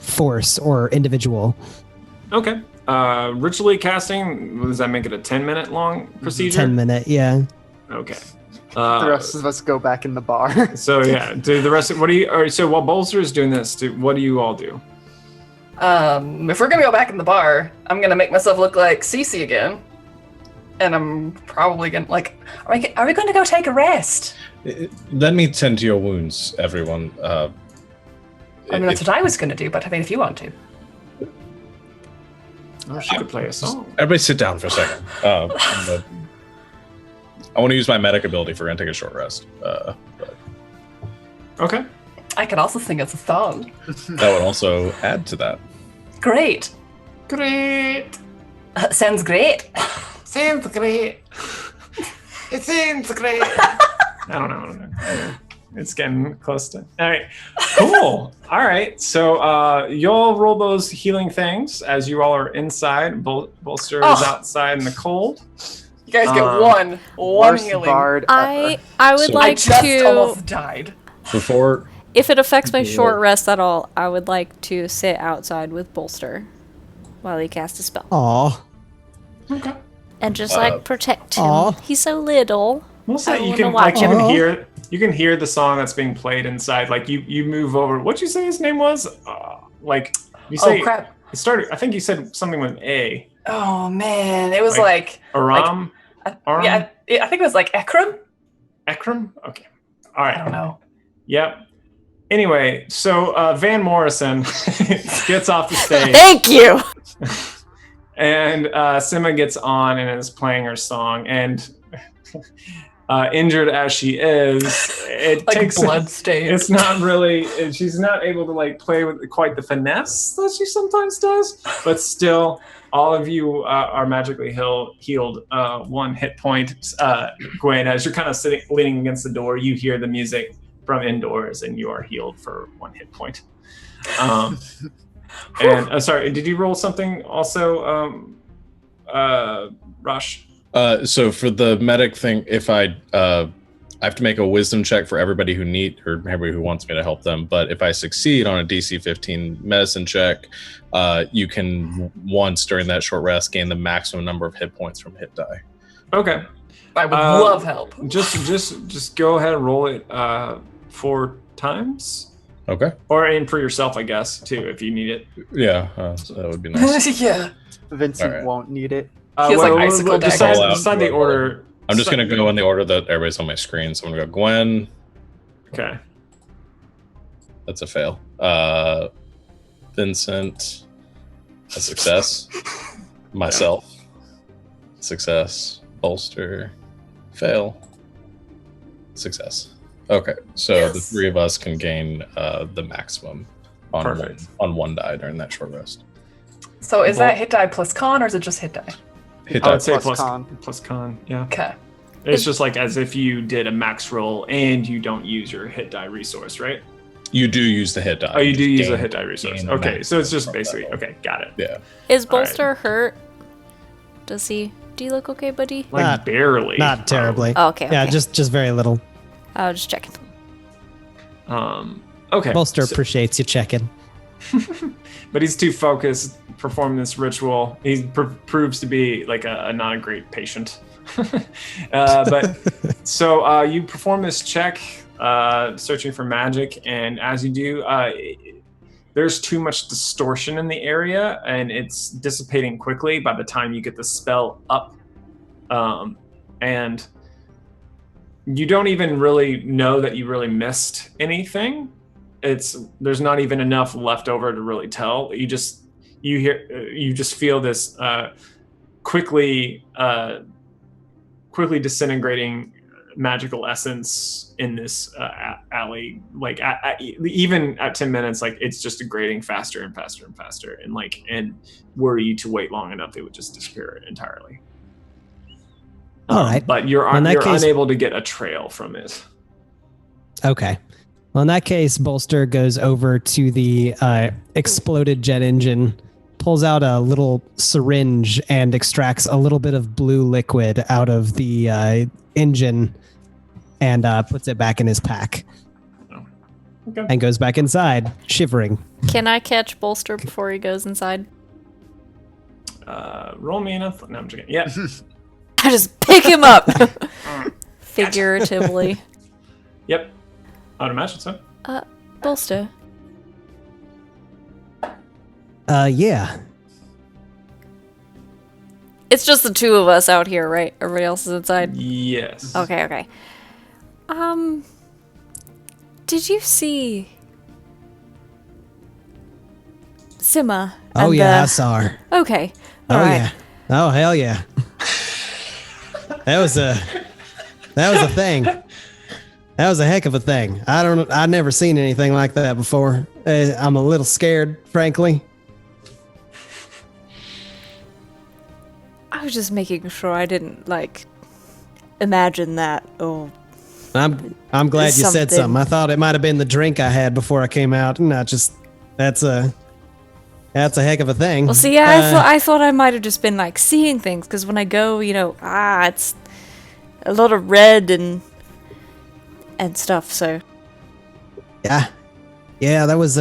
force or individual. Okay. Ritually casting, does that make it a 10-minute long procedure? 10-minute, yeah. Okay. The rest of us go back in the bar. So yeah, do the rest of, so while Bolster is doing this, what do you all do? If we're gonna go back in the bar, I'm gonna make myself look like Cece again, and I'm probably gonna are we going to go take a rest? Let me tend to your wounds, everyone. I mean, that's what I was gonna do, but I mean, if you want to. Oh, she could play a song. Everybody sit down for a second. I want to use my medic ability if we're going to take a short rest. But Okay. I could also sing us a song. that would also add to that. Great. Great. Sounds great. Sounds great. It sounds great. I don't know. It's getting close to. All right. Cool. All right. So y'all roll those healing things as you all are inside. Bolster is outside in the cold. You guys get one Worst healing. bard I would So- I like just to, almost died. Before, if it affects my short rest at all, I would like to sit outside with Bolster while he casts a spell Aw. Okay. and just protect him. Aw. He's so little. We'll say I you wanna can watch him. you can hear the song that's being played inside. Like you move over. What'd you say his name was? Like you say. Oh crap. It started. I think you said something with A. Oh man, it was like Aram. Aram? yeah, I think it was like Ekram. Ekram. Okay. All right. I don't know. Yep. Anyway, so Van Morrison gets off the stage. Thank you. And Sima gets on and is playing her song. And injured as she is, it Like takes blood stains. It's not really. She's not able to like play with quite the finesse that she sometimes does. But still, all of you are magically healed 1 hit point. Gwen, as you're kind of sitting, leaning against the door, you hear the music from indoors, and you are healed for 1 hit point. And sorry, did you roll something also, Rush? So for the medic thing, if I have to make a wisdom check for everybody everybody who wants me to help them. But if I succeed on a DC 15 medicine check, you can once during that short rest gain the maximum number of hit points from hit die. Okay. I would love help. Just go ahead and roll it 4 times. Okay. Or aim for yourself, I guess, too, if you need it. Yeah, so that would be nice. Yeah. Vincent won't need it. He has, like, icicle deck. Decide the order. I'm just going to go in the order that everybody's on my screen. So I'm going to go Gwen. Okay. That's a fail. Vincent. A success. Myself. Success. Bolster. Fail. Success. Okay, so the 3 of us can gain the maximum on one die during that short rest. So is that hit die plus con, or is it just hit die? Hit I die would say plus con. plus con, yeah. Okay. It's just like as if you did a max roll and you don't use your hit die resource, right? You do use the hit die. Oh, you do use gain- a hit die resource. gain the Okay, max so it's just from basically, that. okay, got it. Yeah. Is All right. Bolster hurt? Do you look okay, buddy? Like Not- barely. Not terribly. Oh, okay. Yeah, okay. just very little. I was just checking. Okay. Bolster so- appreciates you checking. but he's too focused performing this ritual. He proves to be like a not a great patient. But so you perform this check, searching for magic, and as you do, there's too much distortion in the area, and it's dissipating quickly by the time you get the spell up, and you don't even really know that you really missed anything. There's not even enough left over to really tell. You just feel this quickly disintegrating magical essence in this alley. Like even at 10 minutes, like it's just degrading faster and faster and faster, and were you to wait long enough, it would just disappear entirely. All right. But you're In that case- unable to get a trail from it. Okay. Well, in that case, Bolster goes over to the exploded jet engine, pulls out a little syringe, and extracts a little bit of blue liquid out of the engine and puts it back in his pack. Okay. And goes back inside, shivering. Can I catch Bolster before he goes inside? Roll me enough. No, I'm just kidding. Yeah. I just pick him up. Figuratively. Yep. I would imagine so. Bolster. Yeah. It's just the 2 of us out here, right? Everybody else is inside? Yes. Okay. Did you see Sima? Oh, and yeah, I saw her. Okay. Oh, All right. yeah. Oh, hell yeah. That was a thing. That was a heck of a thing. I've never seen anything like that before. I'm a little scared, frankly. I was just making sure I didn't imagine that. Oh, I'm glad you said Something. something. I thought it might have been the drink I had before I came out. Not just that's a heck of a thing. well, see, I thought I might have just been seeing things because when I go, it's a lot of red and stuff. So Yeah, that was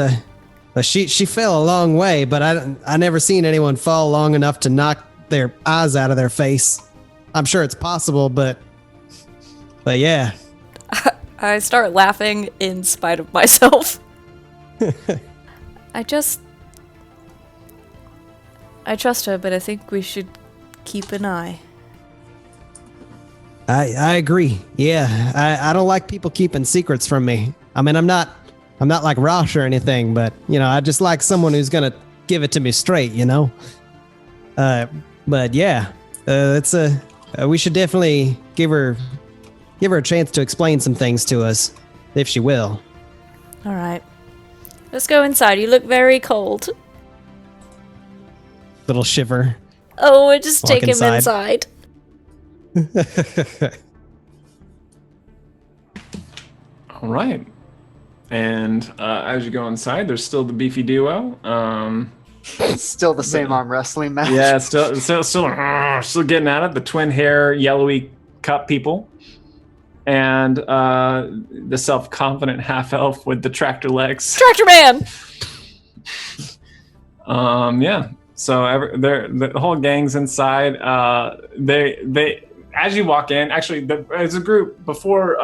she fell a long way, but I never seen anyone fall long enough to knock their eyes out of their face. I'm sure it's possible, but yeah. I start laughing in spite of myself. I trust her, but I think we should keep an eye. I agree. Yeah, I don't like people keeping secrets from me. I mean, I'm not like Rosh or anything, but I just like someone who's gonna give it to me straight. But yeah, we should definitely give her a chance to explain some things to us, if she will. All right. Let's go inside. You look very cold. Little shiver. Oh, we'll just Walk take him inside. inside. All right. And as you go inside, there's still the beefy duo. Still the same arm wrestling match. Yeah, still getting at it. The twin hair, yellowy cup people, and the self-confident half elf with the tractor legs. Tractor Man. Yeah. So the whole gang's inside. They as you walk in, actually, as a group before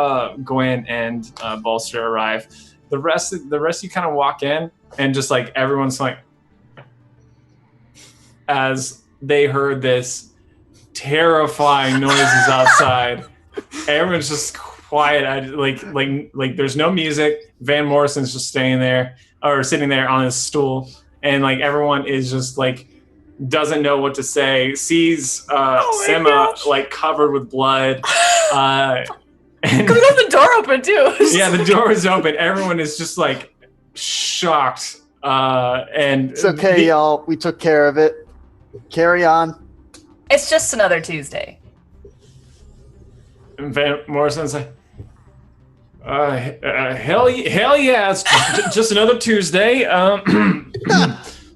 Gwen and Bolster arrive, the rest you kind of walk in and just like everyone's like, as they heard this terrifying noises outside, everyone's just quiet. Like there's no music. Van Morrison's just sitting there on his stool, and like everyone is just like doesn't know what to say. Sees Sema like covered with blood. And Could we leave the door open too? Yeah, the door is open. Everyone is just like shocked. And it's okay, y'all. We took care of it. Carry on. It's just another Tuesday. And Van Morrison's like, hell yeah, it's just another Tuesday.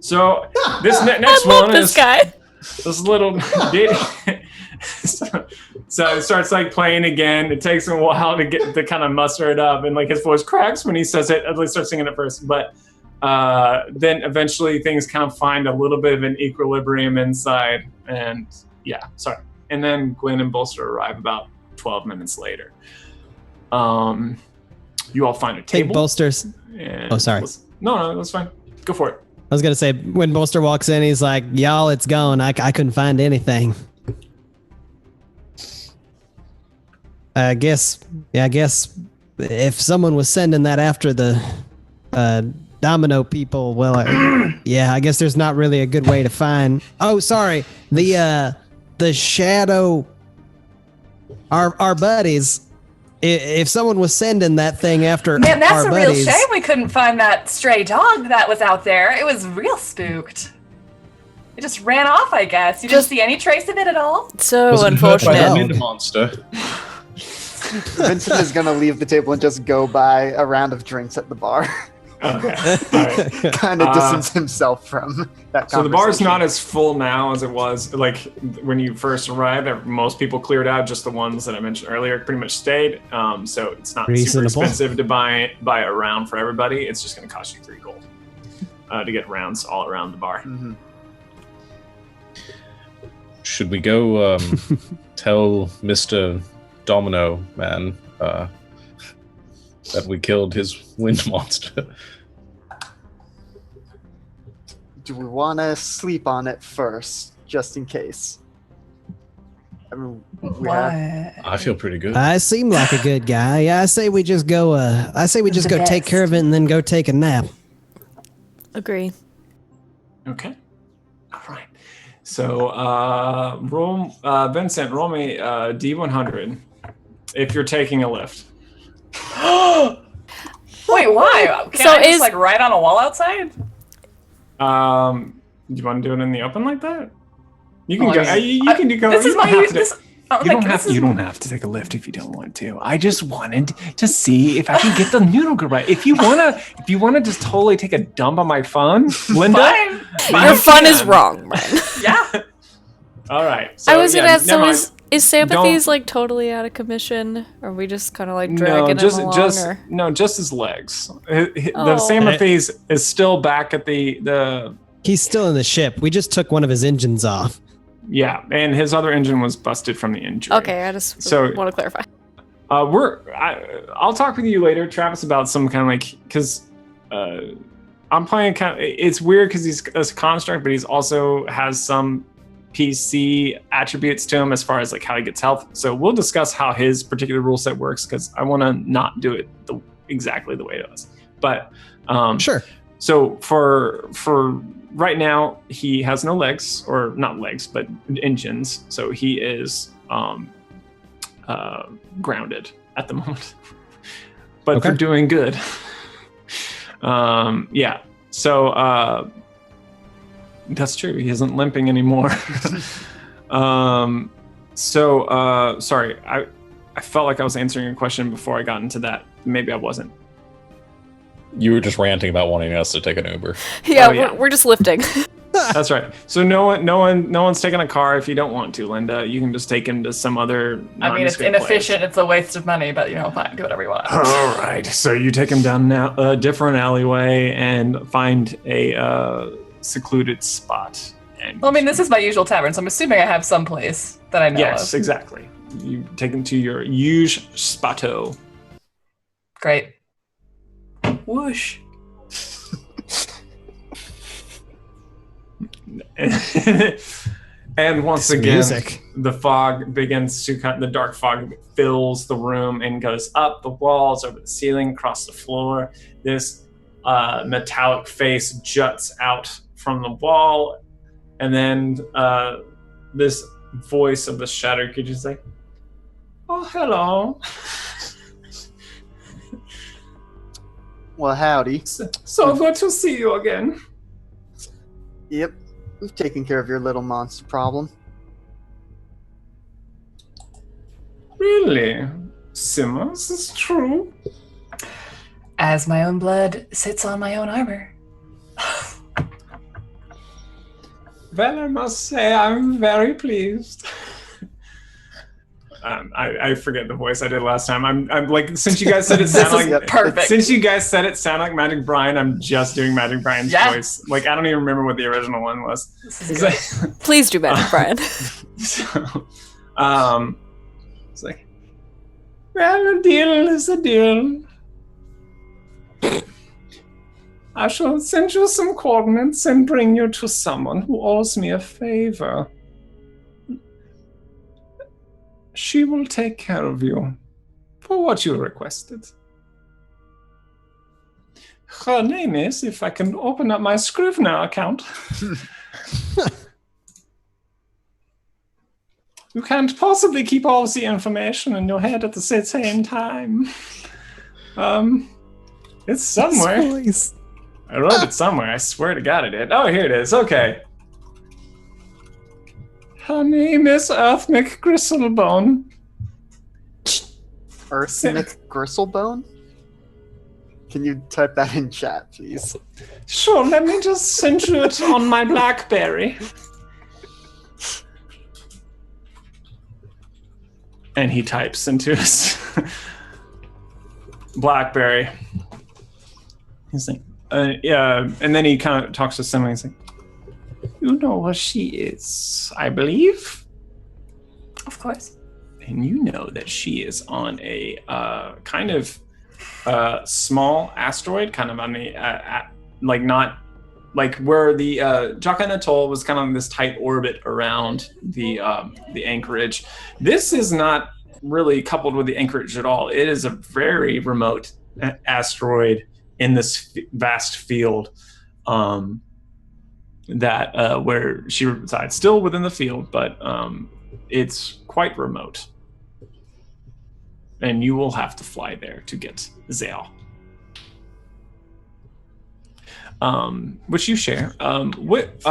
So this next one is guy. This little so it starts like playing again. It takes him a while to kind of muster it up, and like his voice cracks when he says it. At least starts singing it first, but then eventually things kind of find a little bit of an equilibrium inside, and and then Gwen and Bolster arrive about 12 minutes later. You all find a table. Take Bolster's. Sorry. No, that's fine. Go for it. I was gonna say, when Bolster walks in, he's like, "Y'all, it's gone. I couldn't find anything." I guess if someone was sending that after the Domino people, well, I guess there's not really a good way to find. Oh, sorry, the shadow, our buddies. If someone was sending that thing after our buddies... Man, that's a real shame we couldn't find that stray dog that was out there. It was real spooked. It just ran off, I guess. You didn't see any trace of it at all? So unfortunate. Mid monster. Vincent is going to leave the table and just go buy a round of drinks at the bar. Okay. All right. Kind of distance himself from that So the bar's not as full now as it was like when you first arrived. Most people cleared out. Just the ones that I mentioned earlier pretty much stayed. So it's not super expensive to buy a round for everybody. It's just going to cost you 3 gold to get rounds all around the bar. Mm-hmm. Should we go tell Mr. Domino Man that we killed his wind monster? Do we want to sleep on it first, just in case? I mean, I feel pretty good. I seem like a good guy. I say we just go. Go take care of it and then go take a nap. Agree. Okay. All right. So, Vincent, roll me D100 if you're taking a lift. Wait, why? Can't I just like ride on a wall outside? Do you want to do it in the open like that? You can go. You can go. This is my use. You don't have to take a lift if you don't want to. I just wanted to see if I can get the noodle right. If you wanna just totally take a dump on my phone, Linda, your fun is wrong, man. Yeah. All right. So, I was gonna ask. So is Sympathy's Don't- like totally out of commission? Or are we just kind of like dragging him along? just his legs. The Sympathy's is still back at the. He's still in the ship. We just took one of his engines off. Yeah, and his other engine was busted from the injury. Okay, I just want to clarify. I'll talk with you later, Travis, about some kind of like, because I'm playing kind of, it's weird because he's a construct, but he's also has some PC attributes to him as far as like how he gets health. So we'll discuss how his particular rule set works, because I want to not do it exactly the way it was. But sure. So for right now, he has no legs, or not legs, but engines. So he is grounded at the moment, but for doing good. Yeah. So that's true. He isn't limping anymore. Sorry. I felt like I was answering your question before I got into that. Maybe I wasn't. You were just ranting about wanting us to take an Uber. Yeah, Oh, yeah. We're just lifting. That's right. So no one's taking a car if you don't want to, Linda. You can just take him to some other. I mean, it's inefficient. It's a waste of money, but fine. Do whatever you want. All right. So you take him down a different alleyway and find a secluded spot. And Well, I mean, this is my usual tavern, so I'm assuming I have some place that I know yes, of. exactly. You take him to your huge spotto. Great. Whoosh. And once It's again, music. the fog begins to the dark fog fills the room and goes up the walls, over the ceiling, across the floor. This metallic face juts out from the wall, and then this voice of the shadow creature is like, "Oh, hello." Well, howdy. So good to see you again. Yep, we've taken care of your little monster problem. Really? Simmer, this is true. As my own blood sits on my own armor. Well, I must say I'm very pleased. I forget the voice I did last time. I'm like, since you guys said it sounded like perfect. Since you guys said it sounded like Magic Brian, I'm just doing Magic Brian's Yeah. voice. Like, I don't even remember what the original one was. This is It's good. like, Please do Magic Brian. so, it's like, well, a deal is a deal. I shall send you some coordinates and bring you to someone who owes me a favor. She will take care of you for what you requested. Her name is, if I can open up my Scrivener account. You can't possibly keep all of the information in your head at the same time. It's somewhere. Voice. I wrote it somewhere. I swear to God I did. Oh, here it is. Okay. Her name is Earthmic Gristlebone. Earthmic Gristlebone? Can you type that in chat, please? Sure, let me just send you it on my BlackBerry. And he types into his BlackBerry. He's like, and then he kind of talks to someone. He's like, "You know where she is, I believe." Of course. And you know that she is on a kind of small asteroid, kind of on the like not like where the Jakan Atoll was kind of in this tight orbit around the anchorage. This is not really coupled with the anchorage at all. It is a very remote asteroid in this vast field that where she resides, still within the field, but it's quite remote. And you will have to fly there to get Zale. Which you share. What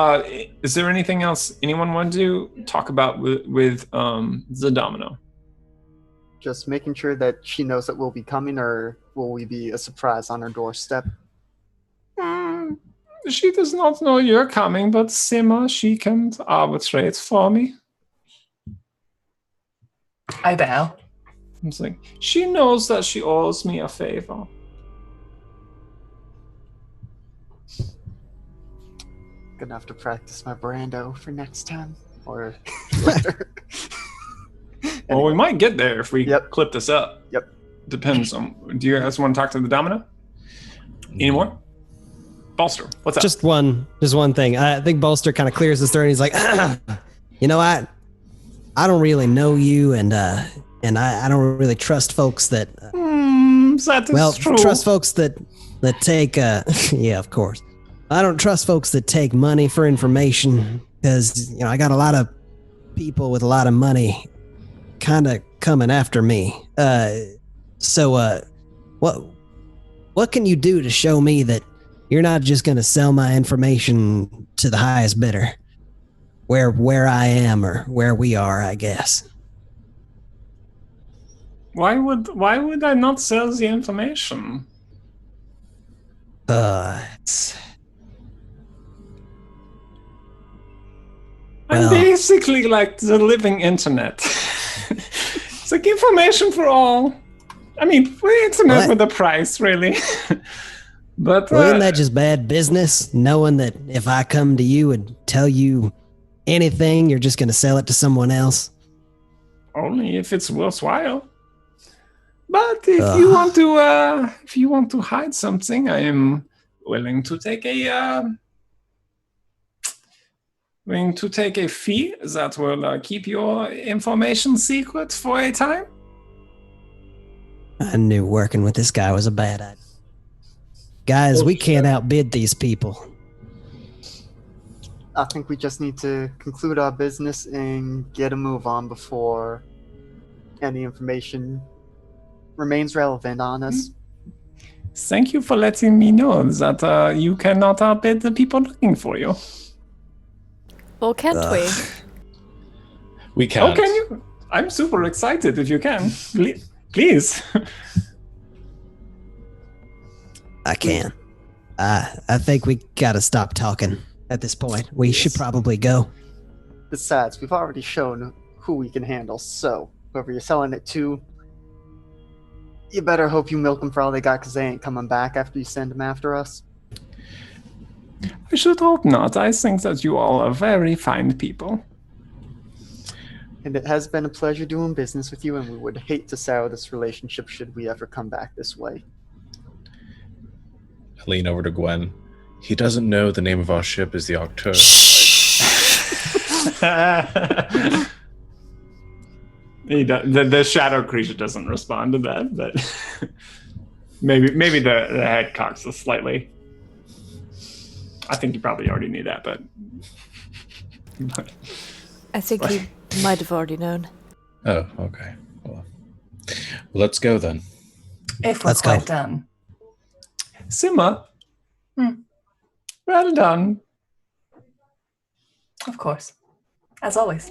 is there anything else anyone want to talk about with the Domino? Just making sure that she knows that we'll be coming, or will we be a surprise on her doorstep? She does not know you're coming, but Simma, she can arbitrate for me. I bow. It's like, she knows that she owes me a favor. Gonna have to practice my Brando for next time, or later. Well, we might get there if we Yep. clip this up. Yep. Depends on. Do you guys want to talk to the Domino? Any more? Bolster, what's up? Just one thing. I think Bolster kind of clears his throat. And he's like, you know, I don't really know you, and I don't really trust folks that. That is true. Trust folks that take. Yeah, of course. I don't trust folks that take money for information, because I got a lot of people with a lot of money, kind of coming after me. So what can you do to show me that you're not just going to sell my information to the highest bidder, where I am or where we are, I guess? Why would I not sell the information? It's... I'm Well- basically like the living internet. It's like information for all. I mean, internet What? with a price, really. But Well, isn't that just bad business? Knowing that if I come to you and tell you anything, you're just going to sell it to someone else? only if it's worthwhile. But if you want to hide something, I am willing to take a fee that will keep your information secret for a time. I knew working with this guy was a bad idea. Guys, we can't outbid these people. I think we just need to conclude our business and get a move on before any information remains relevant on us. Thank you for letting me know that you cannot outbid the people looking for you. Or can't we? We can't. Oh, can you? I'm super excited if you can. Please. I can. I think we gotta stop talking at this point. We should probably go. Besides, we've already shown who we can handle, so whoever you're selling it to, you better hope you milk them for all they got, because they ain't coming back after you send them after us. I should hope not. I think that you all are very fine people. And it has been a pleasure doing business with you, and we would hate to sour this relationship should we ever come back this way. I lean over to Gwen. He doesn't know the name of our ship is the Arcturus. The shadow creature doesn't respond to that, but maybe the head cocks us slightly. I think you probably already knew that, but I think he might have already known. Oh, okay. Well, let's go then. If we're Let's go. quite done. Simma. Well done. Of course. As always.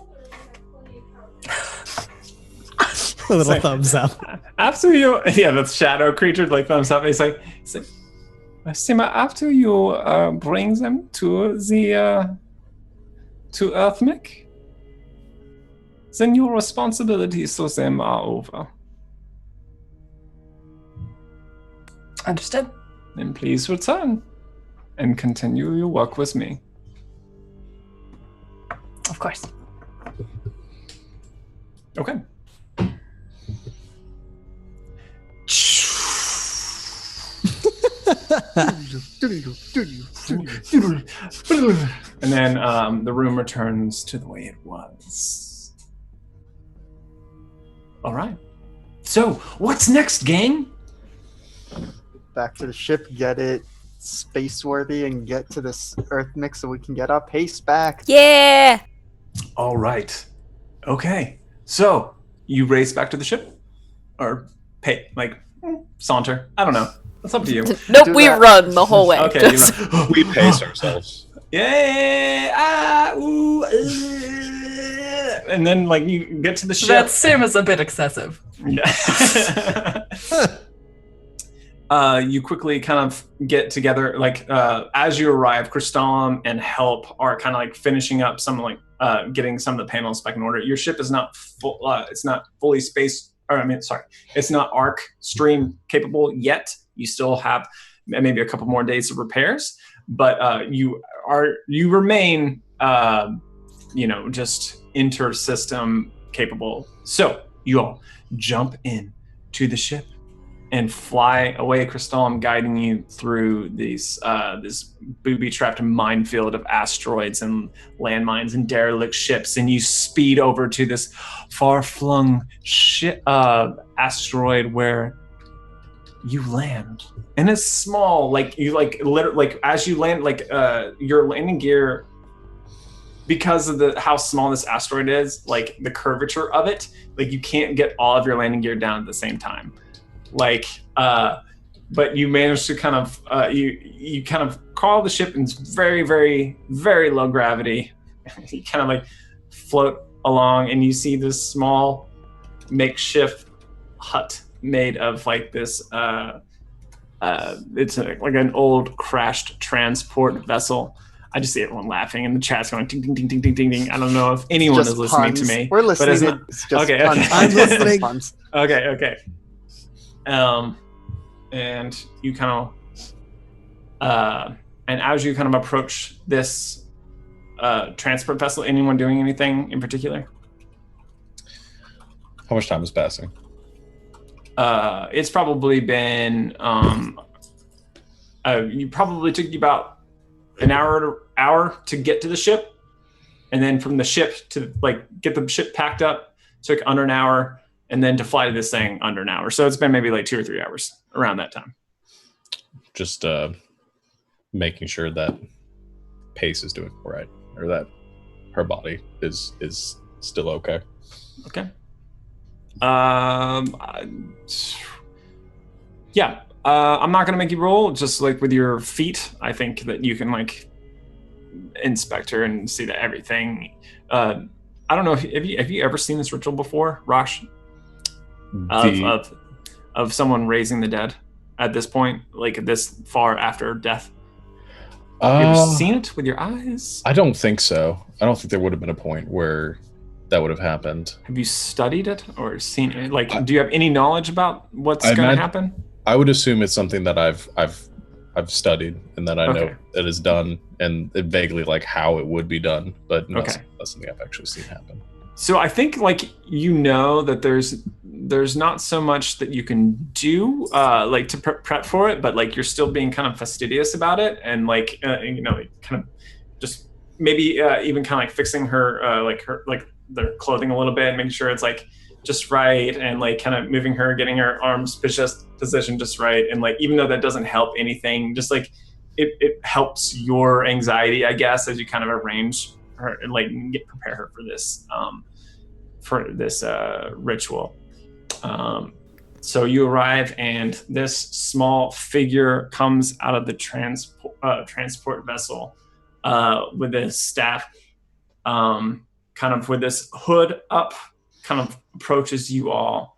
A little Say- thumbs up. After you, the shadow creature like thumbs up. He's like, Simma, after you bring them to the to Earthmech, then your responsibilities to them are over. Understood. Then please return and continue your work with me. Of course. Okay. And then the room returns to the way it was. All right. So, what's next, gang? Back to the ship, get it space-worthy, and get to this Earth mix so we can get our pace back. Yeah! All right. Okay. So, you race back to the ship? Or saunter? I don't know. It's up to you. Nope, Do we that. run the whole way. Okay, you run. We pace ourselves. Yeah. And then, you get to the ship. That seems a bit excessive. Yeah. You quickly kind of get together, as you arrive, Crystalline and Help are kind of finishing up some getting some of the panels back in order. Your ship is not full. It's not fully it's not arc stream capable yet. You still have maybe a couple more days of repairs, but you remain just inter-system capable. So you all jump in to the ship and fly away. Crystalline guiding you through this booby-trapped minefield of asteroids and landmines and derelict ships, and you speed over to this far-flung asteroid where you land. And it's small, as you land, your landing gear, because of how small this asteroid is, the curvature of it, you can't get all of your landing gear down at the same time. But you manage to kind of you kind of crawl the ship in very, very, very low gravity. You kind of float along, and you see this small makeshift hut made of this It's like an old crashed transport vessel. I just see everyone laughing in the chat's going ding ding ding ding ding ding ding. I don't know if anyone Just is listening puns. to me. We're but it's listening. not- It's just Okay, puns. okay. I'm listening. Puns. Okay. And you kind of, and as you kind of approach this transport vessel, anyone doing anything in particular? How much time is passing? It's probably been, you probably took you about an hour to get to the ship. And then from the ship to like get the ship packed up took under an hour, and then to fly to this thing under an hour. So it's been maybe like 2 or 3 hours around that time. Just making sure that Pace is doing all right, or that her body is still okay. Okay. Yeah. I'm not gonna make you roll. Just like with your feet, I think that you can like inspect her and see that everything. I don't know. Have you ever seen this ritual before, Rosh? Of someone raising the dead at this point, like this far after death. Have you ever seen it with your eyes? I don't think so. I don't think there would have been a point where that would have happened. Have you studied it or seen it? Like, do you have any knowledge about what's going to happen? I would assume it's something that I've studied and that I know that is done, and vaguely like how it would be done, but not something I've actually seen happen. So I think like that there's not so much that you can do like to prep for it, but like you're still being kind of fastidious about it, and like like, kind of just maybe even kind of like fixing her their clothing a little bit, making sure it's like just right, and like kind of moving her, getting her arms positioned just right, and like even though that doesn't help anything, just like it helps your anxiety, I guess, as you kind of arrange her and like prepare her for this ritual. So you arrive, and this small figure comes out of the transport vessel with this staff, kind of with this hood up, kind of approaches you all.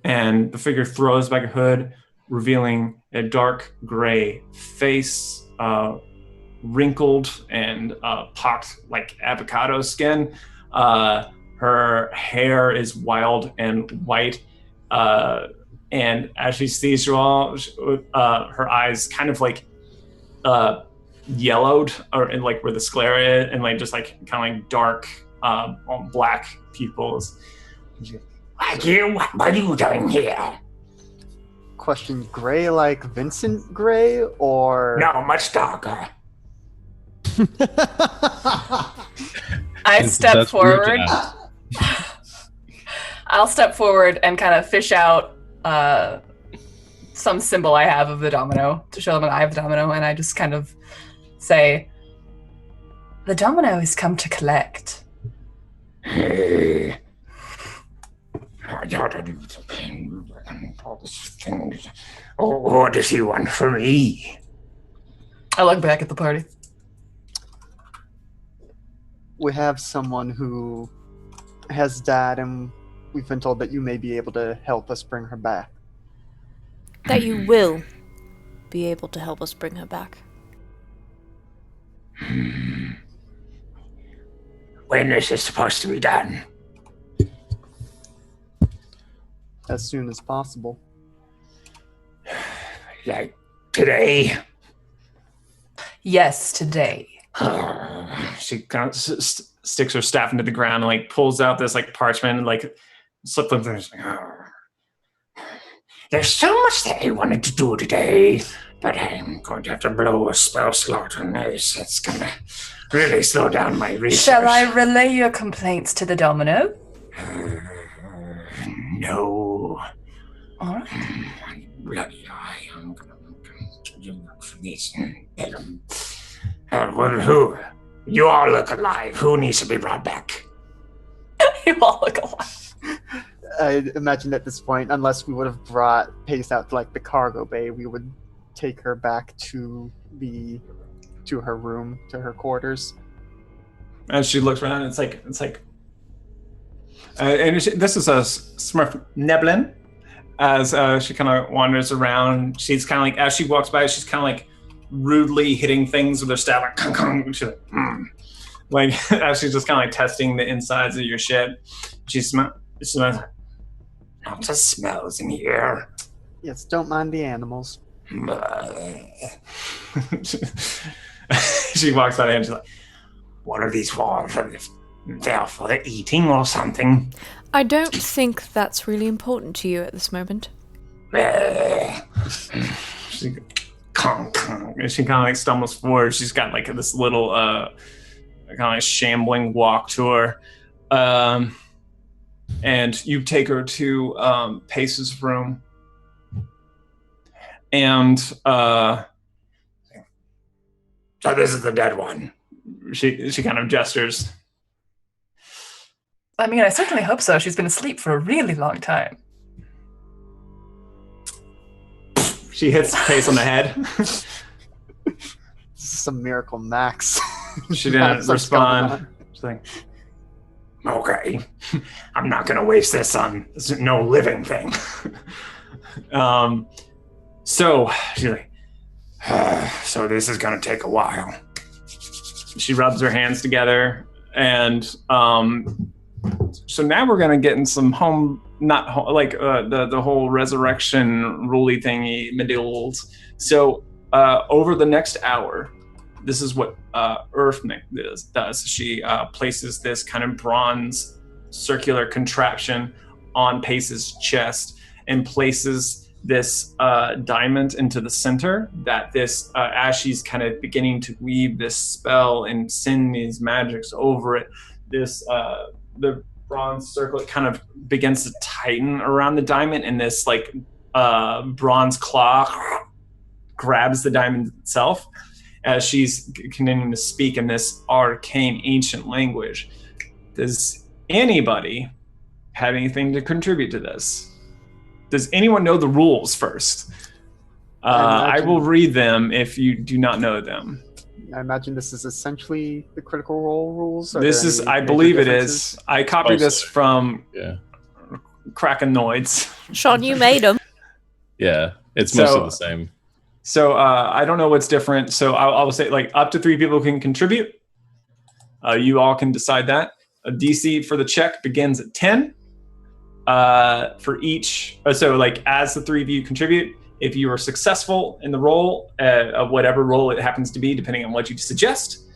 And the figure throws back a hood, revealing a dark gray face, wrinkled and pocked like avocado skin. Her hair is wild and white, and as she sees you all, her eyes kind of like yellowed, or in like where the sclera is, and like just like kind of like dark black pupils. What are you doing here? Question: gray like Vincent Gray, or No, much darker. I step forward. I'll step forward and kind of fish out some symbol I have of the domino to show them that I have the domino, and I just kind of say, "The domino has come to collect." Hey. What does he want from me? I look back at the party. we have someone who has died, and we've been told that you may be able to help us bring her back. That you will be able to help us bring her back. When is this supposed to be done? As soon as possible. Like today? Yes, today. She kind of sticks her staff into the ground and like pulls out this like parchment and like slips them through. There's so much that I wanted to do today, but I'm going to have to blow a spell slot on this. It's going to really slow down my research. Shall I relay your complaints to the domino? No. All right. Bloody eye. I'm going to look for this. Well, who? You all look alive. Who needs to be brought back? You all look alive. I imagine at this point, unless we would have brought Pace out to like the cargo bay, we would take her back to her room, to her quarters. As she looks around, it's like, and this is a Smurf Neblin. as she kind of wanders around. She's kind of like, as she walks by, she's kind of like rudely hitting things with her staff, like, kung, kung. She's like, as she's just kind of like testing the insides of your ship. She smells. Lots of smells in here. Yes, don't mind the animals. She walks by and she's like, what are these for? They're for the eating or something. I don't think that's really important to you at this moment. she kind of like stumbles forward. She's got like this little kind of like shambling walk to her. And you take her to Pace's room. And so this is the dead one. She kind of gestures. I mean, I certainly hope so. She's been asleep for a really long time. She hits Pace on the head. Some miracle max. She didn't respond. She's like, okay, I'm not gonna waste this on no living thing. So she's like, so this is gonna take a while. She rubs her hands together, and so now we're gonna get in some the whole resurrection ruly thingy medules. So over the next hour, this is what Earthnick does. She places this kind of bronze circular contraption on Pace's chest and places this diamond into the center, that this as she's kind of beginning to weave this spell and send these magics over it, this the bronze circlet kind of begins to tighten around the diamond, and this like bronze claw grabs the diamond itself as she's continuing to speak in this arcane ancient language. Does anybody have anything to contribute to this? Does anyone know the rules first? I will read them if you do not know them. I imagine this is essentially the Critical Role rules. This is, I believe it is. I copied this from Krakenoids. Sean, you made them. Yeah, it's mostly the same. So I don't know what's different. So I'll say like up to 3 people can contribute. You all can decide that. A DC for the check begins at 10. For each, so like as the 3 of you contribute, if you are successful in the roll, of whatever role it happens to be, depending on what you suggest,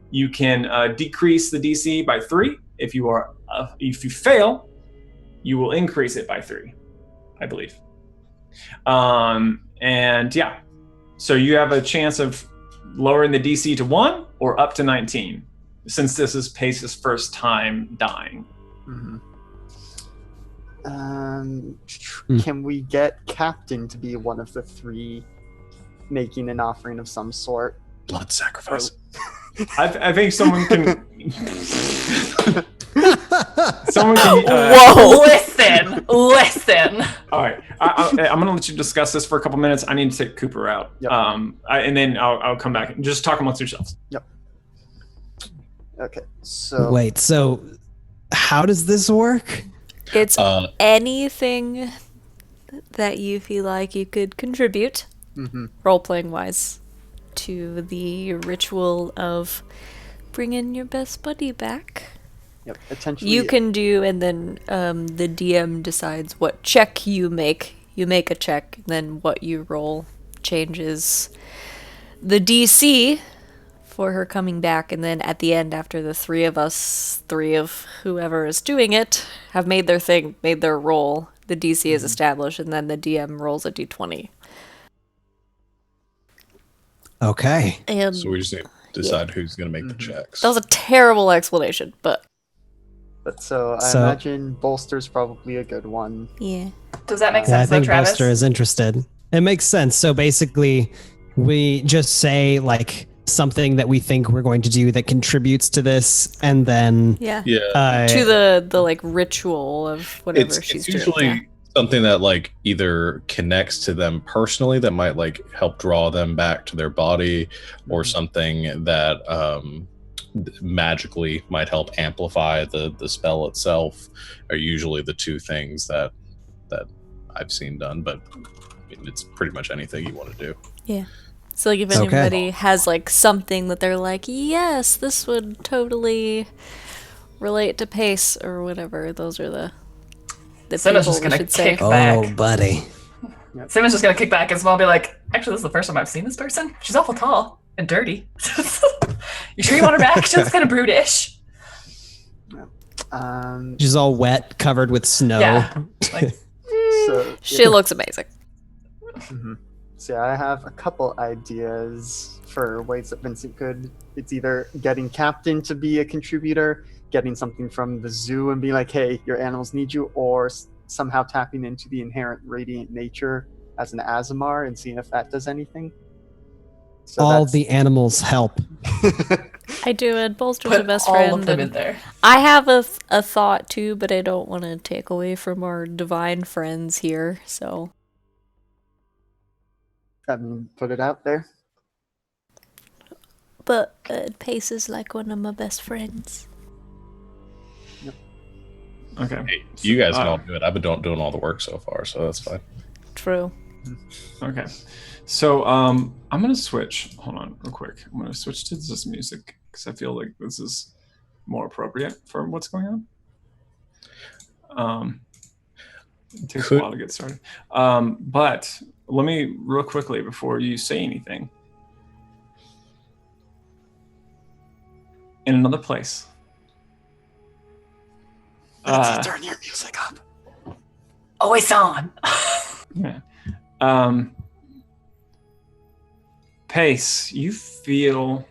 you can decrease the DC by 3. If you fail, you will increase it by 3, I believe. And yeah, so you have a chance of lowering the DC to 1 or up to 19, since this is Pace's first time dying. Mm-hmm. Can we get Captain to be one of the 3 making an offering of some sort? Blood sacrifice. I think someone can. Whoa! Listen. All right, I'm going to let you discuss this for a couple minutes. I need to take Cooper out, Yep. and then I'll come back and just talk amongst yourselves. Yep. Okay. So wait. So how does this work? It's anything that you feel like you could contribute, role-playing wise, to the ritual of bringing your best buddy back. Yep. Potentially. You can do, and then the DM decides what check you make. You make a check, then what you roll changes the DC for her coming back, and then at the end, after the 3 of us, 3 of whoever is doing it, have made their thing, made their roll, the DC is established, and then the DM rolls a d20. Okay. And So we just need to decide who's going to make the checks. that was a terrible explanation, but So I imagine Bolster's probably a good one. yeah. Does that make Yeah, I sense, though, think Travis? Buster is interested. It makes sense. So basically, we just say like something that we think we're going to do that contributes to this, and then Yeah. Yeah. To the like ritual of whatever she's it's usually doing. something that like either connects to them personally that might like help draw them back to their body, or something that magically might help amplify the spell itself, are usually the 2 things that I've seen done, but I mean, it's pretty much anything you want to do. Yeah. So like if Okay. anybody has like something that they're like, yes, this would totally relate to Pace or whatever, those are the Simmon's people just we gonna should say. kick back. Oh, buddy. Simmon's just gonna kick back and smile, be like, actually, this is the first time I've seen this person. She's awful tall and dirty. You sure you want her back? She's kind of brutish. She's all wet, covered with snow. Yeah. Like, So, She looks amazing. So yeah, I have a couple ideas for ways that Vincent could. It's either getting Captain to be a contributor, getting something from the zoo and be like, hey, your animals need you, or somehow tapping into the inherent radiant nature as an Azamar and seeing if that does anything. So All that's- the animals help. I do it. Bolster's a put best all friend. of them in and there. I have a thought too, but I don't want to take away from our divine friends here. So I mean, put it out there. but Pace is like one of my best friends. Okay. Hey, you guys can all do it. I've been doing all the work so far, so that's fine. True. Okay. So I'm gonna switch. Hold on, real quick. I'm gonna switch to this music because I feel like this is more appropriate for what's going on. It takes a while to get started. But let me real quickly before you say anything. In another place. Turn your music up. Oh, it's on. Yeah. Pace, you feel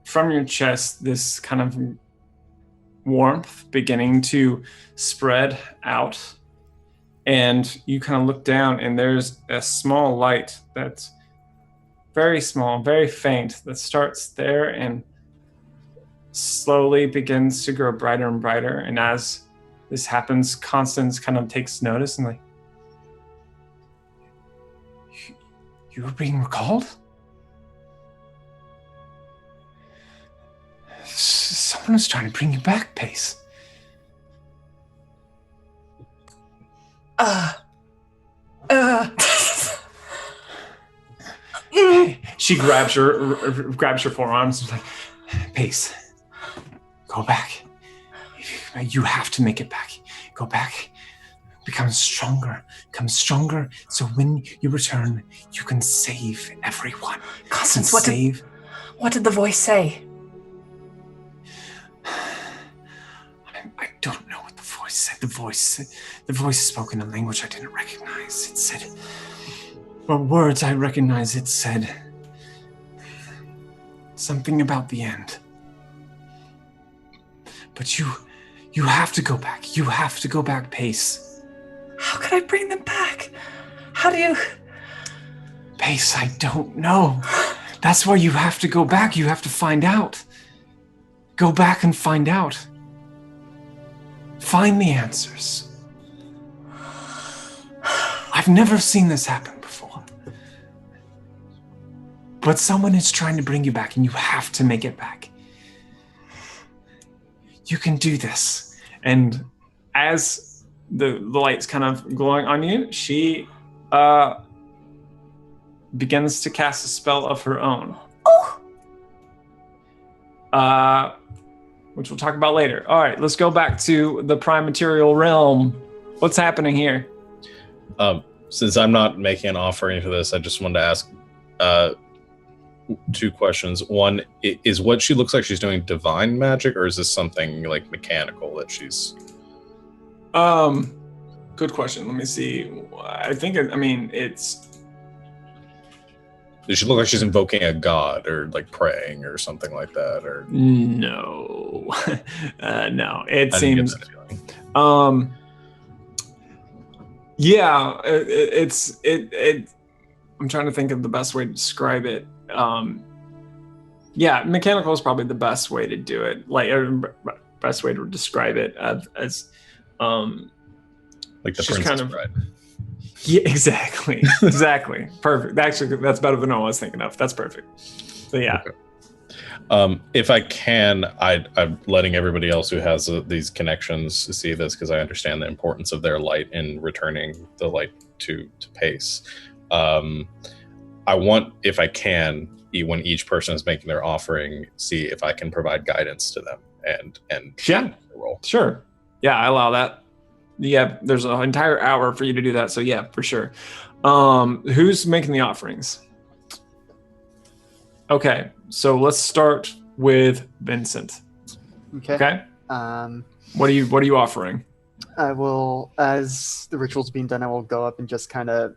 from your chest this kind of warmth beginning to spread out. And you kind of look down and there's a small light that's very small, very faint, that starts there and slowly begins to grow brighter and brighter. And as this happens, Constance kind of takes notice and like, you were being recalled? Someone was trying to bring you back, Pace. She grabs your forearms and is like, Pace, go back. You have to make it back. Go back. Become stronger. So when you return, you can save everyone. Constance, what did the voice say? I don't know what the voice said. The voice spoke in a language I didn't recognize. It said, well, words I recognize. It said something about the end. But you have to go back. You have to go back, Pace. How could I bring them back? How do you... Pace, I don't know. That's why you have to go back. You have to find out. Go back and find out. Find the answers. I've never seen this happen before. But someone is trying to bring you back and you have to make it back. You can do this. And as the light's kind of glowing on you, she begins to cast a spell of her own. Which we'll talk about later. All right, let's go back to the prime material realm. What's happening here? Since I'm not making an offering for this, I just wanted to ask two questions. One, is what she looks like she's doing divine magic, or is this something like mechanical that she's... Good question. Let me see. It's... Does she look like she's invoking a god or like praying or something like that? Or No. No. It I didn't seems... get that feeling. Yeah, I'm trying to think of the best way to describe it. Yeah, mechanical is probably the best way to do it. Like, best way to describe it as Like the she's Princess kind of- Bride. Yeah, exactly. Perfect. Actually, that's better than what I was thinking of. That's perfect. So yeah. If I can, I'm letting everybody else who has these connections see this because I understand the importance of their light in returning the light to Pace. I want, if I can, when each person is making their offering, see if I can provide guidance to them and yeah, roll. Sure. Yeah, I allow that. Yeah, there's an entire hour for you to do that. So yeah, for sure. Who's making the offerings? Okay, so let's start with Vincent. Okay. What are you offering? I will, as the ritual's being done, I will go up and just kind of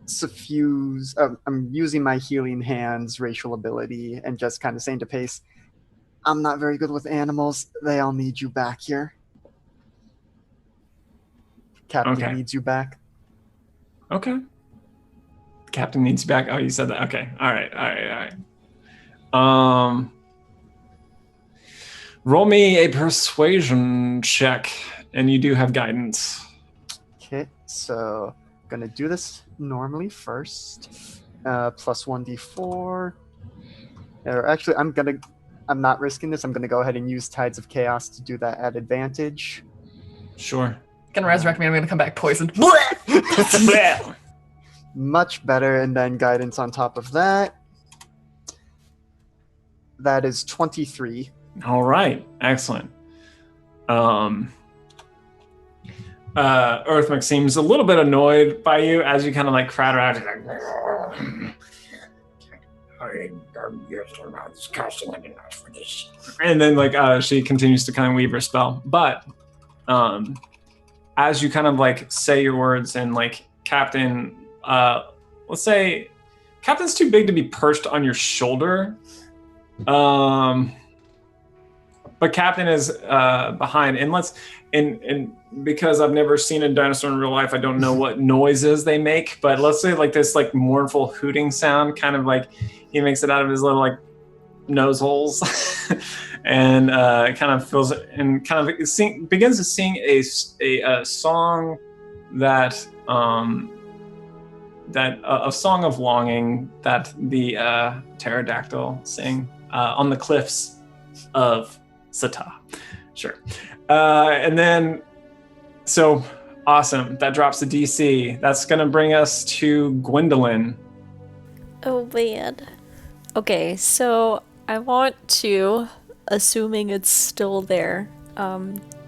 suffuse. I'm using my healing hands racial ability and just kind of saying to Pace, I'm not very good with animals. They all need you back here. Captain needs you back. Okay. Captain needs you back. Oh, you said that. Okay. All right. Roll me a persuasion check, and you do have guidance. Okay, so I'm gonna do this normally first. Plus 1d4. Or actually, I'm not risking this. I'm gonna go ahead and use Tides of Chaos to do that at advantage. Sure. Gonna resurrect me. I'm gonna come back poisoned. Much better, and then guidance on top of that. That is 23. All right, excellent. Earthmix seems a little bit annoyed by you as you kind of like crowd around. She's like, and then like she continues to kind of weave her spell. But as you kind of like say your words and like Captain, let's say Captain's too big to be perched on your shoulder. But Captain is behind, and because I've never seen a dinosaur in real life, I don't know what noises they make. But let's say like this like mournful hooting sound, kind of like he makes it out of his little like nose holes, and kind of fills it and kind of begins to sing a song that a song of longing that the pterodactyl sing on the cliffs of Sata. Sure. And then, so awesome. That drops the DC. That's going to bring us to Gwendolyn. Oh, man. Okay, so I want to, assuming it's still there,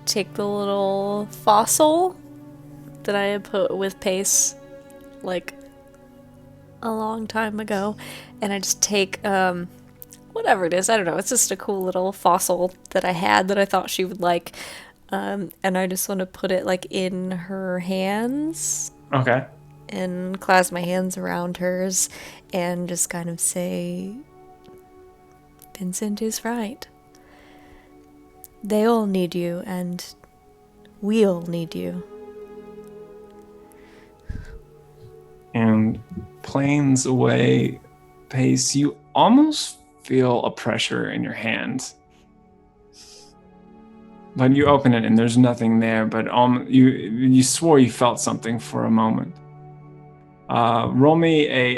take the little fossil that I had put with Pace, like, a long time ago, and I just take, whatever it is, I don't know, it's just a cool little fossil that I had that I thought she would like, and I just want to put it, like, in her hands. Okay. And clasp my hands around hers and just kind of say, Vincent is right. They all need you, and we all need you. And planes away, Pace, you almost feel a pressure in your hand. But you open it and there's nothing there, but you swore you felt something for a moment. Roll me a...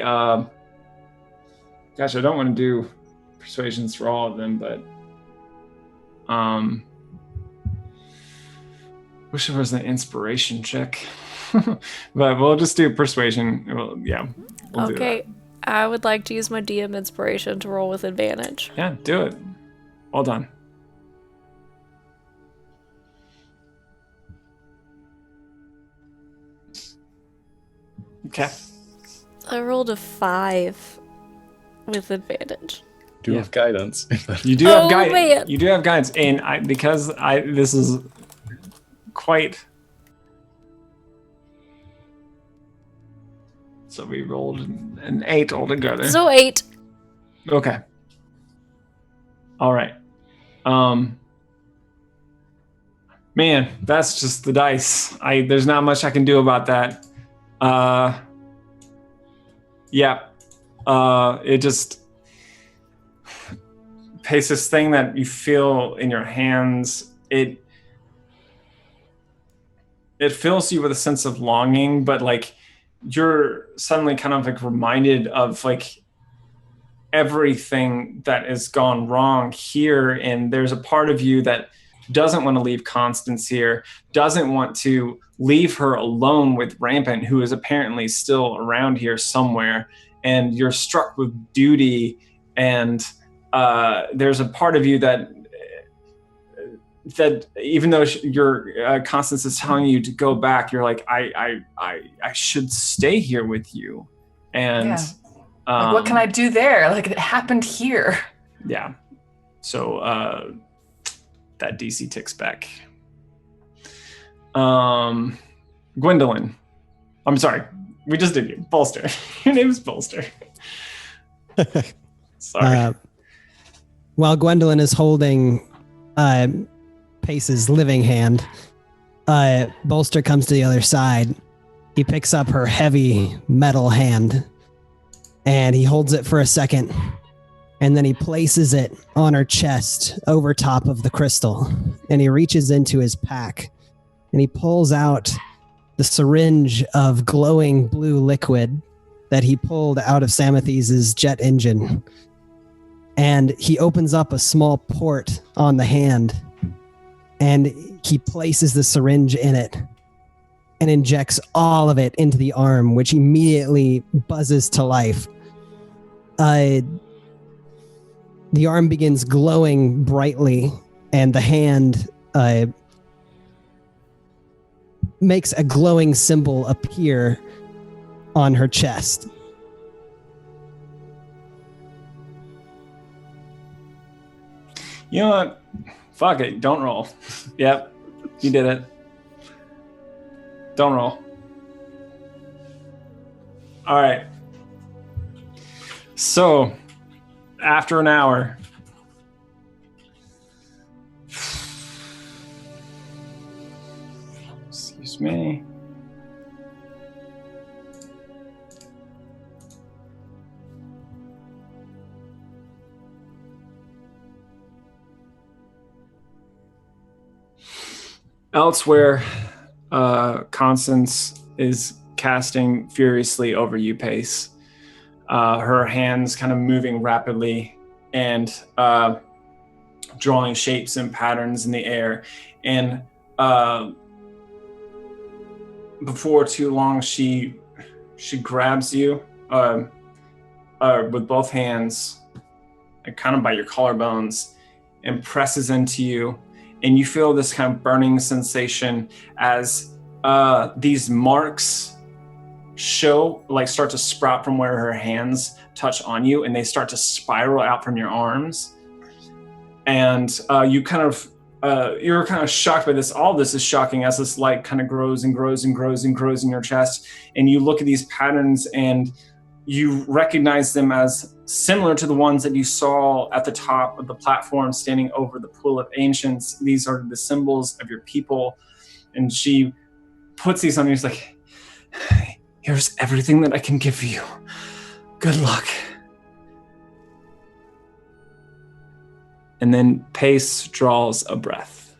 gosh, I don't want to do persuasions for all of them, but... wish there was an inspiration check. But we'll just do persuasion. We'll do that. I would like to use my DM inspiration to roll with advantage. Yeah, do it. Well done. Okay. I rolled a 5 with advantage. Do you have guidance? You do have guidance. Man. You do have guidance, and this is quite. So we rolled an 8 altogether. So 8. Okay. All right. Man, that's just the dice. There's not much I can do about that. It just Pace, this thing that you feel in your hands. It fills you with a sense of longing, but like you're suddenly kind of like reminded of like everything that has gone wrong here, and there's a part of you that doesn't want to leave Constance here, doesn't want to leave her alone with Rampant, who is apparently still around here somewhere, and you're struck with duty, and there's a part of you that even though your Constance is telling you to go back, you're like, I should stay here with you. And like, what can I do there? Like, it happened here. Yeah. So that DC ticks back. Gwendolyn. I'm sorry. We just did you. Bolster. Your name is Bolster. Sorry. While Gwendolyn is holding Pace's living hand, Bolster comes to the other side. He picks up her heavy metal hand and he holds it for a second, and then he places it on her chest over top of the crystal, and he reaches into his pack and he pulls out the syringe of glowing blue liquid that he pulled out of Samothes's jet engine, and he opens up a small port on the hand and he places the syringe in it and injects all of it into the arm, which immediately buzzes to life. The arm begins glowing brightly, and the hand makes a glowing symbol appear on her chest. You know what? Fuck it. Don't roll. Yep. You did it. Don't roll. All right. So, after an hour, excuse me. Elsewhere, Constance is casting furiously over you, Pace. Her hands kind of moving rapidly and drawing shapes and patterns in the air. And before too long, she grabs you with both hands, kind of by your collarbones, and presses into you. And you feel this kind of burning sensation as these marks start to sprout from where her hands touch on you, and they start to spiral out from your arms. And you're kind of shocked by this. All this is shocking as this light kind of grows and grows and grows and grows in your chest. And you look at these patterns and you recognize them as similar to the ones that you saw at the top of the platform standing over the pool of ancients. These are the symbols of your people. And she puts these on you. She's like, here's everything that I can give you. Good luck. And then Pace draws a breath.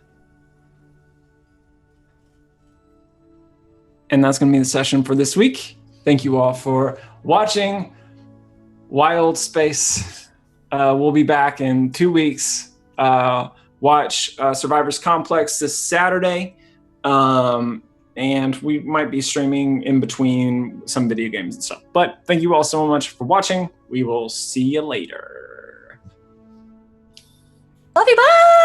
And that's going to be the session for this week. Thank you all for watching Wildspace. We'll be back in 2 weeks. Watch Survivors Complex this Saturday. And we might be streaming in between some video games and stuff. But thank you all so much for watching. We will see you later. Love you, bye!